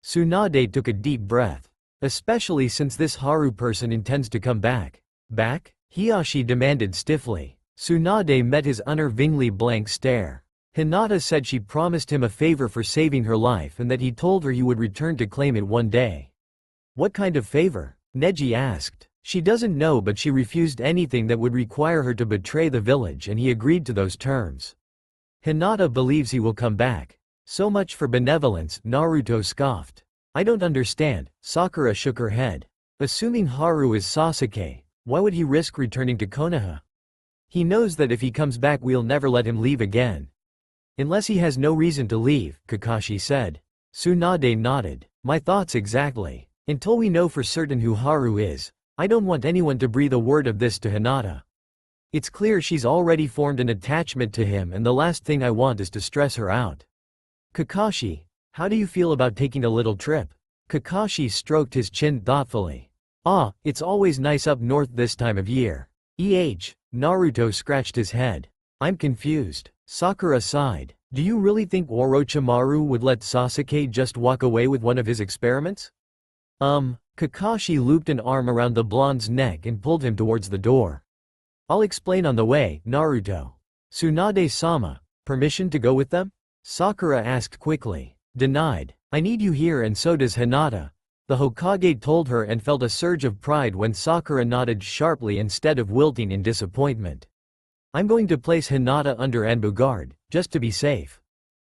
Tsunade took a deep breath. Especially since this Haru person intends to come back. Back? Hiashi demanded stiffly. Tsunade met his unnervingly blank stare. Hinata said she promised him a favor for saving her life and that he told her he would return to claim it one day. What kind of favor? Neji asked. She doesn't know, but she refused anything that would require her to betray the village, and he agreed to those terms. Hinata believes he will come back. So much for benevolence, Naruto scoffed. I don't understand. Sakura shook her head. Assuming Haru is Sasuke, why would he risk returning to Konoha? He knows that if he comes back we'll never let him leave again. Unless he has no reason to leave, Kakashi said. Tsunade nodded. My thoughts exactly. Until we know for certain who Haru is, I don't want anyone to breathe a word of this to Hinata. It's clear she's already formed an attachment to him, and the last thing I want is to stress her out. Kakashi, how do you feel about taking a little trip? Kakashi stroked his chin thoughtfully. Ah, it's always nice up north this time of year. Naruto scratched his head. I'm confused. Sakura sighed. Do you really think Orochimaru would let Sasuke just walk away with one of his experiments? Kakashi looped an arm around the blonde's neck and pulled him towards the door. I'll explain on the way, Naruto. Tsunade-sama, permission to go with them? Sakura asked quickly. Denied. I need you here, and so does Hinata. The Hokage told her and felt a surge of pride when Sakura nodded sharply instead of wilting in disappointment. I'm going to place Hinata under Anbu guard, just to be safe.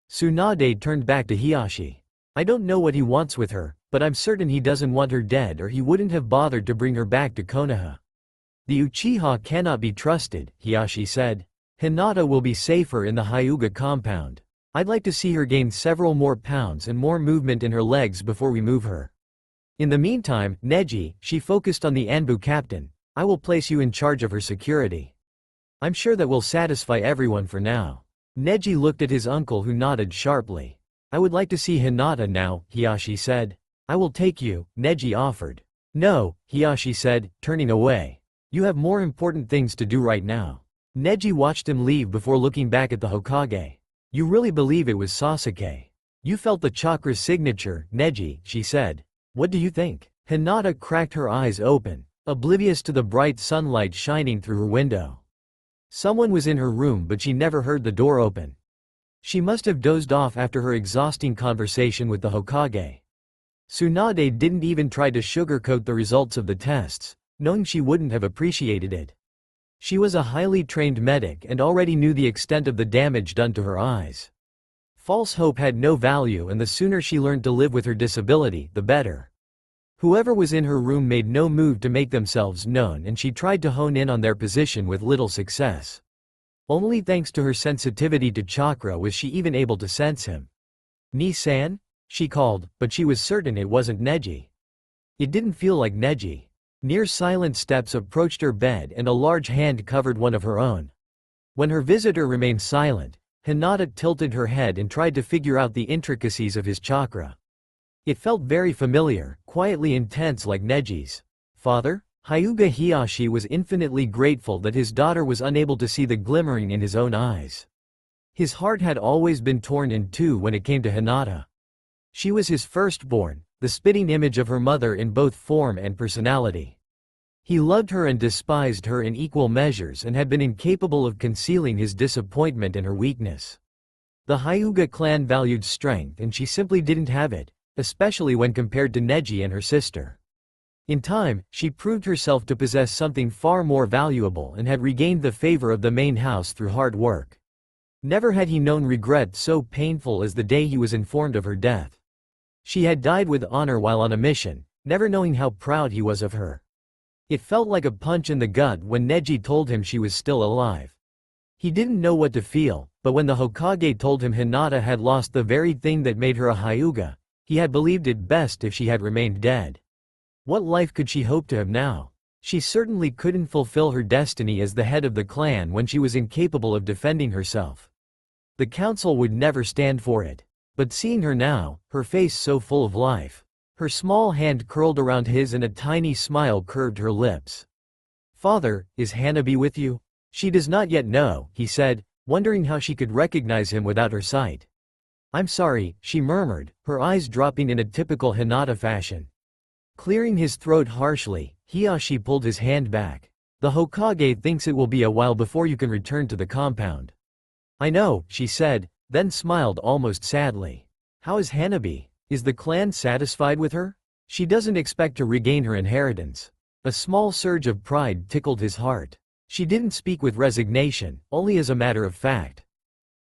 Tsunade turned back to Hiashi. I don't know what he wants with her, but I'm certain he doesn't want her dead, or he wouldn't have bothered to bring her back to Konoha. The Uchiha cannot be trusted, Hiashi said. Hinata will be safer in the Hyuga compound. I'd like to see her gain several more pounds and more movement in her legs before we move her. In the meantime, Neji, she focused on the Anbu captain. I will place you in charge of her security. I'm sure that will satisfy everyone for now. Neji looked at his uncle, who nodded sharply. I would like to see Hinata now, Hiashi said. I will take you, Neji offered. No, Hiashi said, turning away. You have more important things to do right now. Neji watched him leave before looking back at the Hokage. You really believe it was Sasuke? You felt the chakra's signature, Neji, she said. What do you think? Hinata cracked her eyes open, oblivious to the bright sunlight shining through her window. Someone was in her room, but she never heard the door open. She must have dozed off after her exhausting conversation with the Hokage. Tsunade didn't even try to sugarcoat the results of the tests, knowing she wouldn't have appreciated it. She was a highly trained medic and already knew the extent of the damage done to her eyes. False hope had no value, and the sooner she learned to live with her disability, the better. Whoever was in her room made no move to make themselves known, and she tried to hone in on their position with little success. Only thanks to her sensitivity to chakra was she even able to sense him. Ni-san? She called, but she was certain it wasn't Neji. It didn't feel like Neji. Near silent steps approached her bed, and a large hand covered one of her own. When her visitor remained silent, Hinata tilted her head and tried to figure out the intricacies of his chakra. It felt very familiar, quietly intense like Neji's. Father? Hyuga Hiashi was infinitely grateful that his daughter was unable to see the glimmering in his own eyes. His heart had always been torn in two when it came to Hinata. She was his firstborn, the spitting image of her mother in both form and personality. He loved her and despised her in equal measures and had been incapable of concealing his disappointment and her weakness. The Hyuga clan valued strength and she simply didn't have it, especially when compared to Neji and her sister. In time, she proved herself to possess something far more valuable and had regained the favor of the main house through hard work. Never had he known regret so painful as the day he was informed of her death. She had died with honor while on a mission, never knowing how proud he was of her. It felt like a punch in the gut when Neji told him she was still alive. He didn't know what to feel, but when the Hokage told him Hinata had lost the very thing that made her a Hyuga, he had believed it best if she had remained dead. What life could she hope to have now? She certainly couldn't fulfill her destiny as the head of the clan when she was incapable of defending herself. The council would never stand for it. But seeing her now, her face so full of life, her small hand curled around his and a tiny smile curved her lips. "Father, is Hanabi with you?" "She does not yet know," he said, wondering how she could recognize him without her sight. "I'm sorry," she murmured, her eyes dropping in a typical Hinata fashion. Clearing his throat harshly, Hiyashi pulled his hand back. "The Hokage thinks it will be a while before you can return to the compound." "I know," she said, then smiled almost sadly. "How is Hanabi? Is the clan satisfied with her? She doesn't expect to regain her inheritance." A small surge of pride tickled his heart. She didn't speak with resignation, only as a matter of fact.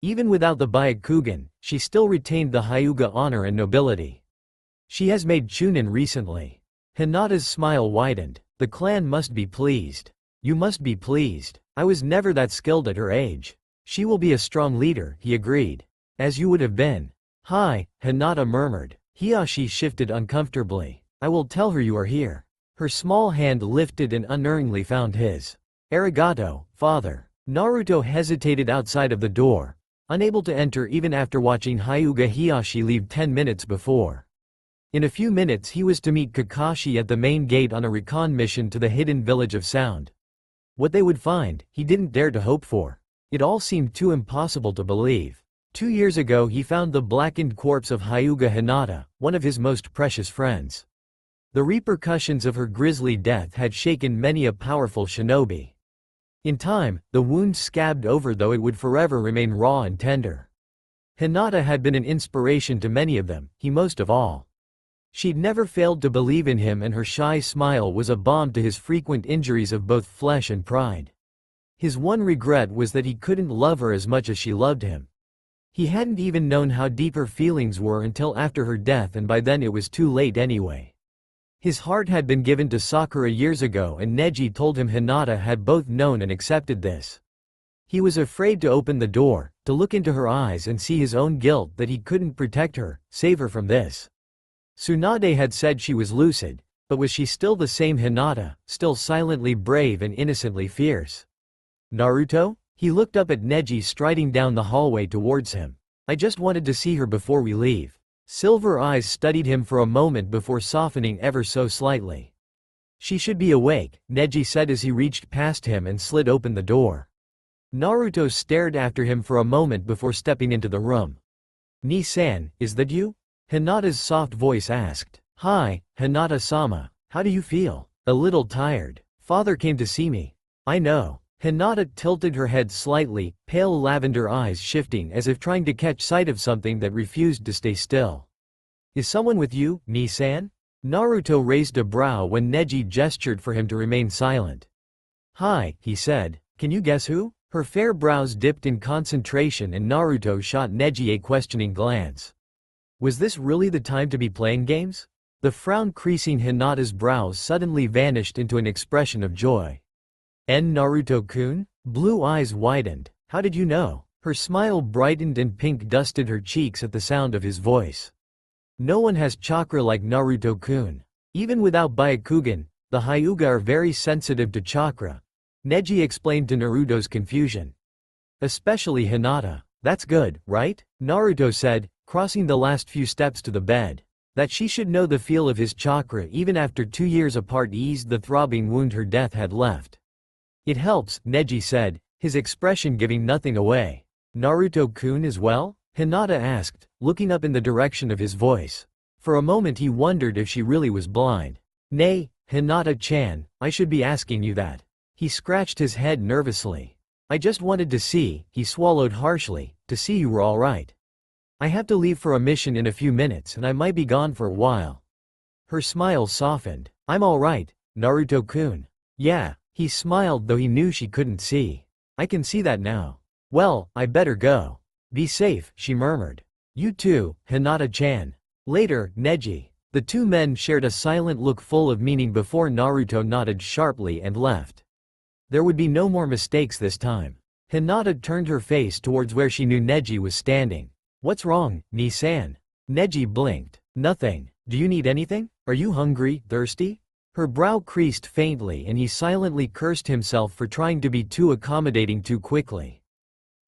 Even without the Byakugan, she still retained the Hyuga honor and nobility. "She has made Chunin recently." Hinata's smile widened. "The clan must be pleased." "You must be pleased. I was never that skilled at her age." "She will be a strong leader," he agreed. "As you would have been." "Hi," Hinata murmured. Hiyashi shifted uncomfortably. "I will tell her you are here." Her small hand lifted and unerringly found his. "Arigato, father." Naruto hesitated outside of the door, unable to enter even after watching Hyuga Hiyashi leave 10 minutes before. In a few minutes he was to meet Kakashi at the main gate on a recon mission to the hidden village of Sound. What they would find, he didn't dare to hope for. It all seemed too impossible to believe. 2 years ago he found the blackened corpse of Hyuga Hinata, one of his most precious friends. The repercussions of her grisly death had shaken many a powerful shinobi. In time, the wound scabbed over, though it would forever remain raw and tender. Hinata had been an inspiration to many of them, he most of all. She'd never failed to believe in him, and her shy smile was a balm to his frequent injuries of both flesh and pride. His one regret was that he couldn't love her as much as she loved him. He hadn't even known how deep her feelings were until after her death, and by then it was too late anyway. His heart had been given to Sakura years ago, and Neji told him Hinata had both known and accepted this. He was afraid to open the door, to look into her eyes and see his own guilt that he couldn't protect her, save her from this. Tsunade had said she was lucid, but was she still the same Hinata, still silently brave and innocently fierce? "Naruto?" He looked up at Neji striding down the hallway towards him. "I just wanted to see her before we leave." Silver eyes studied him for a moment before softening ever so slightly. "She should be awake," Neji said as he reached past him and slid open the door. Naruto stared after him for a moment before stepping into the room. "Ni-san, is that you?" Hinata's soft voice asked. "Hi, Hinata-sama. How do you feel?" "A little tired. Father came to see me." "I know." Hinata tilted her head slightly, pale lavender eyes shifting as if trying to catch sight of something that refused to stay still. "Is someone with you, Ni-san?" Naruto raised a brow when Neji gestured for him to remain silent. "Hi," he said. "Can you guess who?" Her fair brows dipped in concentration and Naruto shot Neji a questioning glance. Was this really the time to be playing games? The frown creasing Hinata's brows suddenly vanished into an expression of joy. Naruto-kun?" Blue eyes widened. "How did you know?" Her smile brightened and pink dusted her cheeks at the sound of his voice. "No one has chakra like Naruto-kun. Even without Byakugan, the Hyuga are very sensitive to chakra." Neji explained to Naruto's confusion. "Especially Hinata." "That's good, right?" Naruto said, crossing the last few steps to the bed. That she should know the feel of his chakra even after 2 years apart eased the throbbing wound her death had left. "It helps," Neji said, his expression giving nothing away. Naruto-kun as well? Hinata asked, looking up in the direction of his voice. For a moment he wondered if she really was blind. Nay, Hinata-chan, I should be asking you that. He scratched his head nervously. I just wanted to see, he swallowed harshly, to see you were alright. I have to leave for a mission in a few minutes and I might be gone for a while. Her smile softened. I'm alright, Naruto-kun. Yeah, he smiled though he knew she couldn't see. I can see that now. Well, I better go. Be safe, she murmured. You too, Hinata-chan. Later, Neji. The two men shared a silent look full of meaning before Naruto nodded sharply and left. There would be no more mistakes this time. Hinata turned her face towards where she knew Neji was standing. What's wrong, Ni-san? Neji blinked. Nothing. Do you need anything? Are you hungry, thirsty? Her brow creased faintly and he silently cursed himself for trying to be too accommodating too quickly.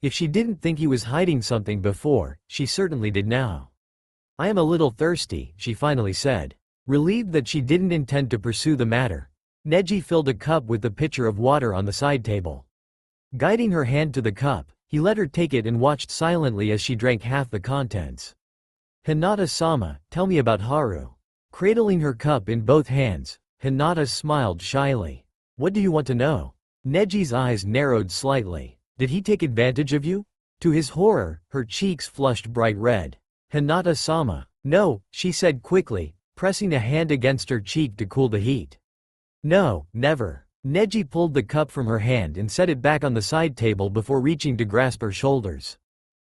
If she didn't think he was hiding something before, she certainly did now. I am a little thirsty, she finally said. Relieved that she didn't intend to pursue the matter, Neji filled a cup with the pitcher of water on the side table. Guiding her hand to the cup, he let her take it and watched silently as she drank half the contents. Hinata-sama, tell me about Haru. Cradling her cup in both hands, Hinata smiled shyly. What do you want to know? Neji's eyes narrowed slightly. Did he take advantage of you? To his horror, her cheeks flushed bright red. Hinata-sama. No, she said quickly, pressing a hand against her cheek to cool the heat. No, never. Neji pulled the cup from her hand and set it back on the side table before reaching to grasp her shoulders.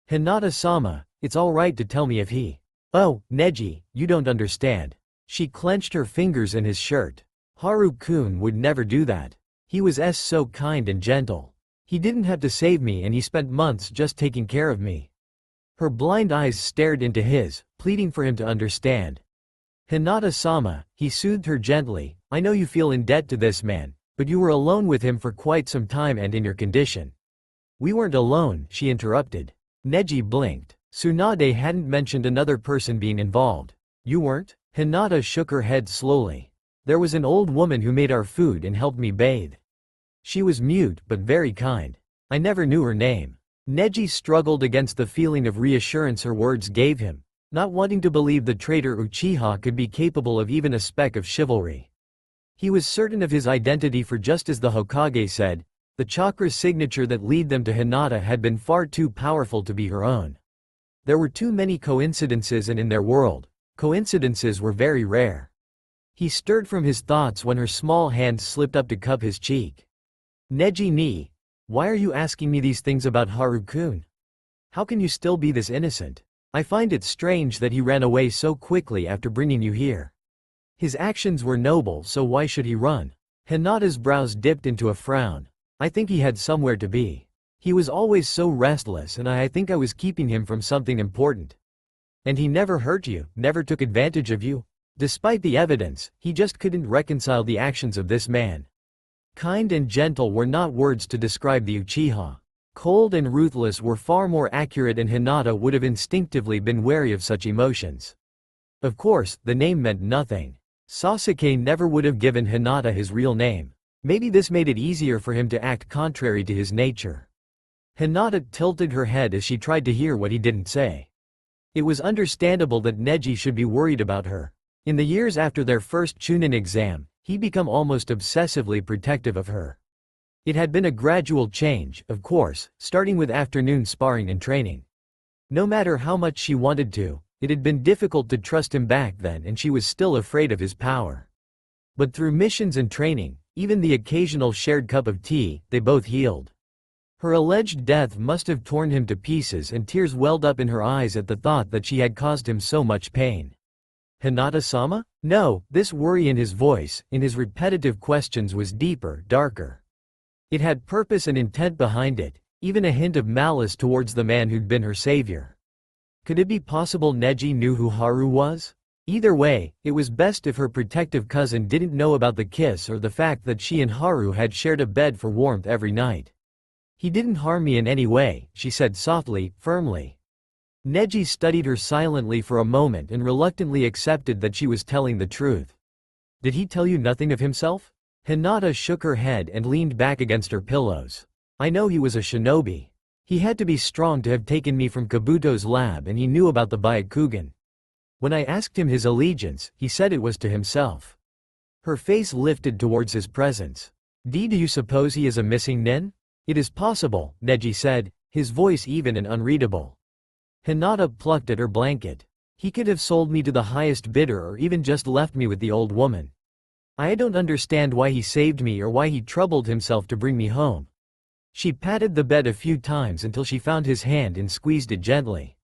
Hinata-sama, it's all right to tell me if he. Oh, Neji, you don't understand. She clenched her fingers in his shirt. Haru-kun would never do that. He was so kind and gentle. He didn't have to save me and he spent months just taking care of me. Her blind eyes stared into his, pleading for him to understand. Hinata-sama, he soothed her gently, I know you feel in debt to this man, but you were alone with him for quite some time and in your condition. We weren't alone, she interrupted. Neji blinked. Tsunade hadn't mentioned another person being involved. You weren't? Hinata shook her head slowly. There was an old woman who made our food and helped me bathe. She was mute but very kind. I never knew her name. Neji struggled against the feeling of reassurance her words gave him, not wanting to believe the traitor Uchiha could be capable of even a speck of chivalry. He was certain of his identity, for just as the Hokage said, the chakra signature that led them to Hinata had been far too powerful to be her own. There were too many coincidences, and in their world, coincidences were very rare. He stirred from his thoughts when her small hand slipped up to cup his cheek. Neji, why are you asking me these things about Haru-kun? How can you still be this innocent? I find it strange that he ran away so quickly after bringing you here. His actions were noble, so why should he run? Hinata's brows dipped into a frown. I think he had somewhere to be. He was always so restless and I think I was keeping him from something important. And he never hurt you, never took advantage of you? Despite the evidence, he just couldn't reconcile the actions of this man. Kind and gentle were not words to describe the Uchiha. Cold and ruthless were far more accurate, and Hinata would have instinctively been wary of such emotions. Of course, the name meant nothing. Sasuke never would have given Hinata his real name. Maybe this made it easier for him to act contrary to his nature. Hinata tilted her head as she tried to hear what he didn't say. It was understandable that Neji should be worried about her. In the years after their first Chunin exam, he'd become almost obsessively protective of her. It had been a gradual change, of course, starting with afternoon sparring and training. No matter how much she wanted to, it had been difficult to trust him back then, and she was still afraid of his power. But through missions and training, even the occasional shared cup of tea, they both healed. Her alleged death must have torn him to pieces, and tears welled up in her eyes at the thought that she had caused him so much pain. Hinata-sama? No, this worry in his voice, in his repetitive questions, was deeper, darker. It had purpose and intent behind it, even a hint of malice towards the man who'd been her savior. Could it be possible Neji knew who Haru was? Either way, it was best if her protective cousin didn't know about the kiss or the fact that she and Haru had shared a bed for warmth every night. He didn't harm me in any way, she said softly, firmly. Neji studied her silently for a moment and reluctantly accepted that she was telling the truth. Did he tell you nothing of himself? Hinata shook her head and leaned back against her pillows. I know he was a shinobi. He had to be strong to have taken me from Kabuto's lab, and he knew about the Byakugan. When I asked him his allegiance, he said it was to himself. Her face lifted towards his presence. Do you suppose he is a missing nin? It is possible, Neji said, his voice even and unreadable. Hinata plucked at her blanket. He could have sold me to the highest bidder or even just left me with the old woman. I don't understand why he saved me or why he troubled himself to bring me home. She patted the bed a few times until she found his hand and squeezed it gently.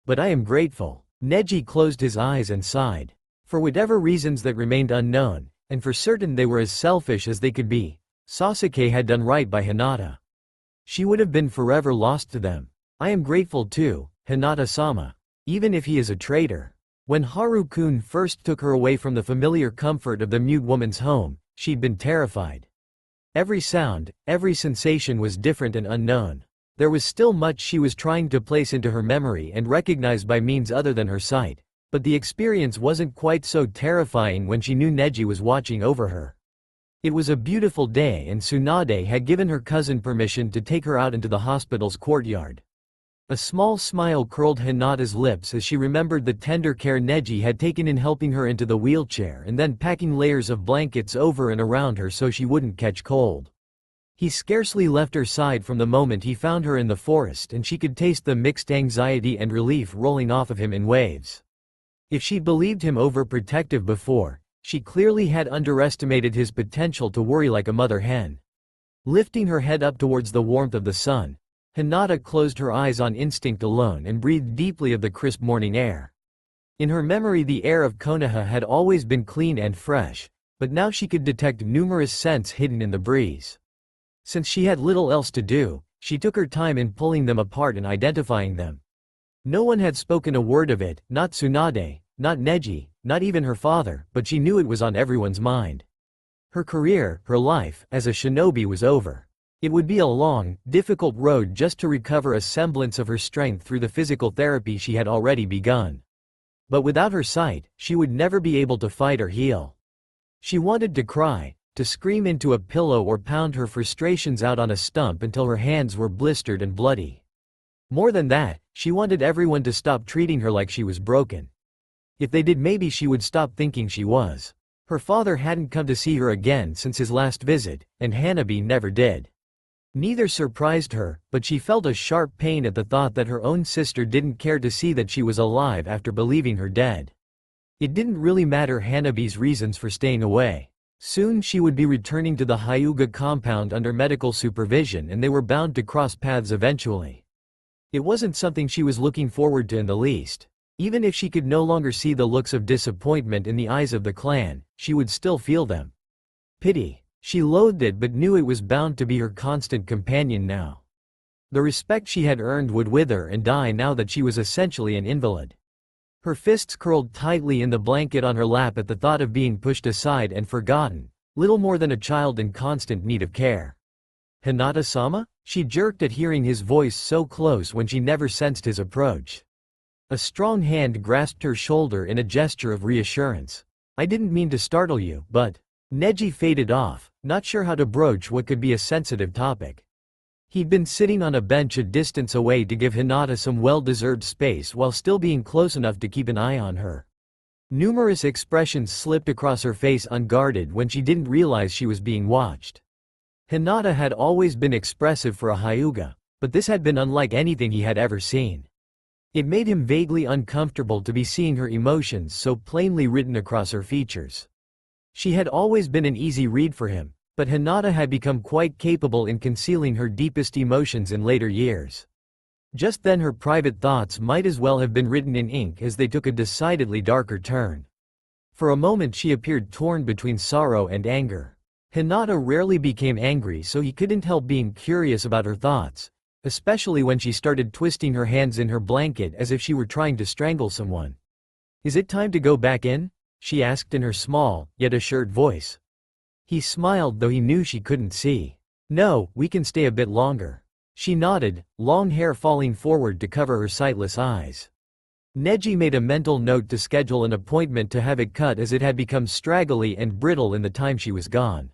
But I am grateful. Neji closed his eyes and sighed. For whatever reasons that remained unknown, and for certain they were as selfish as they could be, Sasuke had done right by Hinata. She would have been forever lost to them. I am grateful too, Hinata-sama. Even if he is a traitor. When Haru-kun first took her away from the familiar comfort of the mute woman's home, she'd been terrified. Every sound, every sensation was different and unknown. There was still much she was trying to place into her memory and recognize by means other than her sight, but the experience wasn't quite so terrifying when she knew Neji was watching over her. It was a beautiful day and Tsunade had given her cousin permission to take her out into the hospital's courtyard. A small smile curled Hinata's lips as she remembered the tender care Neji had taken in helping her into the wheelchair and then packing layers of blankets over and around her so she wouldn't catch cold. He scarcely left her side from the moment he found her in the forest, and she could taste the mixed anxiety and relief rolling off of him in waves. If she'd believed him overprotective before, she clearly had underestimated his potential to worry like a mother hen. Lifting her head up towards the warmth of the sun, Hinata closed her eyes on instinct alone and breathed deeply of the crisp morning air. In her memory the air of Konoha had always been clean and fresh, but now she could detect numerous scents hidden in the breeze. Since she had little else to do, she took her time in pulling them apart and identifying them. No one had spoken a word of it, not Tsunade, not Neji, not even her father, but she knew it was on everyone's mind. Her career, her life, as a shinobi was over. It would be a long, difficult road just to recover a semblance of her strength through the physical therapy she had already begun. But without her sight, she would never be able to fight or heal. She wanted to cry, to scream into a pillow or pound her frustrations out on a stump until her hands were blistered and bloody. More than that, she wanted everyone to stop treating her like she was broken. If they did, maybe she would stop thinking she was. Her father hadn't come to see her again since his last visit, and Hanabi never did. Neither surprised her, but she felt a sharp pain at the thought that her own sister didn't care to see that she was alive after believing her dead. It didn't really matter Hanabi's reasons for staying away. Soon she would be returning to the Hyuga compound under medical supervision, and they were bound to cross paths eventually. It wasn't something she was looking forward to in the least. Even if she could no longer see the looks of disappointment in the eyes of the clan, she would still feel them. Pity. She loathed it but knew it was bound to be her constant companion now. The respect she had earned would wither and die now that she was essentially an invalid. Her fists curled tightly in the blanket on her lap at the thought of being pushed aside and forgotten, little more than a child in constant need of care. Hinata-sama? She jerked at hearing his voice so close when she never sensed his approach. A strong hand grasped her shoulder in a gesture of reassurance. I didn't mean to startle you, but… Neji faded off, not sure how to broach what could be a sensitive topic. He'd been sitting on a bench a distance away to give Hinata some well-deserved space while still being close enough to keep an eye on her. Numerous expressions slipped across her face unguarded when she didn't realize she was being watched. Hinata had always been expressive for a Hyuga, but this had been unlike anything he had ever seen. It made him vaguely uncomfortable to be seeing her emotions so plainly written across her features. She had always been an easy read for him, but Hinata had become quite capable in concealing her deepest emotions in later years. Just then her private thoughts might as well have been written in ink as they took a decidedly darker turn. For a moment she appeared torn between sorrow and anger. Hinata rarely became angry, so he couldn't help being curious about her thoughts, especially when she started twisting her hands in her blanket as if she were trying to strangle someone. Is it time to go back in? She asked in her small, yet assured voice. He smiled though he knew she couldn't see. No, we can stay a bit longer. She nodded, long hair falling forward to cover her sightless eyes. Neji made a mental note to schedule an appointment to have it cut as it had become straggly and brittle in the time she was gone.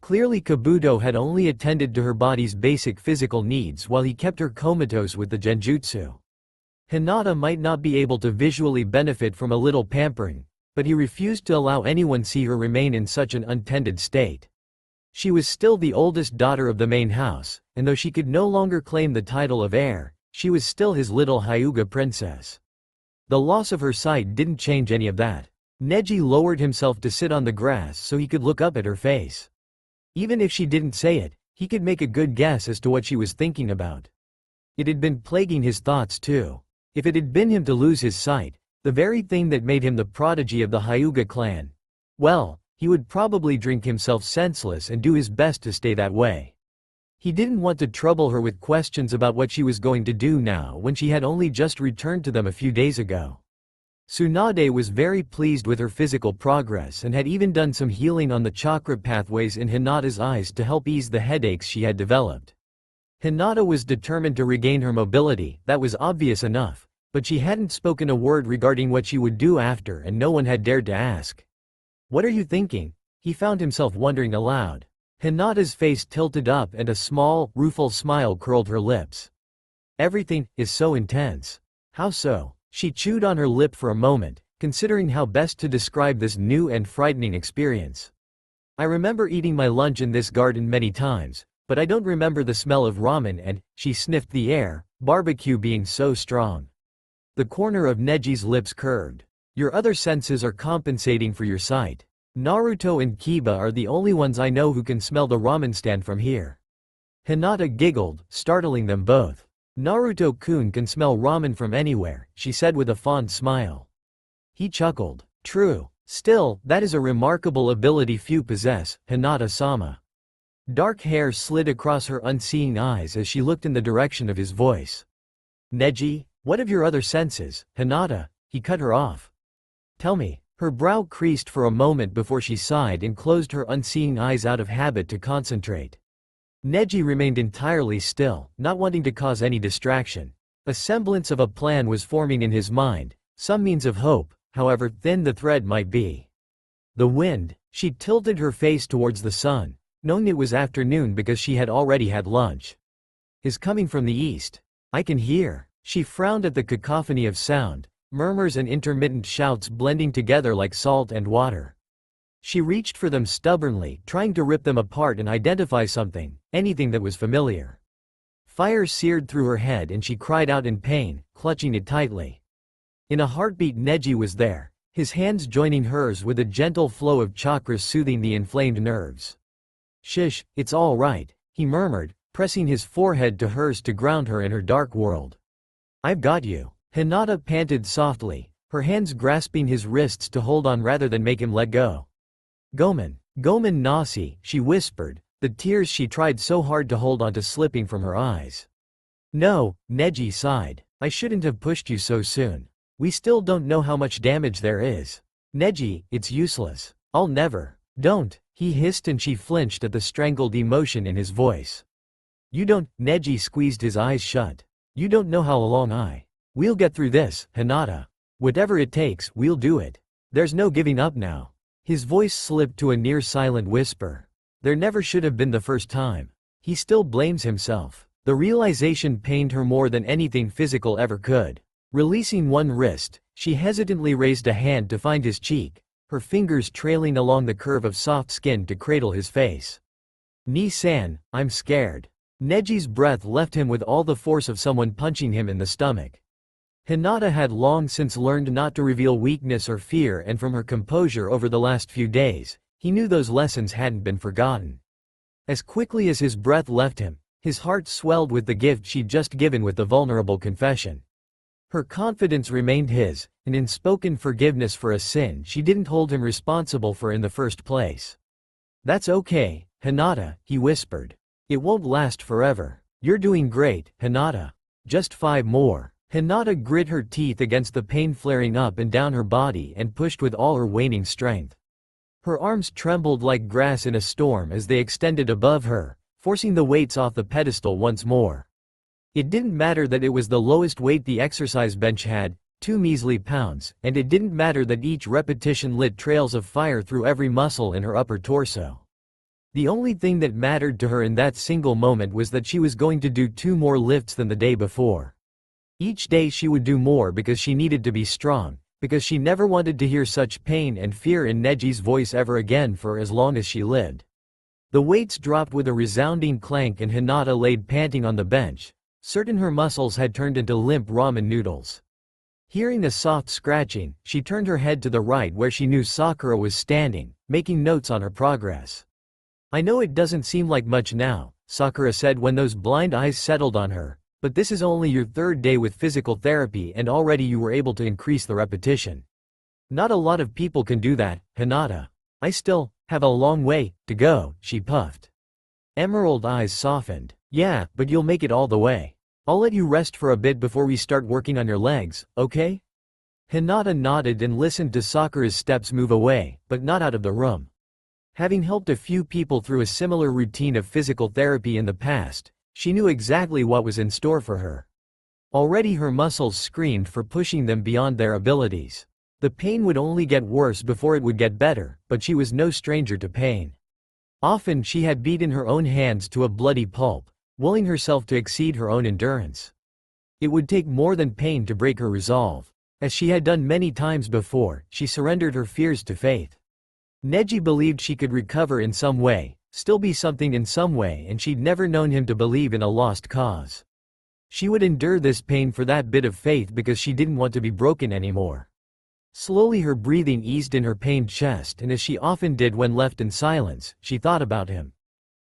Clearly Kabuto had only attended to her body's basic physical needs while he kept her comatose with the genjutsu. Hinata might not be able to visually benefit from a little pampering, but he refused to allow anyone see her remain in such an untended state. She was still the oldest daughter of the main house, and though she could no longer claim the title of heir, she was still his little Hyuga princess. The loss of her sight didn't change any of that. Neji lowered himself to sit on the grass so he could look up at her face. Even if she didn't say it, he could make a good guess as to what she was thinking about. It had been plaguing his thoughts too. If it had been him to lose his sight, the very thing that made him the prodigy of the Hyuga clan, well, he would probably drink himself senseless and do his best to stay that way. He didn't want to trouble her with questions about what she was going to do now when she had only just returned to them a few days ago. Tsunade was very pleased with her physical progress and had even done some healing on the chakra pathways in Hinata's eyes to help ease the headaches she had developed. Hinata was determined to regain her mobility, that was obvious enough, but she hadn't spoken a word regarding what she would do after, and no one had dared to ask. "What are you thinking?" he found himself wondering aloud. Hinata's face tilted up and a small, rueful smile curled her lips. "Everything is so intense." "How so?" She chewed on her lip for a moment, considering how best to describe this new and frightening experience. "I remember eating my lunch in this garden many times, but I don't remember the smell of ramen and," she sniffed the air, "barbecue being so strong." The corner of Neji's lips curved. "Your other senses are compensating for your sight. Naruto and Kiba are the only ones I know who can smell the ramen stand from here." Hinata giggled, startling them both. "Naruto-kun can smell ramen from anywhere," she said with a fond smile. He chuckled. "True. Still, that is a remarkable ability few possess, Hinata-sama." Dark hair slid across her unseeing eyes as she looked in the direction of his voice. "Neji, what of your other senses, Hinata?" He cut her off. "Tell me." Her brow creased for a moment before she sighed and closed her unseeing eyes out of habit to concentrate. Neji remained entirely still, not wanting to cause any distraction. A semblance of a plan was forming in his mind, some means of hope, however thin the thread might be. The wind. She tilted her face towards the sun, knowing it was afternoon because she had already had lunch. "Is coming from the east. I can hear." She frowned at the cacophony of sound, murmurs and intermittent shouts blending together like salt and water. She reached for them stubbornly, trying to rip them apart and identify something, anything that was familiar. Fire seared through her head and she cried out in pain, clutching it tightly. In a heartbeat Neji was there, his hands joining hers with a gentle flow of chakras soothing the inflamed nerves. "Shish, it's all right," he murmured, pressing his forehead to hers to ground her in her dark world. "I've got you." Hinata panted softly, her hands grasping his wrists to hold on rather than make him let go. Gomen Nasi," she whispered, the tears she tried so hard to hold onto slipping from her eyes. "No," Neji sighed, "I shouldn't have pushed you so soon. We still don't know how much damage there is. Neji, it's useless. I'll never." "Don't," he hissed and she flinched at the strangled emotion in his voice. "You don't," Neji squeezed his eyes shut. "You don't know how long we'll get through this, Hinata. Whatever it takes, we'll do it. There's no giving up now." His voice slipped to a near-silent whisper. There never should have been the first time. He still blames himself. The realization pained her more than anything physical ever could. Releasing one wrist, she hesitantly raised a hand to find his cheek, her fingers trailing along the curve of soft skin to cradle his face. "Ni-san, I'm scared." Neji's breath left him with all the force of someone punching him in the stomach. Hinata had long since learned not to reveal weakness or fear, and from her composure over the last few days, he knew those lessons hadn't been forgotten. As quickly as his breath left him, his heart swelled with the gift she'd just given with the vulnerable confession. Her confidence remained his, and in spoken forgiveness for a sin she didn't hold him responsible for in the first place. "That's okay, Hinata," he whispered. "It won't last forever. You're doing great, Hinata. Just 5 more." Hinata grit her teeth against the pain flaring up and down her body and pushed with all her waning strength. Her arms trembled like grass in a storm as they extended above her, forcing the weights off the pedestal once more. It didn't matter that it was the lowest weight the exercise bench had, 2 measly pounds, and it didn't matter that each repetition lit trails of fire through every muscle in her upper torso. The only thing that mattered to her in that single moment was that she was going to do 2 more lifts than the day before. Each day she would do more because she needed to be strong, because she never wanted to hear such pain and fear in Neji's voice ever again for as long as she lived. The weights dropped with a resounding clank and Hinata laid panting on the bench, certain her muscles had turned into limp ramen noodles. Hearing a soft scratching, she turned her head to the right where she knew Sakura was standing, making notes on her progress. "I know it doesn't seem like much now," Sakura said when those blind eyes settled on her, "but this is only your 3rd day with physical therapy and already you were able to increase the repetition. Not a lot of people can do that, Hinata. I still have a long way to go," she puffed. Emerald eyes softened. "Yeah, but you'll make it all the way. I'll let you rest for a bit before we start working on your legs, okay?" Hinata nodded and listened to Sakura's steps move away, but not out of the room. Having helped a few people through a similar routine of physical therapy in the past, she knew exactly what was in store for her. Already her muscles screamed for pushing them beyond their abilities. The pain would only get worse before it would get better, but she was no stranger to pain. Often she had beaten her own hands to a bloody pulp, willing herself to exceed her own endurance. It would take more than pain to break her resolve. As she had done many times before, she surrendered her fears to faith. Neji believed she could recover in some way, still be something in some way, and she'd never known him to believe in a lost cause. She would endure this pain for that bit of faith because she didn't want to be broken anymore. Slowly her breathing eased in her pained chest, and as she often did when left in silence, she thought about him.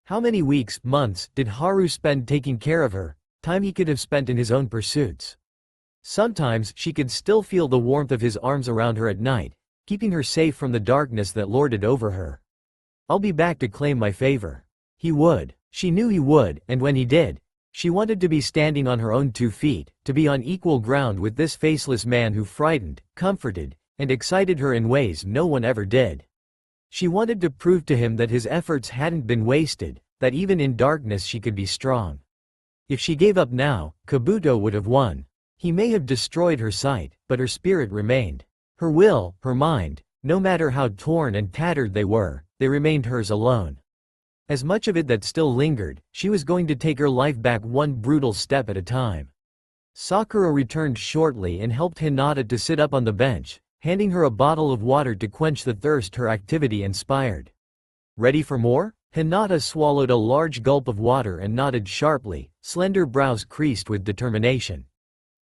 How many weeks, months, did Haru spend taking care of her, time he could have spent in his own pursuits? Sometimes she could still feel the warmth of his arms around her at night, keeping her safe from the darkness that lorded over her. "I'll be back to claim my favor." He would. She knew he would, and when he did, she wanted to be standing on her own 2 feet, to be on equal ground with this faceless man who frightened, comforted, and excited her in ways no one ever did. She wanted to prove to him that his efforts hadn't been wasted, that even in darkness she could be strong. If she gave up now, Kabuto would have won. He may have destroyed her sight, but her spirit remained. Her will, her mind, no matter how torn and tattered they remained hers alone. As much of it that still lingered, she was going to take her life back one brutal step at a time. Sakura returned shortly and helped Hinata to sit up on the bench, handing her a bottle of water to quench the thirst her activity inspired. "Ready for more?" Hinata swallowed a large gulp of water and nodded sharply, slender brows creased with determination.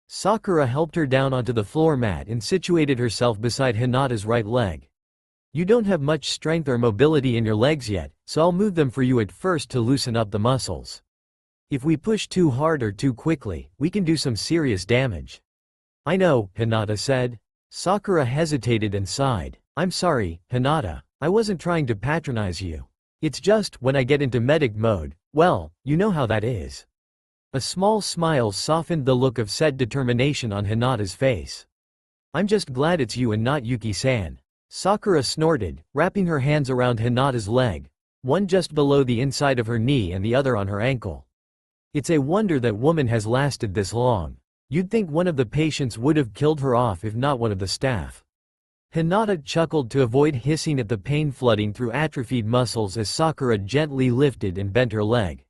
Sakura helped her down onto the floor mat and situated herself beside Hinata's right leg. "You don't have much strength or mobility in your legs yet, so I'll move them for you at first to loosen up the muscles. If we push too hard or too quickly, we can do some serious damage." "I know," Hinata said. Sakura hesitated and sighed. "I'm sorry, Hinata. I wasn't trying to patronize you. It's just, when I get into medic mode, well, you know how that is." A small smile softened the look of set determination on Hinata's face. "I'm just glad it's you and not Yuki-san." Sakura snorted, wrapping her hands around Hinata's leg, one just below the inside of her knee and the other on her ankle. "It's a wonder that woman has lasted this long. You'd think one of the patients would have killed her off if not one of the staff." Hinata chuckled to avoid hissing at the pain flooding through atrophied muscles as Sakura gently lifted and bent her leg.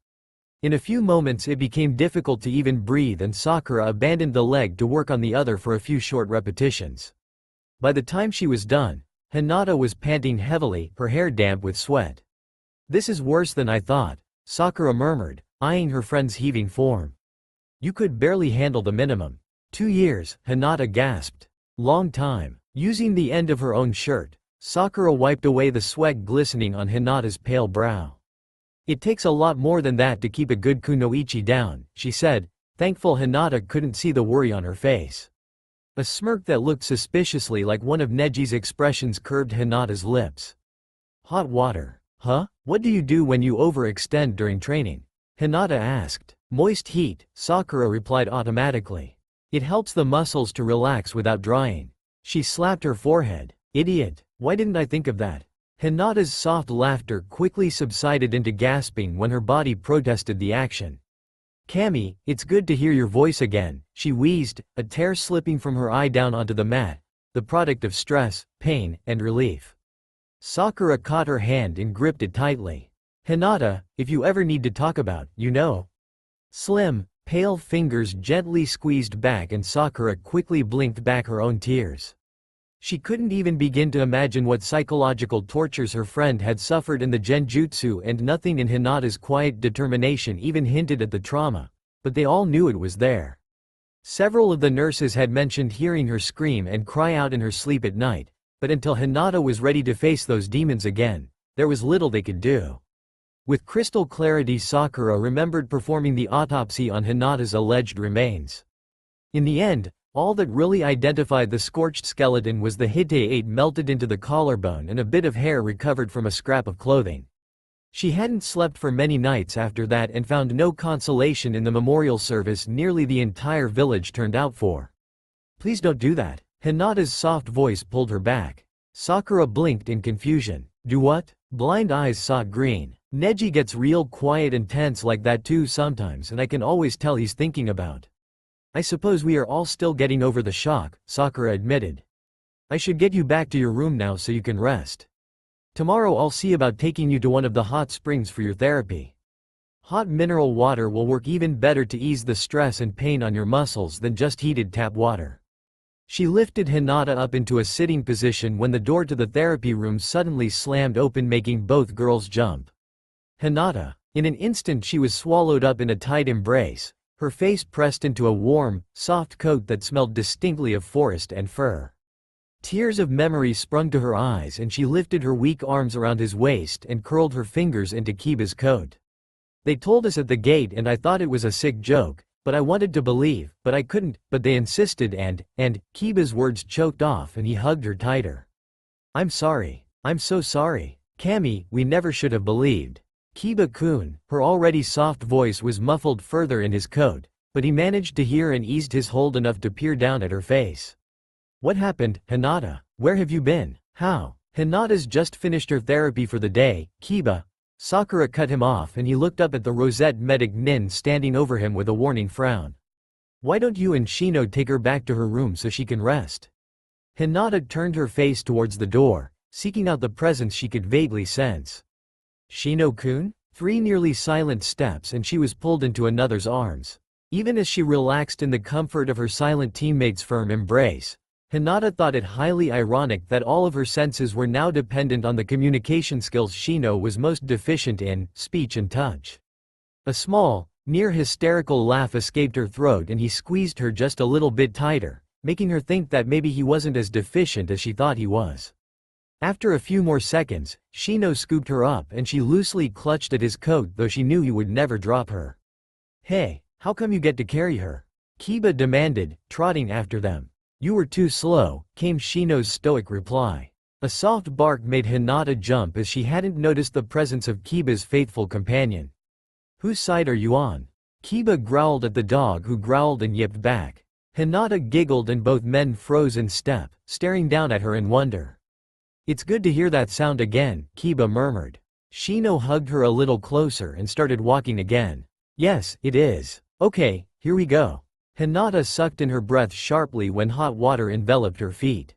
In a few moments it became difficult to even breathe and Sakura abandoned the leg to work on the other for a few short repetitions. By the time she was done, Hinata was panting heavily, her hair damp with sweat. "This is worse than I thought," Sakura murmured, eyeing her friend's heaving form. "You could barely handle the minimum." 2 years, Hinata gasped. "Long time." Using the end of her own shirt, Sakura wiped away the sweat glistening on Hinata's pale brow. "It takes a lot more than that to keep a good kunoichi down," she said, thankful Hinata couldn't see the worry on her face. A smirk that looked suspiciously like one of Neji's expressions curved Hinata's lips. "Hot water. Huh? What do you do when you overextend during training?" Hinata asked. "Moist heat," Sakura replied automatically. "It helps the muscles to relax without drying." She slapped her forehead. "Idiot. Why didn't I think of that?" Hinata's soft laughter quickly subsided into gasping when her body protested the action. "Kami, it's good to hear your voice again," she wheezed, a tear slipping from her eye down onto the mat, the product of stress, pain, and relief. Sakura caught her hand and gripped it tightly. Hinata, if you ever need to talk about, you know. Slim, pale fingers gently squeezed back and Sakura quickly blinked back her own tears. She couldn't even begin to imagine what psychological tortures her friend had suffered in the genjutsu, and nothing in Hinata's quiet determination even hinted at the trauma. But they all knew it was there. Several of the nurses had mentioned hearing her scream and cry out in her sleep at night, but until Hinata was ready to face those demons again, there was little they could do. With crystal clarity, Sakura remembered performing the autopsy on Hinata's alleged remains. In the end, all that really identified the scorched skeleton was the hitate melted into the collarbone and a bit of hair recovered from a scrap of clothing. She hadn't slept for many nights after that and found no consolation in the memorial service nearly the entire village turned out for. Please don't do that. Hinata's soft voice pulled her back. Sakura blinked in confusion. Do what? Blind eyes saw green. Neji gets real quiet and tense like that too sometimes, and I can always tell he's thinking about. I suppose we are all still getting over the shock, Sakura admitted. I should get you back to your room now so you can rest. Tomorrow I'll see about taking you to one of the hot springs for your therapy. Hot mineral water will work even better to ease the stress and pain on your muscles than just heated tap water. She lifted Hinata up into a sitting position when the door to the therapy room suddenly slammed open, making both girls jump. Hinata. In an instant she was swallowed up in a tight embrace, her face pressed into a warm, soft coat that smelled distinctly of forest and fur. Tears of memory sprung to her eyes and she lifted her weak arms around his waist and curled her fingers into Kiba's coat. They told us at the gate and I thought it was a sick joke, but I wanted to believe, but I couldn't, but they insisted and Kiba's words choked off and he hugged her tighter. I'm sorry. I'm so sorry. Kami, we never should have believed. Kiba-kun, her already soft voice was muffled further in his coat, but he managed to hear and eased his hold enough to peer down at her face. What happened, Hinata? Where have you been? How? Hinata's just finished her therapy for the day, Kiba. Sakura cut him off and he looked up at the rosette medic Nin standing over him with a warning frown. Why don't you and Shino take her back to her room so she can rest? Hinata turned her face towards the door, seeking out the presence she could vaguely sense. Shino-kun? 3 nearly silent steps and she was pulled into another's arms. Even as she relaxed in the comfort of her silent teammate's firm embrace, Hinata thought it highly ironic that all of her senses were now dependent on the communication skills Shino was most deficient in, speech and touch. A small, near hysterical laugh escaped her throat and he squeezed her just a little bit tighter, making her think that maybe he wasn't as deficient as she thought he was. After a few more seconds, Shino scooped her up and she loosely clutched at his coat, though she knew he would never drop her. Hey, how come you get to carry her? Kiba demanded, trotting after them. You were too slow, came Shino's stoic reply. A soft bark made Hinata jump as she hadn't noticed the presence of Kiba's faithful companion. Whose side are you on? Kiba growled at the dog who growled and yipped back. Hinata giggled and both men froze in step, staring down at her in wonder. It's good to hear that sound again, Kiba murmured. Shino hugged her a little closer and started walking again. Yes, it is. Okay, here we go. Hinata sucked in her breath sharply when hot water enveloped her feet.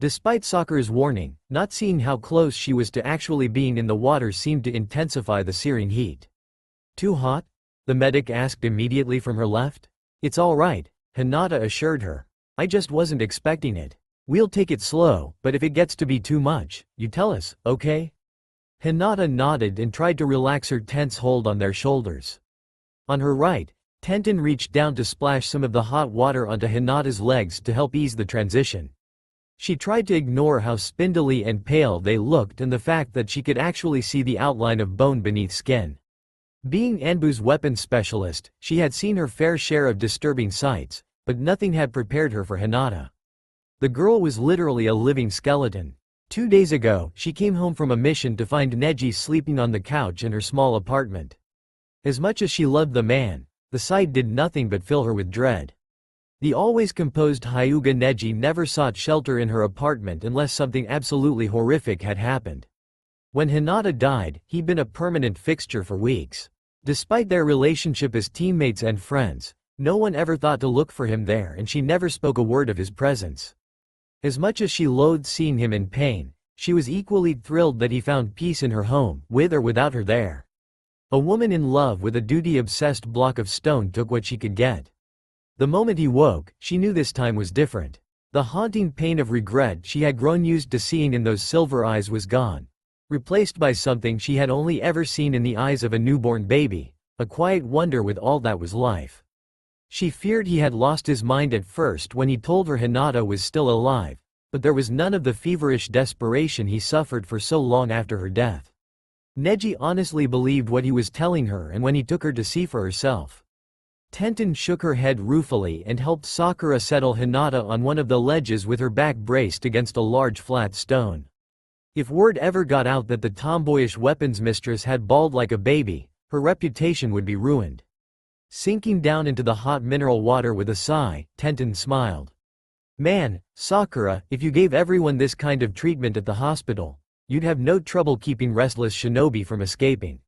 Despite Sakura's warning, not seeing how close she was to actually being in the water seemed to intensify the searing heat. Too hot? The medic asked immediately from her left. It's all right, Hinata assured her. I just wasn't expecting it. We'll take it slow, but if it gets to be too much, you tell us, okay? Hinata nodded and tried to relax her tense hold on their shoulders. On her right, Tenten reached down to splash some of the hot water onto Hinata's legs to help ease the transition. She tried to ignore how spindly and pale they looked and the fact that she could actually see the outline of bone beneath skin. Being Anbu's weapons specialist, she had seen her fair share of disturbing sights, but nothing had prepared her for Hinata. The girl was literally a living skeleton. 2 days ago, she came home from a mission to find Neji sleeping on the couch in her small apartment. As much as she loved the man, the sight did nothing but fill her with dread. The always composed Hyuga Neji never sought shelter in her apartment unless something absolutely horrific had happened. When Hinata died, he'd been a permanent fixture for weeks. Despite their relationship as teammates and friends, no one ever thought to look for him there and she never spoke a word of his presence. As much as she loathed seeing him in pain, She was equally thrilled that he found peace in her home, with or without her there. A woman in love with a duty-obsessed block of stone took what she could get. The moment he woke, she knew this time was different. The haunting pain of regret she had grown used to seeing in those silver eyes was gone, replaced by something she had only ever seen in the eyes of a newborn baby, a quiet wonder with all that was life. She feared he had lost his mind at first when he told her Hinata was still alive, but there was none of the feverish desperation he suffered for so long after her death. Neji honestly believed what he was telling her, and when he took her to see for herself. Tenten shook her head ruefully and helped Sakura settle Hinata on one of the ledges with her back braced against a large flat stone. If word ever got out that the tomboyish weapons mistress had bawled like a baby, her reputation would be ruined. Sinking down into the hot mineral water with a sigh, Tenten smiled. Man, Sakura, if you gave everyone this kind of treatment at the hospital, you'd have no trouble keeping restless shinobi from escaping.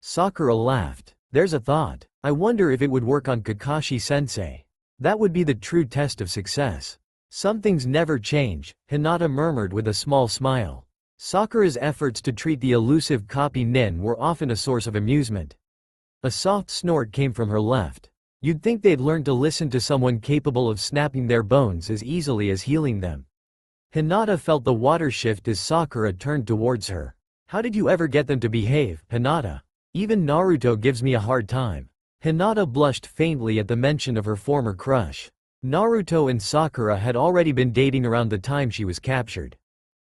Sakura laughed. There's a thought. I wonder if it would work on Kakashi-sensei. That would be the true test of success. Some things never change, Hinata murmured with a small smile. Sakura's efforts to treat the elusive copy nin were often a source of amusement. A soft snort came from her left. You'd think they'd learn to listen to someone capable of snapping their bones as easily as healing them. Hinata felt the water shift as Sakura turned towards her. How did you ever get them to behave, Hinata? Even Naruto gives me a hard time. Hinata blushed faintly at the mention of her former crush. Naruto and Sakura had already been dating around the time she was captured.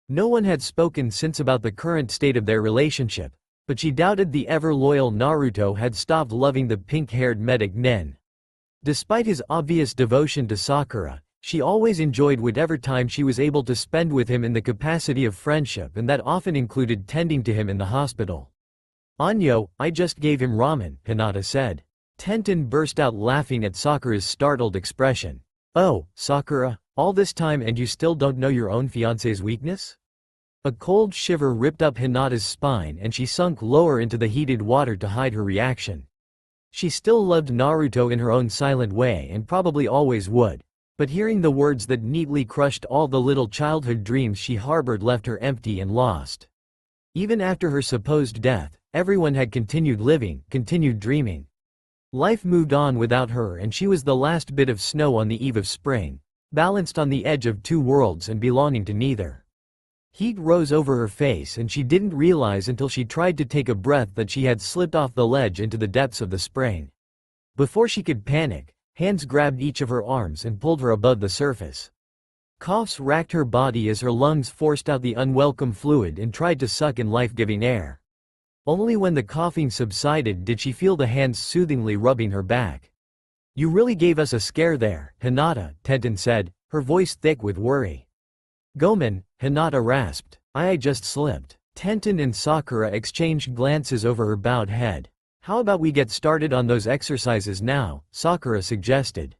No one had spoken since about the current state of their relationship, but she doubted the ever-loyal Naruto had stopped loving the pink-haired medic nin. Despite his obvious devotion to Sakura, she always enjoyed whatever time she was able to spend with him in the capacity of friendship, and that often included tending to him in the hospital. Anyo, I just gave him ramen, Hinata said. Tenten burst out laughing at Sakura's startled expression. Oh, Sakura, all this time and you still don't know your own fiancé's weakness? A cold shiver ripped up Hinata's spine and she sunk lower into the heated water to hide her reaction. She still loved Naruto in her own silent way and probably always would, but hearing the words that neatly crushed all the little childhood dreams she harbored left her empty and lost. Even after her supposed death, everyone had continued living, continued dreaming. Life moved on without her, and she was the last bit of snow on the eve of spring, balanced on the edge of two worlds and belonging to neither. Heat rose over her face and she didn't realize until she tried to take a breath that she had slipped off the ledge into the depths of the spring. Before she could panic, hands grabbed each of her arms and pulled her above the surface. Coughs racked her body as her lungs forced out the unwelcome fluid and tried to suck in life-giving air. Only when the coughing subsided did she feel the hands soothingly rubbing her back. You really gave us a scare there, Hinata, Tenten said, her voice thick with worry. Gomen, Hinata rasped. I just slipped. Tenten and Sakura exchanged glances over her bowed head. How about we get started on those exercises now, Sakura suggested.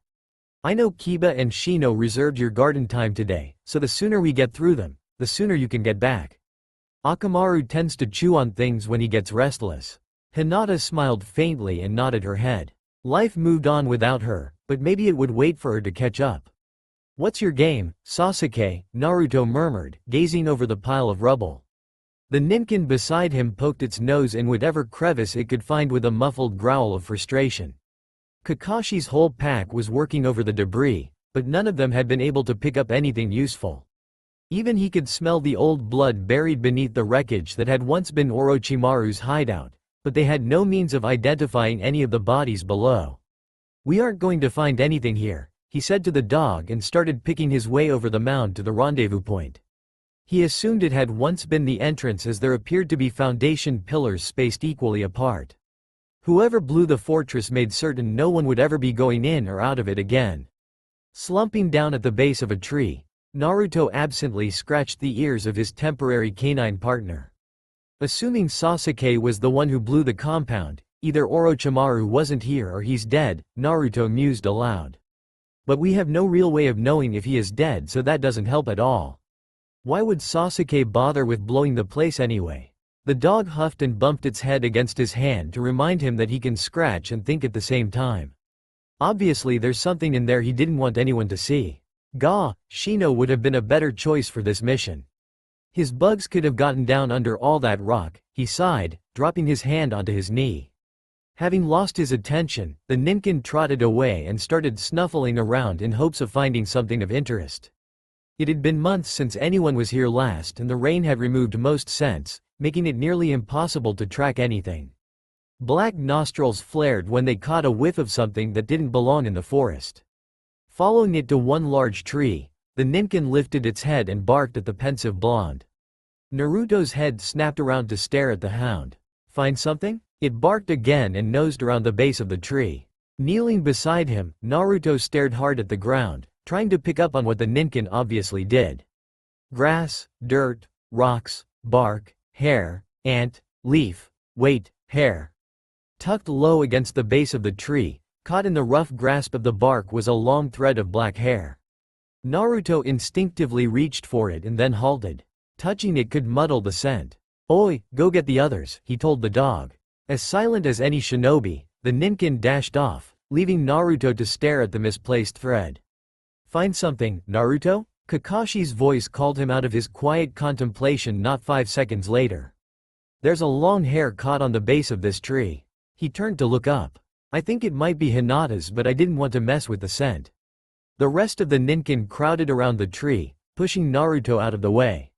I know Kiba and Shino reserved your garden time today, so the sooner we get through them, the sooner you can get back. Akamaru tends to chew on things when he gets restless. Hinata smiled faintly and nodded her head. Life moved on without her, but maybe it would wait for her to catch up. What's your game, Sasuke? Naruto murmured, gazing over the pile of rubble. The ninkin beside him poked its nose in whatever crevice it could find with a muffled growl of frustration. Kakashi's whole pack was working over the debris, but none of them had been able to pick up anything useful. Even he could smell the old blood buried beneath the wreckage that had once been Orochimaru's hideout, but they had no means of identifying any of the bodies below. We aren't going to find anything here, he said to the dog and started picking his way over the mound to the rendezvous point. He assumed it had once been the entrance as there appeared to be foundation pillars spaced equally apart. Whoever blew the fortress made certain no one would ever be going in or out of it again. Slumping down at the base of a tree, Naruto absently scratched the ears of his temporary canine partner. Assuming Sasuke was the one who blew the compound, either Orochimaru wasn't here or he's dead, Naruto mused aloud. But we have no real way of knowing if he is dead, so that doesn't help at all. Why would Sasuke bother with blowing the place anyway? The dog huffed and bumped its head against his hand to remind him that he can scratch and think at the same time. Obviously there's something in there he didn't want anyone to see. Shino would have been a better choice for this mission. His bugs could have gotten down under all that rock, he sighed, dropping his hand onto his knee. Having lost his attention, the ninkin trotted away and started snuffling around in hopes of finding something of interest. It had been months since anyone was here last, and the rain had removed most scents, making it nearly impossible to track anything. Black nostrils flared when they caught a whiff of something that didn't belong in the forest. Following it to one large tree, the ninkin lifted its head and barked at the pensive blonde. Naruto's head snapped around to stare at the hound. Find something? It barked again and nosed around the base of the tree. Kneeling beside him, Naruto stared hard at the ground, trying to pick up on what the ninkin obviously did. Grass, dirt, rocks, bark, hair, ant, leaf, weight, hair. Tucked low against the base of the tree, caught in the rough grasp of the bark was a long thread of black hair. Naruto instinctively reached for it and then halted. Touching it could muddle the scent. "Oi, go get the others," he told the dog. As silent as any shinobi, the ninkin dashed off, leaving Naruto to stare at the misplaced thread. "Find something, Naruto?" Kakashi's voice called him out of his quiet contemplation not 5 seconds later. "There's a long hair caught on the base of this tree." He turned to look up. "I think it might be Hinata's, but I didn't want to mess with the scent." The rest of the ninkin crowded around the tree, pushing Naruto out of the way.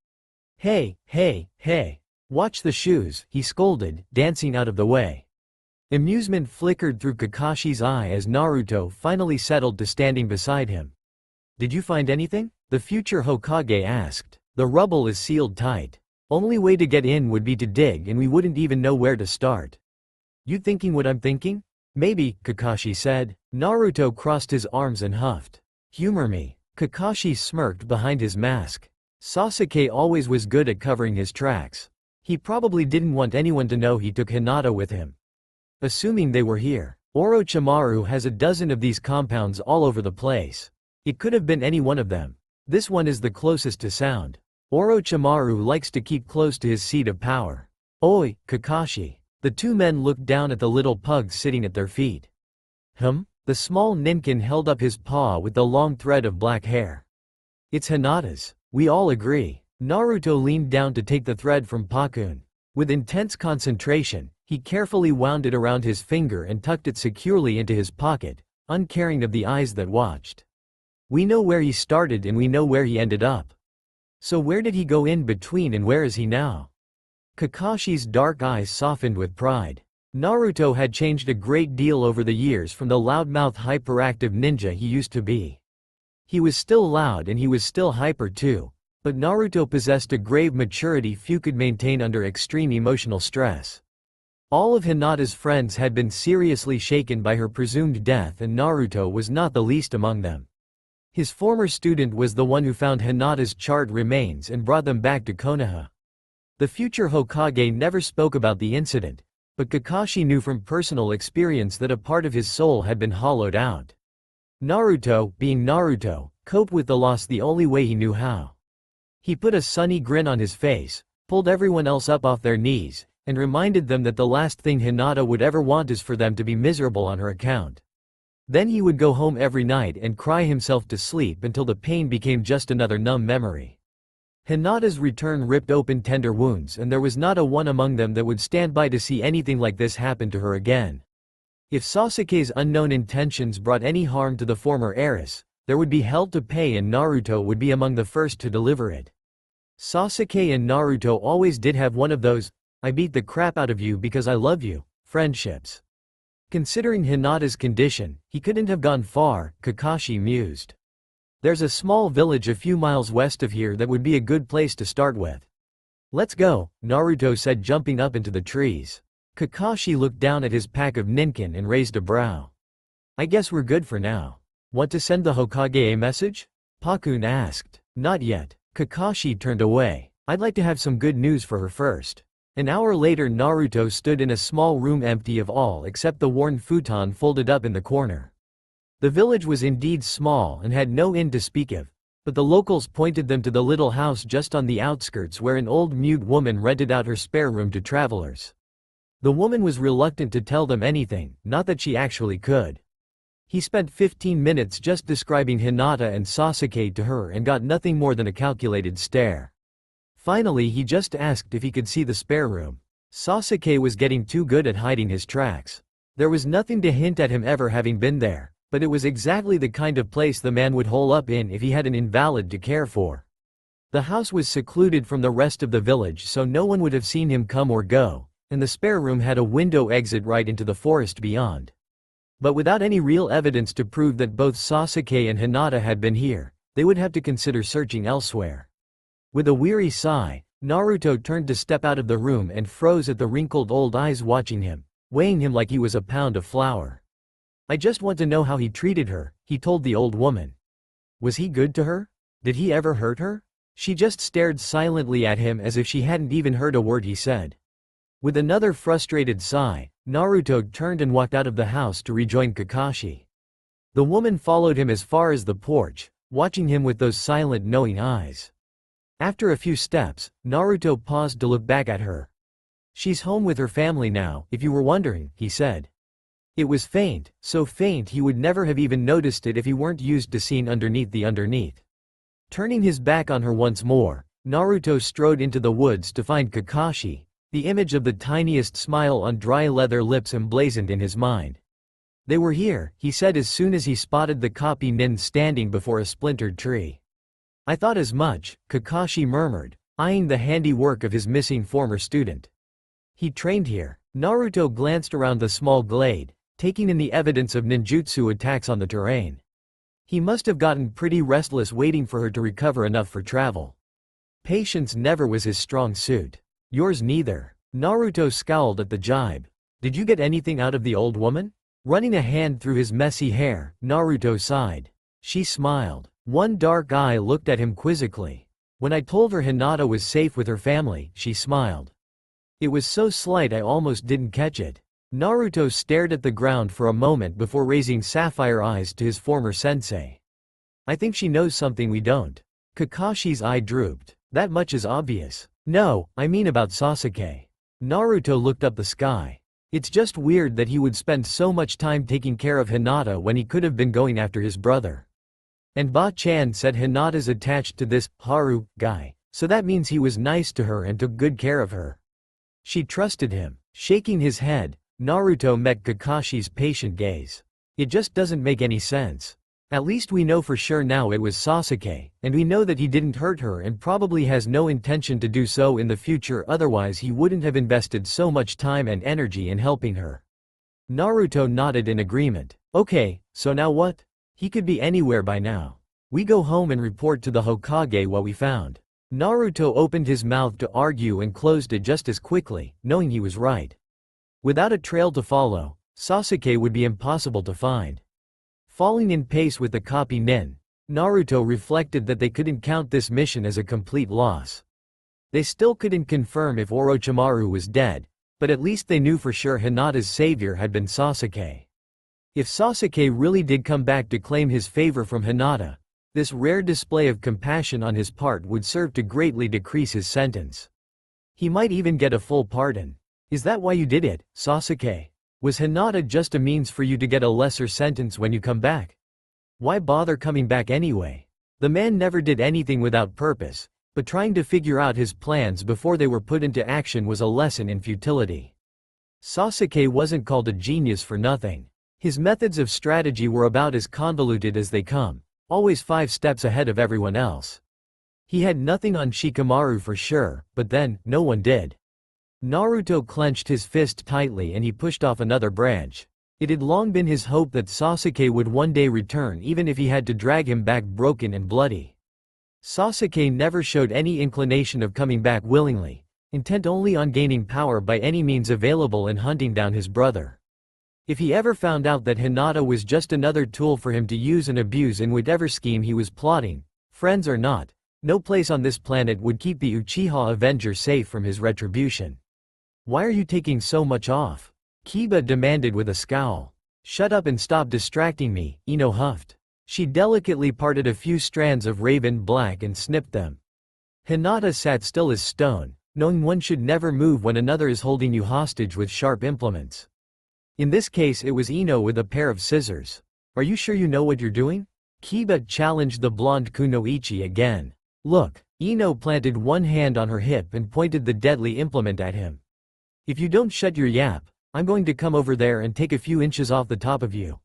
"Hey, hey, hey. Watch the shoes," he scolded, dancing out of the way. Amusement flickered through Kakashi's eye as Naruto finally settled to standing beside him. "Did you find anything?" the future Hokage asked. "The rubble is sealed tight. Only way to get in would be to dig, and we wouldn't even know where to start." "You thinking what I'm thinking?" "Maybe," Kakashi said. Naruto crossed his arms and huffed. "Humor me." Kakashi smirked behind his mask. Sasuke always was good at covering his tracks. He probably didn't want anyone to know he took Hinata with him. Assuming they were here. Orochimaru has a dozen of these compounds all over the place. It could have been any one of them. This one is the closest to sound. Orochimaru likes to keep close to his seat of power. "Oi, Kakashi." The two men looked down at the little pug sitting at their feet. The small ninkin held up his paw with the long thread of black hair. "It's Hinata's. We all agree." Naruto leaned down to take the thread from Pakun. With intense concentration, he carefully wound it around his finger and tucked it securely into his pocket, uncaring of the eyes that watched. "We know where he started and we know where he ended up. So where did he go in between and where is he now?" Kakashi's dark eyes softened with pride. Naruto had changed a great deal over the years from the loudmouth hyperactive ninja he used to be. He was still loud and he was still hyper too. But Naruto possessed a grave maturity few could maintain under extreme emotional stress. All of Hinata's friends had been seriously shaken by her presumed death, and Naruto was not the least among them. His former student was the one who found Hinata's charred remains and brought them back to Konoha. The future Hokage never spoke about the incident, but Kakashi knew from personal experience that a part of his soul had been hollowed out. Naruto, being Naruto, coped with the loss the only way he knew how. He put a sunny grin on his face, pulled everyone else up off their knees, and reminded them that the last thing Hinata would ever want is for them to be miserable on her account. Then he would go home every night and cry himself to sleep until the pain became just another numb memory. Hinata's return ripped open tender wounds, and there was not a one among them that would stand by to see anything like this happen to her again. If Sasuke's unknown intentions brought any harm to the former heiress, there would be hell to pay, and Naruto would be among the first to deliver it. Sasuke and Naruto always did have one of those, "I beat the crap out of you because I love you," friendships. Considering Hinata's condition, he couldn't have gone far, Kakashi mused. "There's a small village a few miles west of here that would be a good place to start with." "Let's go," Naruto said, jumping up into the trees. Kakashi looked down at his pack of ninkin and raised a brow. "I guess we're good for now. Want to send the Hokage a message?" Pakun asked. "Not yet." Kakashi turned away. "I'd like to have some good news for her first." An hour later, Naruto stood in a small room empty of all except the worn futon folded up in the corner. The village was indeed small and had no inn to speak of, but the locals pointed them to the little house just on the outskirts where an old mute woman rented out her spare room to travelers. The woman was reluctant to tell them anything, not that she actually could. He spent 15 minutes just describing Hinata and Sasuke to her and got nothing more than a calculated stare. Finally he just asked if he could see the spare room. Sasuke was getting too good at hiding his tracks. There was nothing to hint at him ever having been there, but it was exactly the kind of place the man would hole up in if he had an invalid to care for. The house was secluded from the rest of the village so no one would have seen him come or go, and the spare room had a window exit right into the forest beyond. But without any real evidence to prove that both Sasuke and Hinata had been here, they would have to consider searching elsewhere. With a weary sigh, Naruto turned to step out of the room and froze at the wrinkled old eyes watching him, weighing him like he was a pound of flour. I just want to know how he treated her, he told the old woman. Was he good to her? Did he ever hurt her? She just stared silently at him as if she hadn't even heard a word he said. With another frustrated sigh, Naruto turned and walked out of the house to rejoin Kakashi. The woman followed him as far as the porch, watching him with those silent knowing eyes. After a few steps, Naruto paused to look back at her. She's home with her family now, if you were wondering, he said. It was faint, so faint he would never have even noticed it if he weren't used to seeing underneath the underneath. Turning his back on her once more, Naruto strode into the woods to find Kakashi, the image of the tiniest smile on dry leather lips emblazoned in his mind. They were here, he said as soon as he spotted the copy nin standing before a splintered tree. I thought as much, Kakashi murmured, eyeing the handiwork of his missing former student. He trained here. Naruto glanced around the small glade, taking in the evidence of ninjutsu attacks on the terrain. He must have gotten pretty restless waiting for her to recover enough for travel. Patience never was his strong suit. Yours neither. Naruto scowled at the jibe. Did you get anything out of the old woman? Running a hand through his messy hair, Naruto sighed. She smiled. One dark eye looked at him quizzically. When I told her Hinata was safe with her family, she smiled. It was so slight I almost didn't catch it. Naruto stared at the ground for a moment before raising sapphire eyes to his former sensei. I think she knows something we don't. Kakashi's eye drooped. That much is obvious. No, I mean about Sasuke. Naruto looked up the sky. It's just weird that he would spend so much time taking care of Hinata when he could have been going after his brother. And Ba-chan said Hinata's attached to this Haru guy, so that means he was nice to her and took good care of her. She trusted him. Shaking his head, Naruto met Kakashi's patient gaze. It just doesn't make any sense. At least we know for sure now it was Sasuke, and we know that he didn't hurt her and probably has no intention to do so in the future, otherwise he wouldn't have invested so much time and energy in helping her. Naruto nodded in agreement. Okay, so now what? He could be anywhere by now. We go home and report to the Hokage what we found. Naruto opened his mouth to argue and closed it just as quickly, knowing he was right. Without a trail to follow, Sasuke would be impossible to find. Falling in pace with the copy nin, Naruto reflected that they couldn't count this mission as a complete loss. They still couldn't confirm if Orochimaru was dead, but at least they knew for sure Hinata's savior had been Sasuke. If Sasuke really did come back to claim his favor from Hinata, this rare display of compassion on his part would serve to greatly decrease his sentence. He might even get a full pardon. Is that why you did it, Sasuke? Was Hinata just a means for you to get a lesser sentence when you come back? Why bother coming back anyway? The man never did anything without purpose, but trying to figure out his plans before they were put into action was a lesson in futility. Sasuke wasn't called a genius for nothing. His methods of strategy were about as convoluted as they come, always 5 steps ahead of everyone else. He had nothing on Shikamaru for sure, but then, no one did. Naruto clenched his fist tightly and he pushed off another branch. It had long been his hope that Sasuke would one day return even if he had to drag him back broken and bloody. Sasuke never showed any inclination of coming back willingly, intent only on gaining power by any means available and hunting down his brother. If he ever found out that Hinata was just another tool for him to use and abuse in whatever scheme he was plotting, friends or not, no place on this planet would keep the Uchiha Avenger safe from his retribution. Why are you taking so much off? Kiba demanded with a scowl. Shut up and stop distracting me, Ino huffed. She delicately parted a few strands of raven black and snipped them. Hinata sat still as stone, knowing one should never move when another is holding you hostage with sharp implements. In this case it was Ino with a pair of scissors. Are you sure you know what you're doing? Kiba challenged the blonde kunoichi again. Look, Ino planted one hand on her hip and pointed the deadly implement at him. "If you don't shut your yap, I'm going to come over there and take a few inches off the top of you.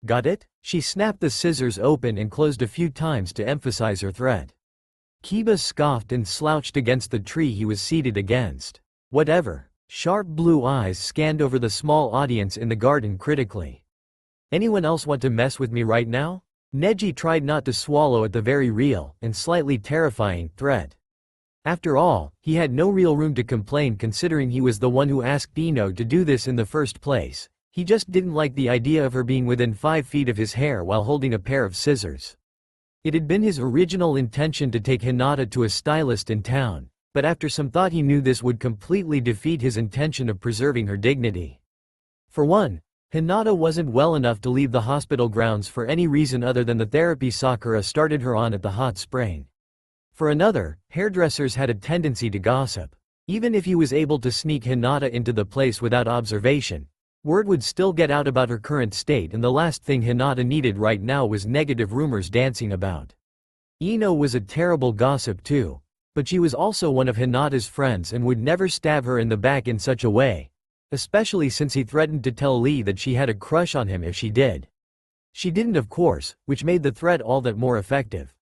Got it?" She snapped the scissors open and closed a few times to emphasize her threat. Kiba scoffed and slouched against the tree he was seated against. "Whatever." Sharp blue eyes scanned over the small audience in the garden critically. "Anyone else want to mess with me right now?" Neji tried not to swallow at the very real, and slightly terrifying, threat. After all, he had no real room to complain considering he was the one who asked Ino to do this in the first place. He just didn't like the idea of her being within 5 feet of his hair while holding a pair of scissors. It had been his original intention to take Hinata to a stylist in town, but after some thought he knew this would completely defeat his intention of preserving her dignity. For one, Hinata wasn't well enough to leave the hospital grounds for any reason other than the therapy Sakura started her on at the hot spring. For another, hairdressers had a tendency to gossip. Even if he was able to sneak Hinata into the place without observation, word would still get out about her current state, and the last thing Hinata needed right now was negative rumors dancing about. Ino was a terrible gossip too, but she was also one of Hinata's friends and would never stab her in the back in such a way, especially since he threatened to tell Lee that she had a crush on him if she did. She didn't, of course, which made the threat all that more effective.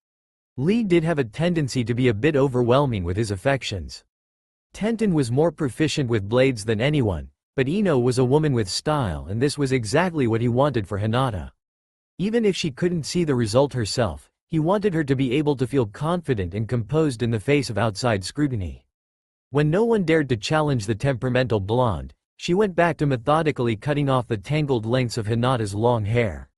Lee did have a tendency to be a bit overwhelming with his affections. Tenten was more proficient with blades than anyone, but Ino was a woman with style, and this was exactly what he wanted for Hinata. Even if she couldn't see the result herself, he wanted her to be able to feel confident and composed in the face of outside scrutiny. When no one dared to challenge the temperamental blonde, she went back to methodically cutting off the tangled lengths of Hinata's long hair.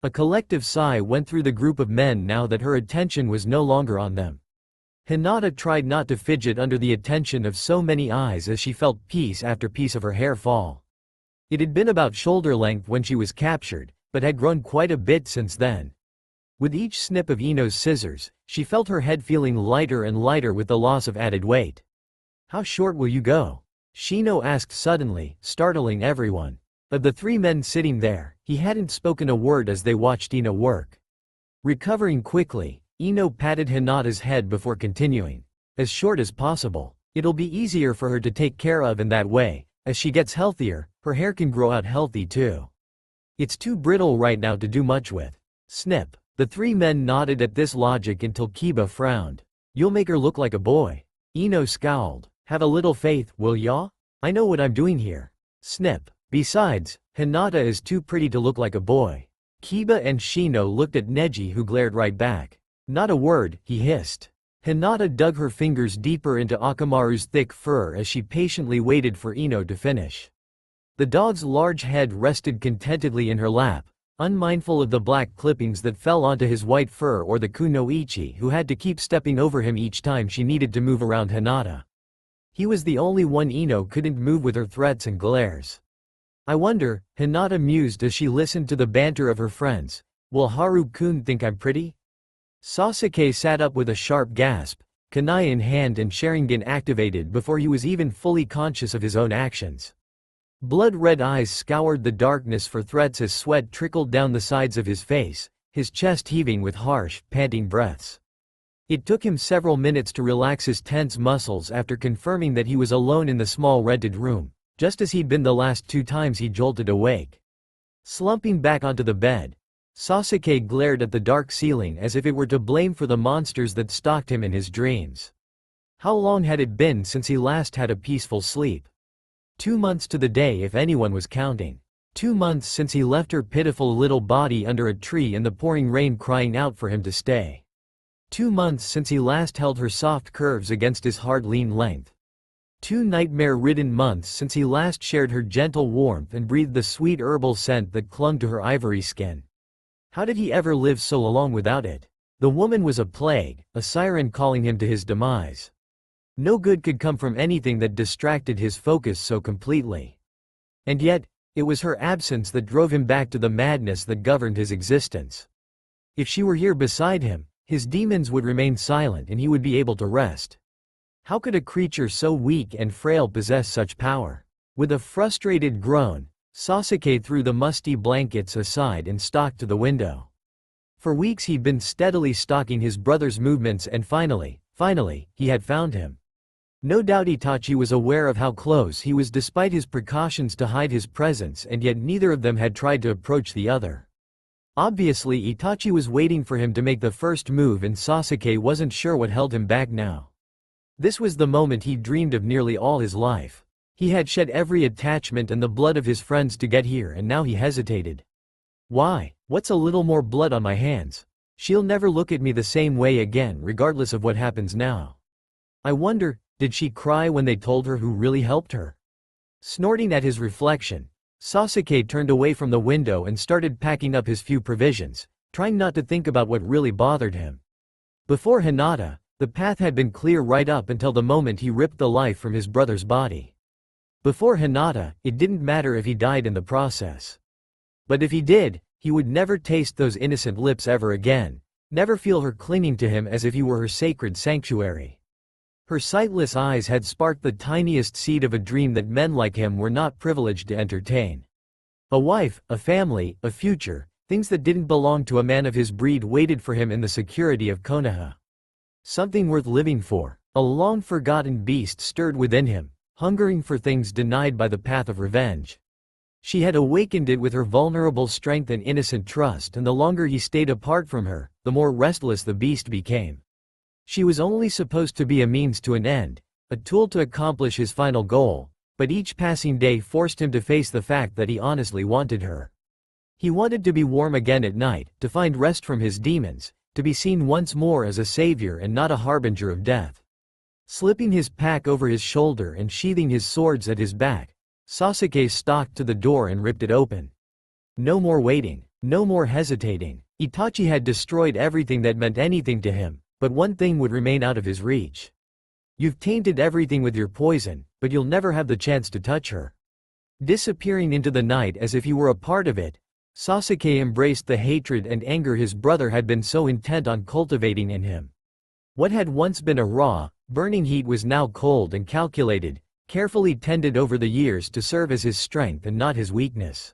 A collective sigh went through the group of men now that her attention was no longer on them. Hinata tried not to fidget under the attention of so many eyes as she felt piece after piece of her hair fall. It had been about shoulder length when she was captured, but had grown quite a bit since then. With each snip of Ino's scissors, she felt her head feeling lighter and lighter with the loss of added weight. "How short will you go?" Shino asked suddenly, startling everyone. Of the 3 men sitting there, he hadn't spoken a word as they watched Ino work. Recovering quickly, Ino patted Hinata's head before continuing. "As short as possible. It'll be easier for her to take care of in that way. As she gets healthier, her hair can grow out healthy too. It's too brittle right now to do much with." Snip. The 3 men nodded at this logic until Kiba frowned. "You'll make her look like a boy." Ino scowled. "Have a little faith, will ya? I know what I'm doing here." Snip. "Besides, Hinata is too pretty to look like a boy." Kiba and Shino looked at Neji, who glared right back. "Not a word," he hissed. Hinata dug her fingers deeper into Akamaru's thick fur as she patiently waited for Ino to finish. The dog's large head rested contentedly in her lap, unmindful of the black clippings that fell onto his white fur or the kunoichi who had to keep stepping over him each time she needed to move around Hinata. He was the only one Ino couldn't move with her threats and glares. "I wonder," Hinata mused as she listened to the banter of her friends, "will Haru-kun think I'm pretty?" Sasuke sat up with a sharp gasp, kunai in hand and Sharingan activated before he was even fully conscious of his own actions. Blood-red eyes scoured the darkness for threats as sweat trickled down the sides of his face, his chest heaving with harsh, panting breaths. It took him several minutes to relax his tense muscles after confirming that he was alone in the small rented room, just as he'd been the last 2 times he jolted awake. Slumping back onto the bed, Sasuke glared at the dark ceiling as if it were to blame for the monsters that stalked him in his dreams. How long had it been since he last had a peaceful sleep? 2 months to the day if anyone was counting. 2 months since he left her pitiful little body under a tree in the pouring rain crying out for him to stay. 2 months since he last held her soft curves against his hard lean length. 2 nightmare-ridden months since he last shared her gentle warmth and breathed the sweet herbal scent that clung to her ivory skin. How did he ever live so long without it? The woman was a plague, a siren calling him to his demise. No good could come from anything that distracted his focus so completely. And yet, it was her absence that drove him back to the madness that governed his existence. If she were here beside him, his demons would remain silent and he would be able to rest. How could a creature so weak and frail possess such power? With a frustrated groan, Sasuke threw the musty blankets aside and stalked to the window. For weeks he'd been steadily stalking his brother's movements and finally Finally, he had found him. No doubt Itachi was aware of how close he was despite his precautions to hide his presence, and yet neither of them had tried to approach the other. Obviously Itachi was waiting for him to make the first move, and Sasuke wasn't sure what held him back now. This was the moment he dreamed of nearly all his life. He had shed every attachment and the blood of his friends to get here, and now he hesitated. Why? What's a little more blood on my hands? She'll never look at me the same way again, regardless of what happens now. I wonder, did she cry when they told her who really helped her? Snorting at his reflection, Sasuke turned away from the window and started packing up his few provisions, trying not to think about what really bothered him. Before Hinata, the path had been clear right up until the moment he ripped the life from his brother's body. Before Hinata, it didn't matter if he died in the process. But if he did, he would never taste those innocent lips ever again, never feel her clinging to him as if he were her sacred sanctuary. Her sightless eyes had sparked the tiniest seed of a dream that men like him were not privileged to entertain. A wife, a family, a future, things that didn't belong to a man of his breed waited for him in the security of Konoha. Something worth living for, a long-forgotten beast stirred within him, hungering for things denied by the path of revenge. She had awakened it with her vulnerable strength and innocent trust, and the longer he stayed apart from her, the more restless the beast became. She was only supposed to be a means to an end, a tool to accomplish his final goal, but each passing day forced him to face the fact that he honestly wanted her. He wanted to be warm again at night, to find rest from his demons, to be seen once more as a savior and not a harbinger of death. Slipping his pack over his shoulder and sheathing his swords at his back, Sasuke stalked to the door and ripped it open. No more waiting, no more hesitating. Itachi had destroyed everything that meant anything to him, but one thing would remain out of his reach. You've tainted everything with your poison, but you'll never have the chance to touch her. Disappearing into the night as if he were a part of it, Sasuke embraced the hatred and anger his brother had been so intent on cultivating in him. What had once been a raw, burning heat was now cold and calculated, carefully tended over the years to serve as his strength and not his weakness.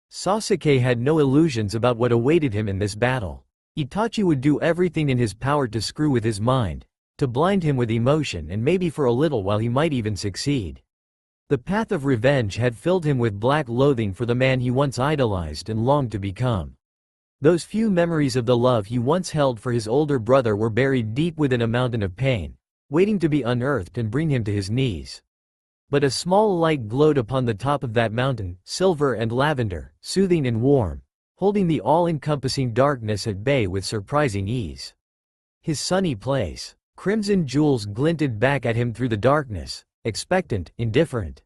Sasuke had no illusions about what awaited him in this battle. Itachi would do everything in his power to screw with his mind, to blind him with emotion, and maybe for a little while he might even succeed. The path of revenge had filled him with black loathing for the man he once idolized and longed to become. Those few memories of the love he once held for his older brother were buried deep within a mountain of pain, waiting to be unearthed and bring him to his knees. But a small light glowed upon the top of that mountain, silver and lavender, soothing and warm, holding the all-encompassing darkness at bay with surprising ease. His sunny place. Crimson jewels glinted back at him through the darkness, expectant, indifferent.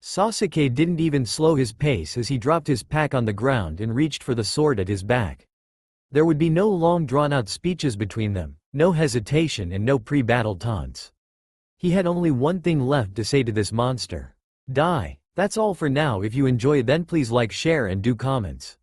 Sasuke didn't even slow his pace as he dropped his pack on the ground and reached for the sword at his back. There would be no long drawn-out speeches between them, no hesitation and no pre-battle taunts. He had only one thing left to say to this monster. Die. That's all for now. If you enjoy, then please like, share and do comments.